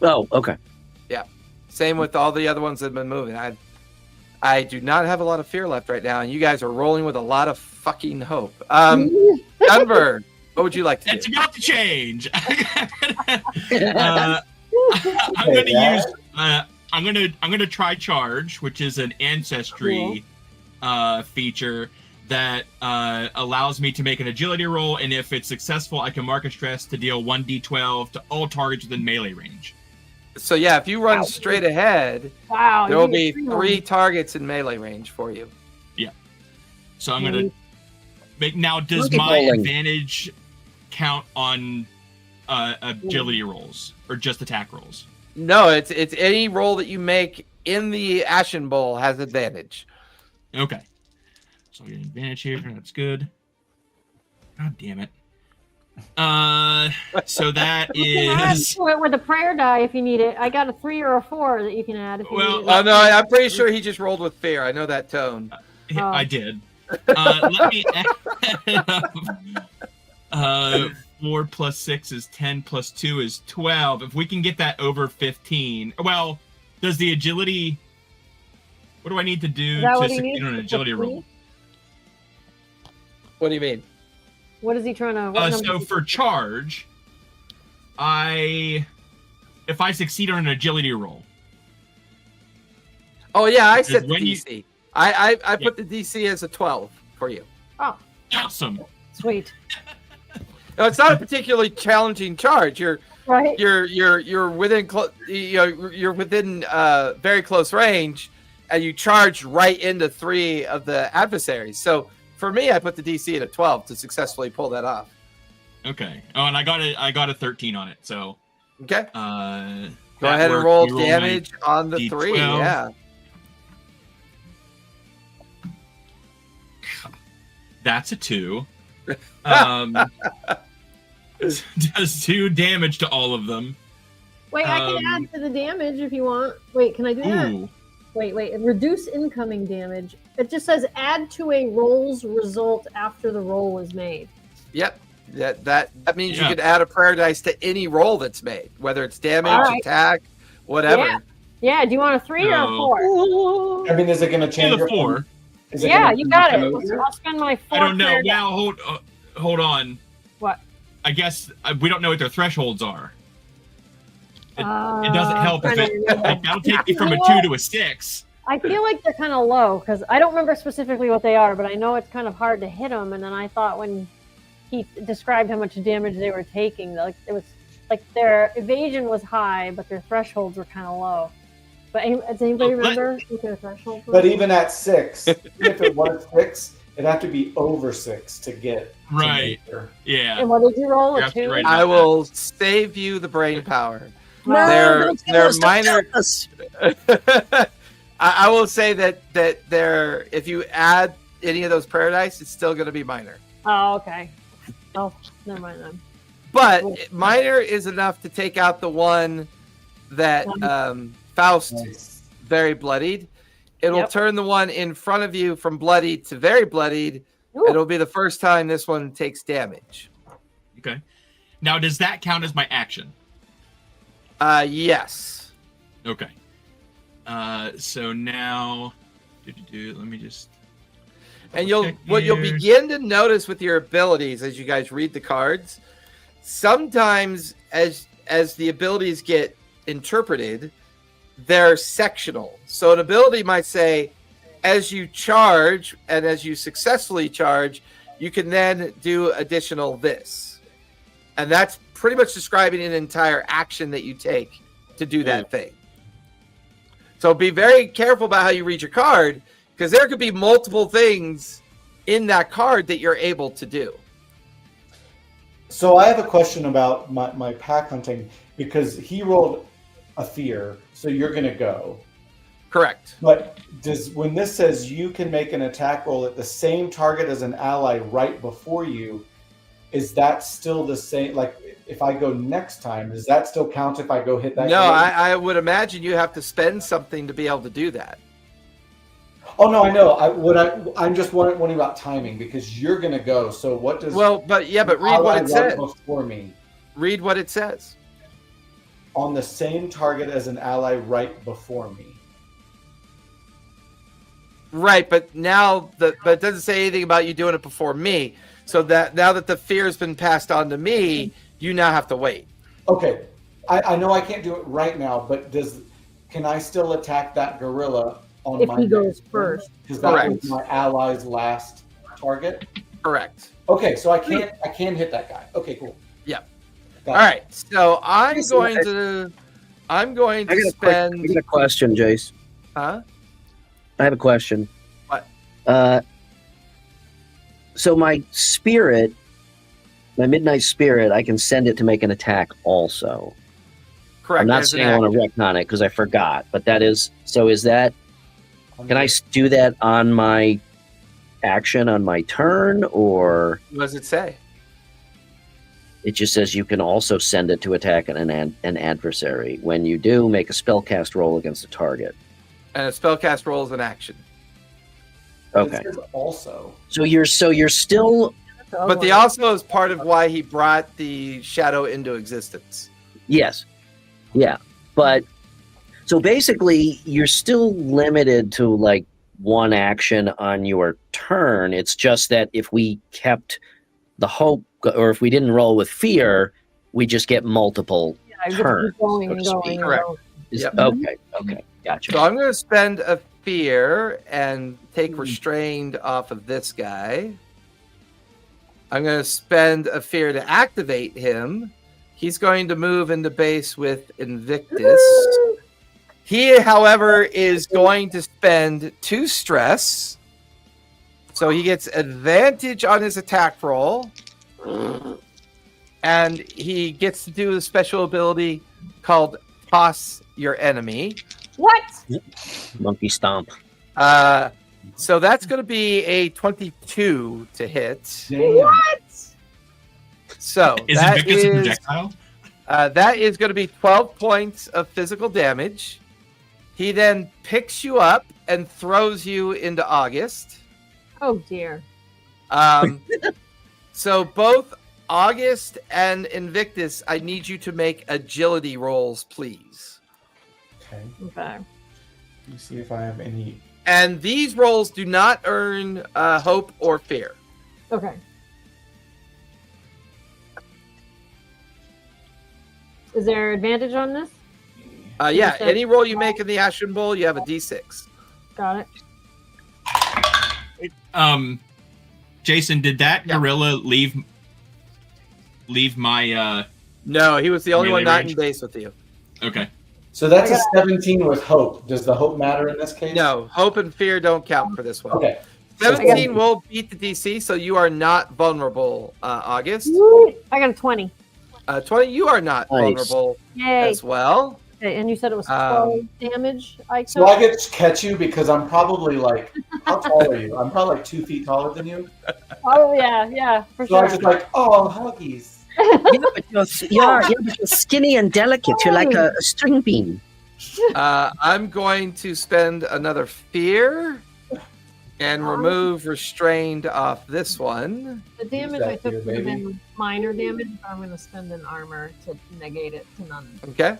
Oh, okay. Same with all the other ones that have been moving. I do not have a lot of fear left right now, and you guys are rolling with a lot of fucking hope. Denver, what would you like to do? It's about to change. I'm gonna try charge, which is an ancestry feature that allows me to make an agility roll, and if it's successful, I can mark a stress to deal 1d12 to all targets within melee range. So yeah, if you run straight ahead, there will be 3 targets in melee range for you. Yeah. So I'm gonna make now. Does my advantage count on agility rolls or just attack rolls? No, it's any roll that you make in the Ashen Bowl has advantage. Okay. So I get an advantage here. That's good. God damn it. So that is with the prayer die if you need it. I got a 3 or a 4 that you can add. If you need it. Oh no, I'm pretty sure he just rolled with fear. I know that tone. I did. Let me add 4 plus 6 is 10 plus 2 is 12. If we can get that over 15, well, does the agility? What do I need to do to succeed on an agility roll? What do you mean? What is he trying to? So for charge, if I succeed on an agility roll. Oh yeah, I set the DC. I put the DC as a 12 for you. Oh, awesome! Sweet. No, it's not a particularly challenging charge. You're right. You're within you're within very close range, and you charge right into 3 of the adversaries. So. For me, I put the DC at a 12 to successfully pull that off. Okay. Oh, and I got a 13 on it. So okay. Go ahead and roll damage on the D12. 3. Yeah. That's a 2. Does 2 damage to all of them. Wait, I can add to the damage if you want. Wait, can I do that? Wait. Reduce incoming damage. It just says add to a roll's result after the roll is made. Yep. That means you can add a prayer dice to any roll that's made, whether it's damage, attack, whatever. Yeah. Do you want a 3 or a 4? I mean, is it going to change? A 4. Yeah, you got it. I'll spend my 4. I don't know. Now hold on. What? I guess we don't know what their thresholds are. It doesn't help if that'll take me from a 2 to a 6. I feel like they're kind of low because I don't remember specifically what they are, but I know it's kind of hard to hit them. And then I thought when he described how much damage they were taking, like it was like their evasion was high, but their thresholds were kind of low. But does anybody remember what their thresholds were? But even at 6, even if it was 6, it'd have to be over 6 to get right. Yeah. And what did you roll? A 2? I will save you the brain power. No, they're minor. I will say that they're if you add any of those prayer dice, it's still going to be minor. Oh, okay. Oh, never mind then. But minor is enough to take out the one that Faust very bloodied. It'll turn the one in front of you from bloodied to very bloodied. Ooh. It'll be the first time this one takes damage. Okay. Now, does that count as my action? Yes. Okay. So now, let me just. And you'll begin to notice with your abilities as you guys read the cards, sometimes as the abilities get interpreted, they're sectional. So an ability might say, as you charge and as you successfully charge, you can then do additional this. And that's pretty much describing an entire action that you take to do that thing. So be very careful about how you read your card, because there could be multiple things in that card that you're able to do. So I have a question about my pack hunting, because he rolled a fear, so you're going to go. Correct. But when this says you can make an attack roll at the same target as an ally right before you, is that still the same? Like, if I go next time, does that still count if I go hit that? No, I would imagine you have to spend something to be able to do that. Oh no, I know. I'm just wondering about timing, because you're going to go. So what does? Well, but read what it says before me. Read what it says. on the same target as an ally right before me. Right, but now but it doesn't say anything about you doing it before me. So that now that the fear's been passed on to me, you now have to wait. Okay, I know I can't do it right now, but can I still attack that gorilla on If my he goes next turn? first. Because that Correct. was my ally's last target. Correct. Okay, so I can hit that guy. Okay, cool. Yeah. Got All it. right. So I'm going to I got a spend. question, Jace. Huh? I have a question. What? So my spirit, my midnight spirit, I can send it to make an attack also. Correct. I'm not as an saying I want to action. retcon it because I forgot, but that is, so is that, can I do that on my action on my turn, or What does it say? it just says you can also send it to attack an adversary? When you do, make a spellcast roll against the target. And a spellcast roll is an action. Okay. It says also. So you're still, But the also is part of why he brought the shadow into existence. yes. Yeah. But so basically you're still limited to like one action on your turn. It's just that if we kept the hope, or if we didn't roll with fear, we just get multiple turns. Going so and to going speak. and Correct. going. Yep. Okay, gotcha. So I'm going to spend a fear and take restrained off of this guy. I'm going to spend a fear to activate him. He's going to move into base with Invictus. He, however, is going to spend 2 stress. So he gets advantage on his attack roll. And he gets to do a special ability called Toss Your Enemy. What? Monkey stomp. So that's going to be a 22 to hit. Damn. So Is that Invictus a is projectile? that is going to be 12 points of physical damage. He then picks you up and throws you into August. Oh dear. So both August and Invictus, I need you to make agility rolls, please. Okay. Okay. Let me see if I have any. And these rolls do not earn hope or fear. Okay. Is there advantage on this? Yeah, any roll you make in the Ashen Bowl, you have a D6. Got it. Jason, did that Yeah. gorilla leave my No, he was the only Melee one not range? in base with you. okay. So that's a 17 with hope. Does the hope matter in this case? No, hope and fear don't count for this one. Okay. 17 will beat the DC, so you are not vulnerable, August. Woo! I got a 20. 20, you are not Nice. vulnerable Yay. as well. Okay, and you said it was 12 damage. I took. So I get to catch you because I'm probably like, how tall are you? I'm probably like 2 feet taller than you. Oh yeah, for So sure. I'm just like, oh, huggies. You're skinny and delicate. You're like a string bean. I'm going to spend another fear and remove restrained off this one. The damage that I took here, would have baby? been minor damage, but I'm going to spend an armor to negate it to none. Okay.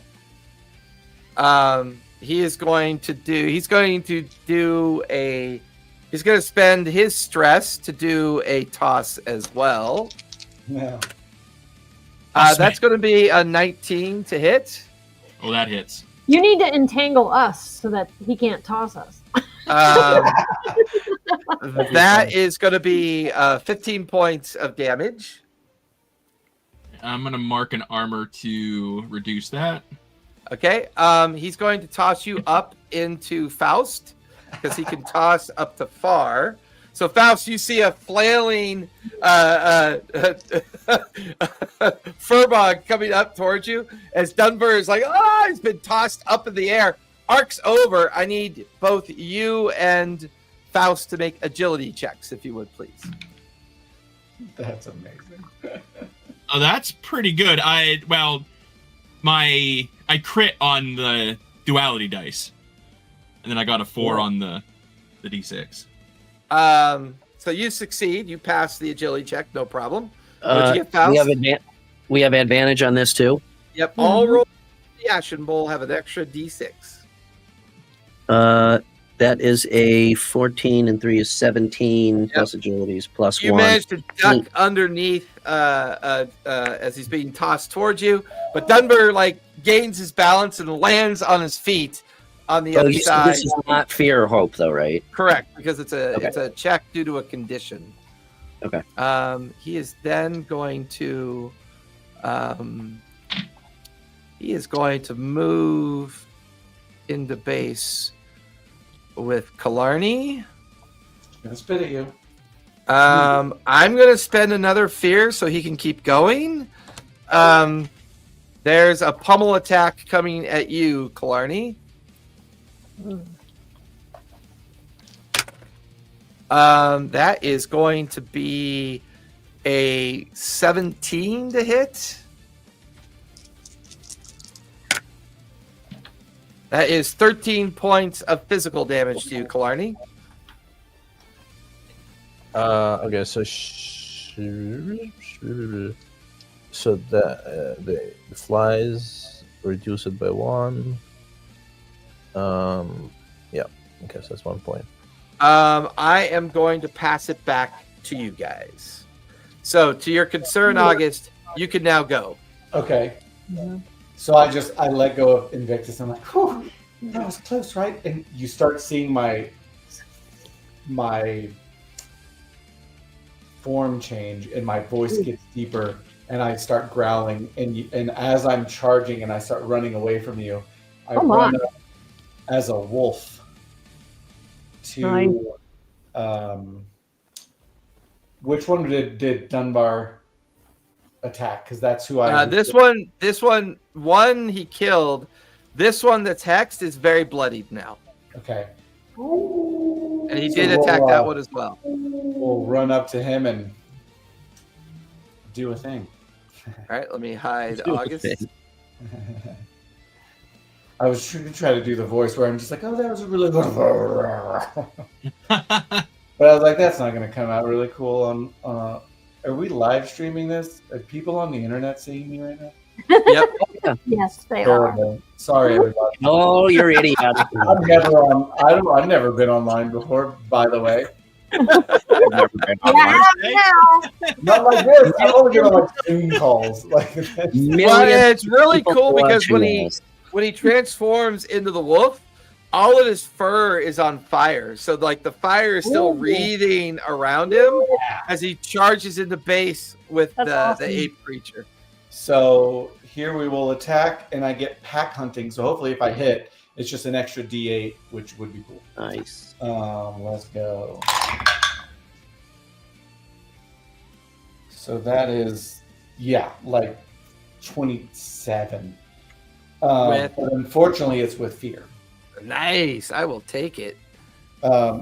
He's going to spend his stress to do a toss as well. Yeah. That's going to be a 19 to hit. Oh, that hits. You need to entangle us so that he can't toss us. That is going to be 15 points of damage. I'm gonna mark an armor to reduce that. Okay. He's going to toss you up into Faust because he can toss up to far. So Faust, you see a flailing furbog coming up towards you as Dunbar is like, he's been tossed up in the air. Arc's over. I need both you and Faust to make agility checks, if you would, please. That's amazing. Oh, that's pretty good. I crit on the duality dice, and then I got a 4 on the D6. So you succeed. You pass the agility check, no problem. What'd you get, Faust? We have advantage on this too. Yep. All rolls the Ashen Bowl have an extra D6. That is a 14 and 3 is 17 plus agilities plus You 1. managed to duck underneath as he's being tossed towards you, but Dunbar gains his balance and lands on his feet on the other side. This is not fear or hope, though, right? Correct, because it's a check due to a condition. Okay. He is then going to move into base with Killarney. Gonna spit at you. I'm gonna spend another fear so he can keep going. There's a pummel attack coming at you, Killarney. That is going to be a 17 to hit. That is 13 points of physical damage to you, Killarney. Okay, so the flies reduce it by 1. Yeah, okay, so that's 1 point. I am going to pass it back to you guys. So, to your concern, August, you can now go. Okay. So I let go of Invictus. I'm like, whew, that was close, right? And you start seeing my form change, and my voice gets deeper, and I start growling. And as I'm charging and I start running away from you, I run up as a wolf to which one did Dunbar attack? Because that's who I this one he killed. This one that's hexed is very bloodied now. Okay. And he did attack that one as well. We'll run up to him and do a thing. All right, let me hide August. I was trying to do the voice where I'm just like, oh, that was really good. But I was like, that's not going to come out really cool on. Are we live streaming this? Are people on the internet seeing me right now? Yep. Yes, they Terrible. Sorry, everybody. Oh, you're idiot. I've never been online before, by the way. Not like this. I've only been on Zoom calls. But it's really cool because when he transforms into the wolf, all of his fur is on fire. So the fire is still wreathing around him as he charges into base with the ape creature. So here we will attack, and I get pack hunting. So hopefully, if I hit, it's just an extra D8, which would be cool. Nice. Let's go. So that is, 27. But unfortunately, it's with fear. Nice. I will take it.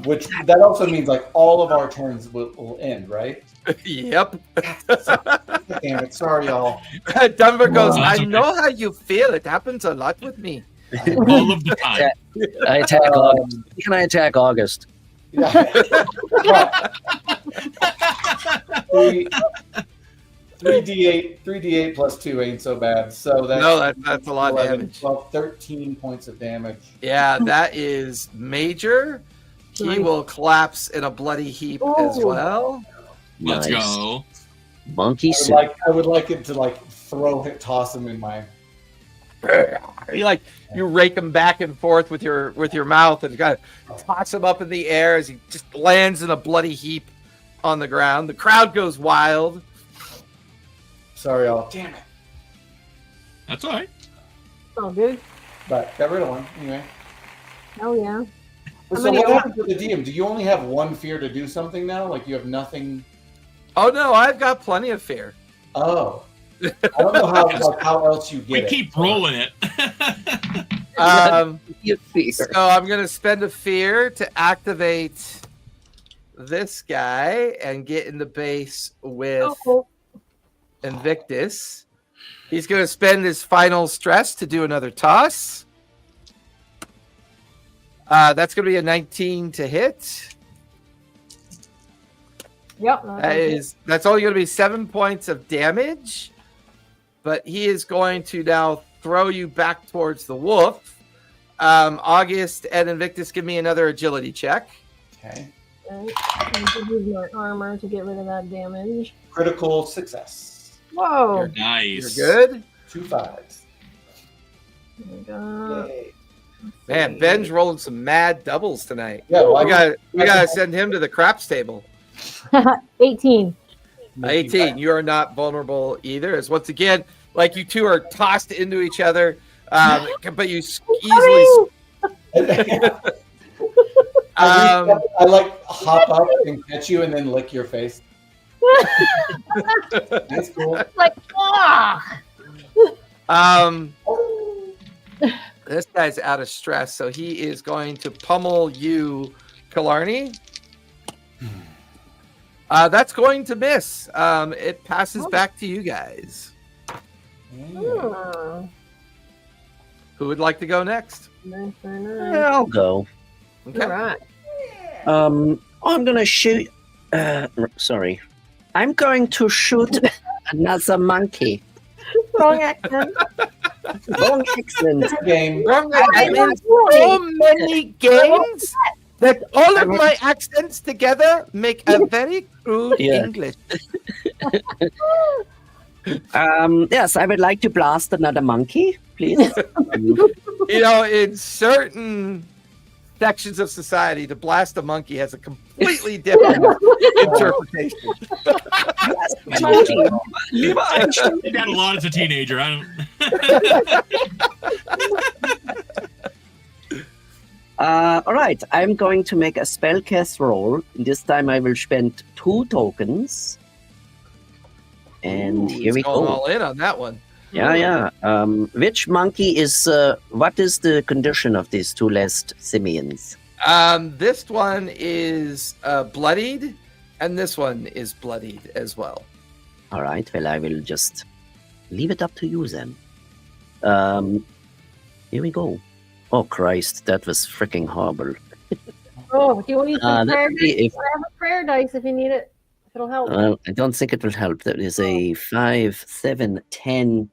Which that also means all of our turns will end, right? Yep. Damn it. Sorry, y'all. Dunbar goes, I know how you feel. It happens a lot with me. All of the time. I attack August. Can I attack August? Yeah. 3d8 plus 2 ain't so bad. So that's a lot of 11, damage. 12, 13 points of damage. Yeah, that is major. He will collapse in a bloody heap as well. Let's go. Monkey I would like it to toss him in my. You rake him back and forth with your mouth and kind of toss him up in the air as he just lands in a bloody heap on the ground. The crowd goes wild. Sorry, y'all. Damn it. That's all right. Oh, good. But got rid of one anyway. Oh yeah. So what happens with the DM? Do you only have one fear to do something now? You have nothing? Oh no, I've got plenty of fear. Oh. I don't know how else you get we it. keep rolling it. So I'm going to spend a fear to activate this guy and get in the base with Invictus. He's going to spend his final stress to do another toss. That's going to be a 19 to hit. Yep. That's only going to be 7 points of damage. But he is going to now throw you back towards the wolf. August and Invictus, give me another agility check. Okay. I should use my armor to get rid of that damage. Critical success. Whoa! Nice. You're good. 2 5s. Oh Man, Ben's rolling some mad doubles tonight. Yeah, well, We gotta send him to the craps table. God. 18. 18. You are not vulnerable either. As once again, like you two are tossed into each other, but you easily. I like hop up and catch you and then lick your face. That's cool. Like, ah! This guy's out of stress, so he is going to pummel you, Killarney. That's going to miss. It passes back to you guys. Hmm. Who would like to go next? Nice. I'll go. Okay. All right. I'm gonna shoot. Sorry, I'm going to shoot another monkey. Wrong accent. Wrong accent. Game. I'm in so many games that all of my accents together make a very crude Yeah. English. Yes, I would like to blast another monkey, please. You know, in certain sections of society, to blast a monkey has a completely different interpretation. Yes, Did that a lot as a teenager. I don't. all right, I'm going to make a spellcast roll. This time I will spend 2 tokens. And Ooh, here we he's going go. all in on that one. Yeah. Which monkey is? What is the condition of these 2 last simians? This one is bloodied, and this one is bloodied as well. All right. Well, I will just leave it up to you then. Here we go. Oh Christ, that was freaking horrible. Oh, do you want to use some prayer let's see dice? I have a prayer dice if you need it. If it'll help. I don't think it will help. That is a 5, 7, 10.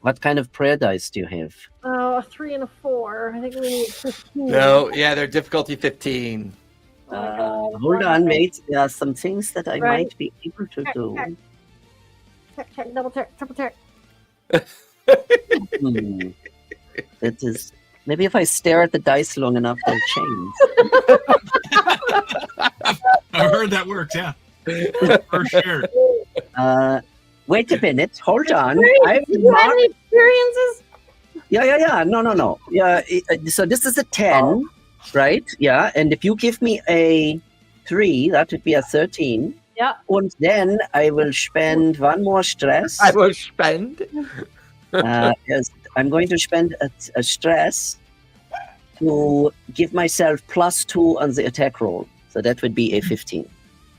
What kind of prayer dice do you have? Oh, a 3 and a 4. I think we need 15. No, yeah, they're difficulty 15. Hold on, mate. There are some things that I Right. might be able to do. Check, double check, triple check. That is maybe if I stare at the dice long enough, they'll change. I've heard that works, yeah. For sure. Wait a minute. Hold on. I've Did you have marked... any experiences? Yeah. No. Yeah. So this is a 10, right? Yeah. And if you give me a 3, that would be a 13. Yeah. And then I will spend 1 more stress. I will spend. Yes, I'm going to spend a stress to give myself +2 on the attack roll. So that would be a 15.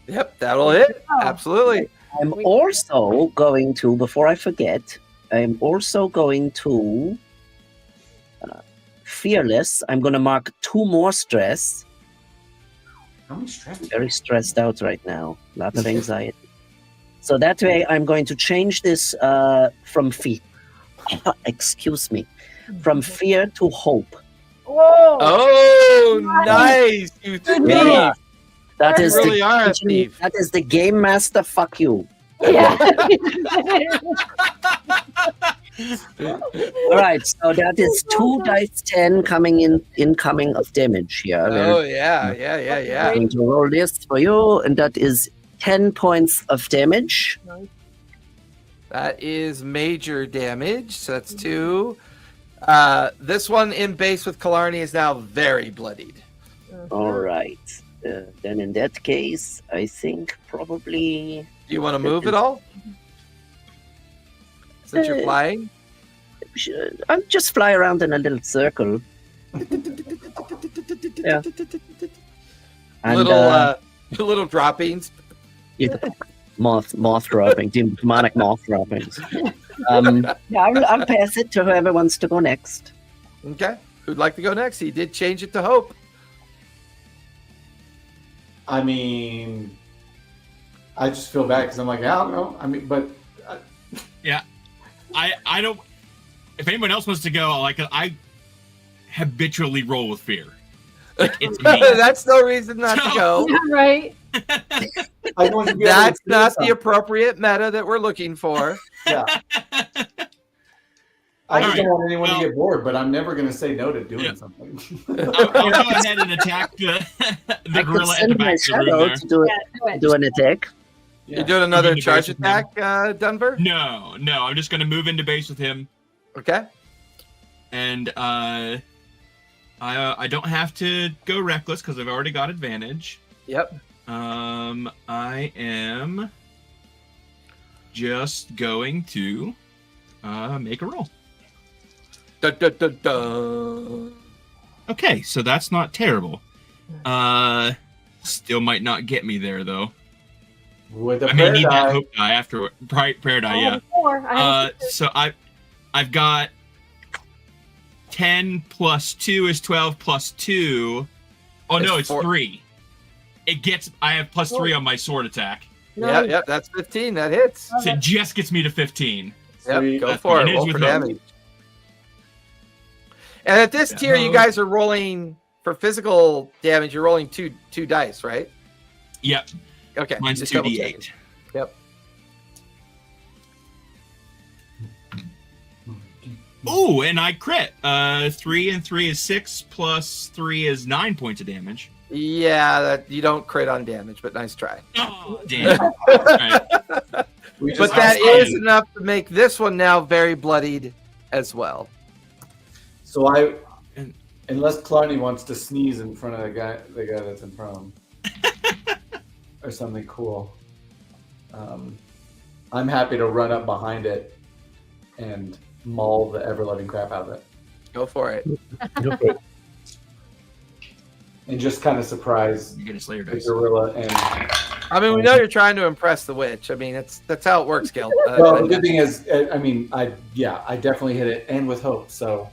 Yep, that'll hit. Absolutely. I'm also going to, before I forget, I'm also going to Fearless. I'm going to mark 2 more stress. How much stress? Very stressed out right now. A lot of anxiety. So that way I'm going to change this from fear. Excuse me. From fear to hope. Whoa! Oh, nice. You thief. Yeah. That You is really are a the thief. that is the game master. Fuck you. Yeah. All right, so that is 2 dice 10 coming in incoming of damage here. Oh, yeah. I'm going to roll this for you, and that is 10 points of damage. That is major damage. So that's 2. This one in base with Killarney is now very bloodied. All right. Then in that case, I think probably... Do you want to move at all? Since you're flying? I'll just fly around in a little circle. Yeah. And, Little droppings. yeah, moth dropping, demonic moth droppings. Yeah, I'll pass it to whoever wants to go next. Okay. Who'd like to go next? He did change it to hope. I mean, I just feel bad because I'm like, I don't know. I mean, but Yeah. I don't. if anyone else wants to go, like I habitually roll with fear. Like, it's me. That's no reason not to go. Yeah, right. That's not the appropriate meta that we're looking for. Yeah. I just All don't right, want anyone well- to get bored, but I'm never going to say no to doing something. I'll go ahead and attack the I could gorilla at send the my back of the room shadow there. to do, Yeah, do it. do an attack. You doing another Moving to charge base with attack, Dunbar? No, I'm just going to move into base with him. Okay. And I don't have to go reckless because I've already got advantage. Yep. I am just going to make a roll. Dun, dun, dun, dun. Okay, so that's not terrible. Still might not get me there though. With a I may need that paradigm. hope die after prayer die. Yeah. So I've got 10 plus 2 is 12 plus 2. Oh no, it's 3. I have plus 3 on my sword attack. Yep, that's 15. That hits. So it just gets me to 15. Yep, go That's for it. managed Roll with for hope. damage. And at this tier, you guys are rolling for physical damage. You're rolling two dice, right? Yep. Okay. Mine's just double 2d8. checking. Yep. Ooh, and I crit. 3 and 3 is 6, plus 3 is 9 points of damage. Yeah, that you don't crit on damage, but nice try. Oh, damn. Alright. But that is enough to make this one now very bloodied as well. So unless Clarny wants to sneeze in front of the guy that's in front of him, or something cool, I'm happy to run up behind it and maul the ever-loving crap out of it, Go for it. and just kind of surprise You get a Slayer the dice. gorilla. And I mean, we know you're trying to impress the witch. I mean, that's how it works, Gil. well, the good thing is, I mean, I definitely hit it, and with hope. So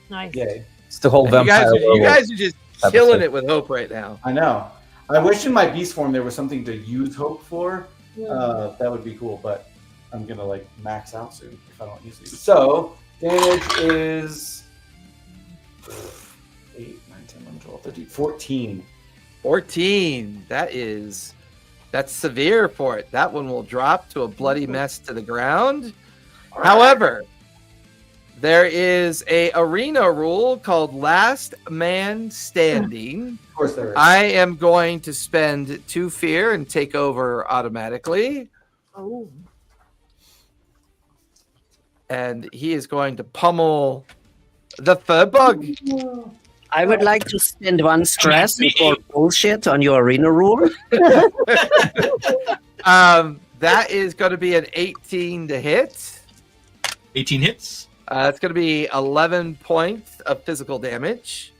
Nice. yay! It's the whole you vampire. guys are just killing it with hope right now. I know. I wish in my beast form there was something to use hope for. That would be cool, but I'm gonna like max out soon if I don't use it. So damage is 8, 9, 10, 11, 12, 13, 14. 14. That's severe for it. That one will drop to a bloody mess to the ground. However, there is a arena rule called Last Man Standing. Of course there is. I am going to spend 2 fear and take over automatically. Oh. And he is going to pummel the fur bug. I would like to spend 1 stress me. and call bullshit on your arena rule. That is going to be an 18 to hit. 18 hits. It's going to be 11 points of physical damage.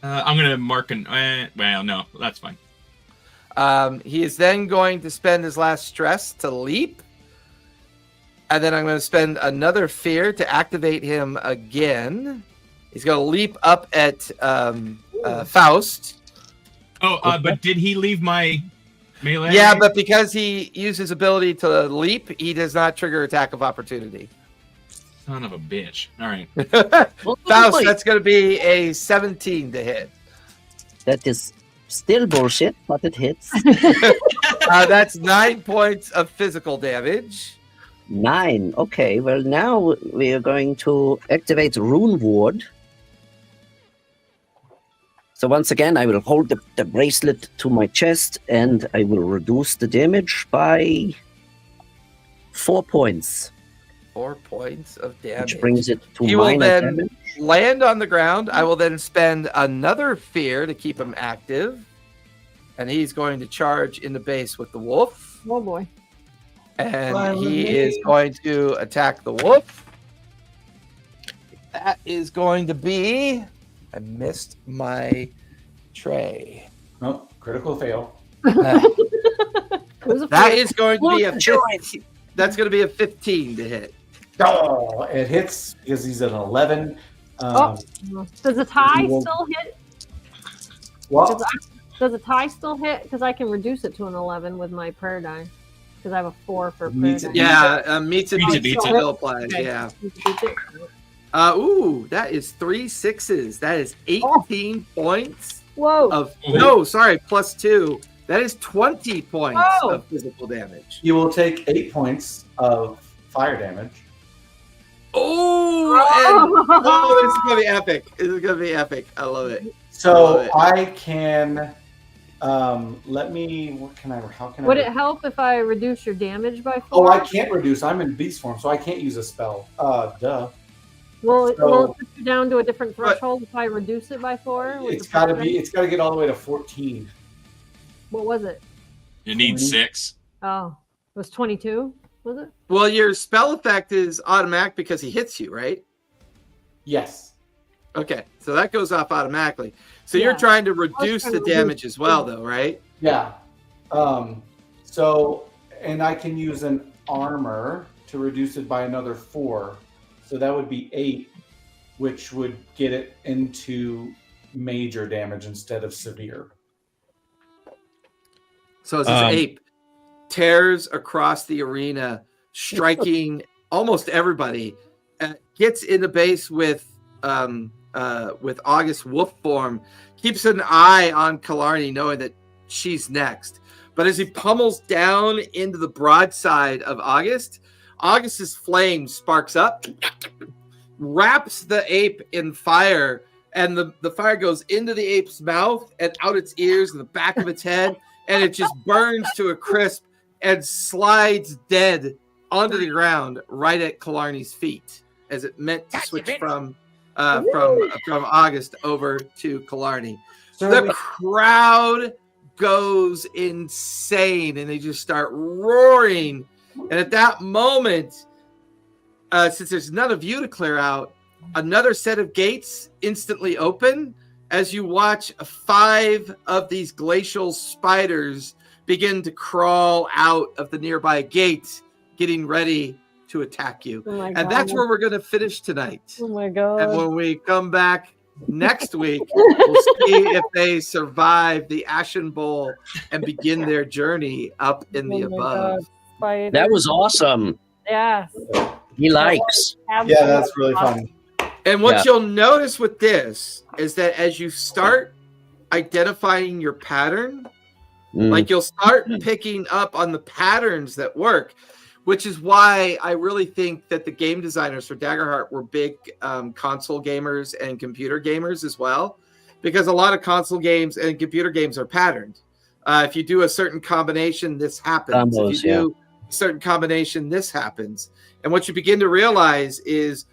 I'm going to mark an... well, no, that's fine. He is then going to spend his last stress to leap. And then I'm going to spend another fear to activate him again. He's going to leap up at Faust. Oh, but did he leave my melee? Yeah, but because he used his ability to leap, he does not trigger attack of opportunity. Son of a bitch. All right. Faust, that's going to be a 17 to hit. That is still bullshit, but it hits. That's 9 points of physical damage. 9. Okay, well now we are going to activate Rune Ward. So once again, I will hold the bracelet to my chest and I will reduce the damage by 4 points, 4 points of damage. which brings it to He will minor then damage. land on the ground. I will then spend another fear to keep him active. And he's going to charge in the base with the wolf. Oh boy. And he is going to attack the wolf. That is going to be... I missed my tray. Oh, critical fail. That That is going to be a 15. That's going to be a 15 to hit. Oh, it hits because he's an 11. Does a tie still hit? What? Does a tie still hit? Because I can reduce it to an 11 with my prayer die. because I have a 4 for Meets paradigm. it. Yeah, meets it, Beats it, beats beats it. it. Still applies. Okay. Yeah. Beats it. Ooh, that is 3 6s. That is 18 points Whoa. of. No, sorry, +2. That is 20 points Whoa. of physical damage. You will take 8 points of fire damage. Oh, and this is gonna be epic. This is gonna be epic. I love it. So I can let me. What can I? How can Would I? it help if I reduce your damage by 4? Oh, I can't reduce. I'm in beast form, so I can't use a spell. Duh. Will So- it put you down to a different threshold if I reduce it by 4? with It's the got to paradigm? be. It's got to get all the way to 14. What was it? You need 6. Oh, it was 22, was it? Well, your spell effect is automatic because he hits you, right? Yes. Okay, so that goes off automatically. So Yeah. you're trying to reduce trying the to reduce damage as well, it. though, right? Yeah. So, and I can use an armor to reduce it by another 4. So that would be 8, which would get it into major damage instead of severe. So as this ape tears across the arena, striking almost everybody, gets in the base with August wolf form, keeps an eye on Killarney, knowing that she's next. But as he pummels down into the broadside of August's flame sparks up, wraps the ape in fire, and the fire goes into the ape's mouth and out its ears and the back of its head, and it just burns to a crisp and slides dead onto the ground right at Killarney's feet as it meant to switch from August over to Killarney. The crowd goes insane and they just start roaring. And at that moment, since there's none of you to clear out, another set of gates instantly open as you watch 5 of these glacial spiders begin to crawl out of the nearby gate, getting ready to attack you. Oh my And God. that's where we're going to finish tonight. Oh my God. And when we come back next week, we'll see if they survive the Ashen Bowl and begin their journey up in the Oh my above. God. Spiders. That was awesome. Yes. He likes. Yeah, that's really Absolutely. fun. And what Yeah. you'll notice with this is that as you start identifying your pattern, like you'll start picking up on the patterns that work, which is why I really think that the game designers for Daggerheart were big console gamers and computer gamers as well, because a lot of console games and computer games are patterned. If you do a certain combination, this happens. Combos, if you do a certain combination, this happens. And what you begin to realize is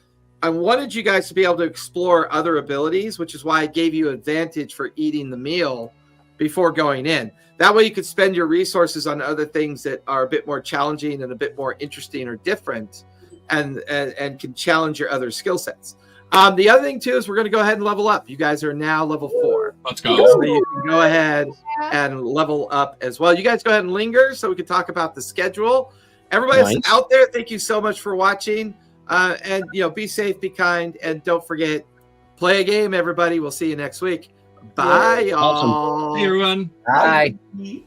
I wanted you guys to be able to explore other abilities, which is why I gave you advantage for eating the meal before going in. That way you could spend your resources on other things that are a bit more challenging and a bit more interesting or different and can challenge your other skill sets. The other thing, too, is we're going to go ahead and level up. You guys are now level 4. Let's go. So you can go ahead and level up as well. You guys go ahead and linger so we can talk about the schedule. Everybody Nice. out there, thank you so much for watching. And, be safe, be kind, and don't forget, play a game, everybody. We'll see you next week. Bye, y'all. Awesome. Hey, everyone. Bye. Bye.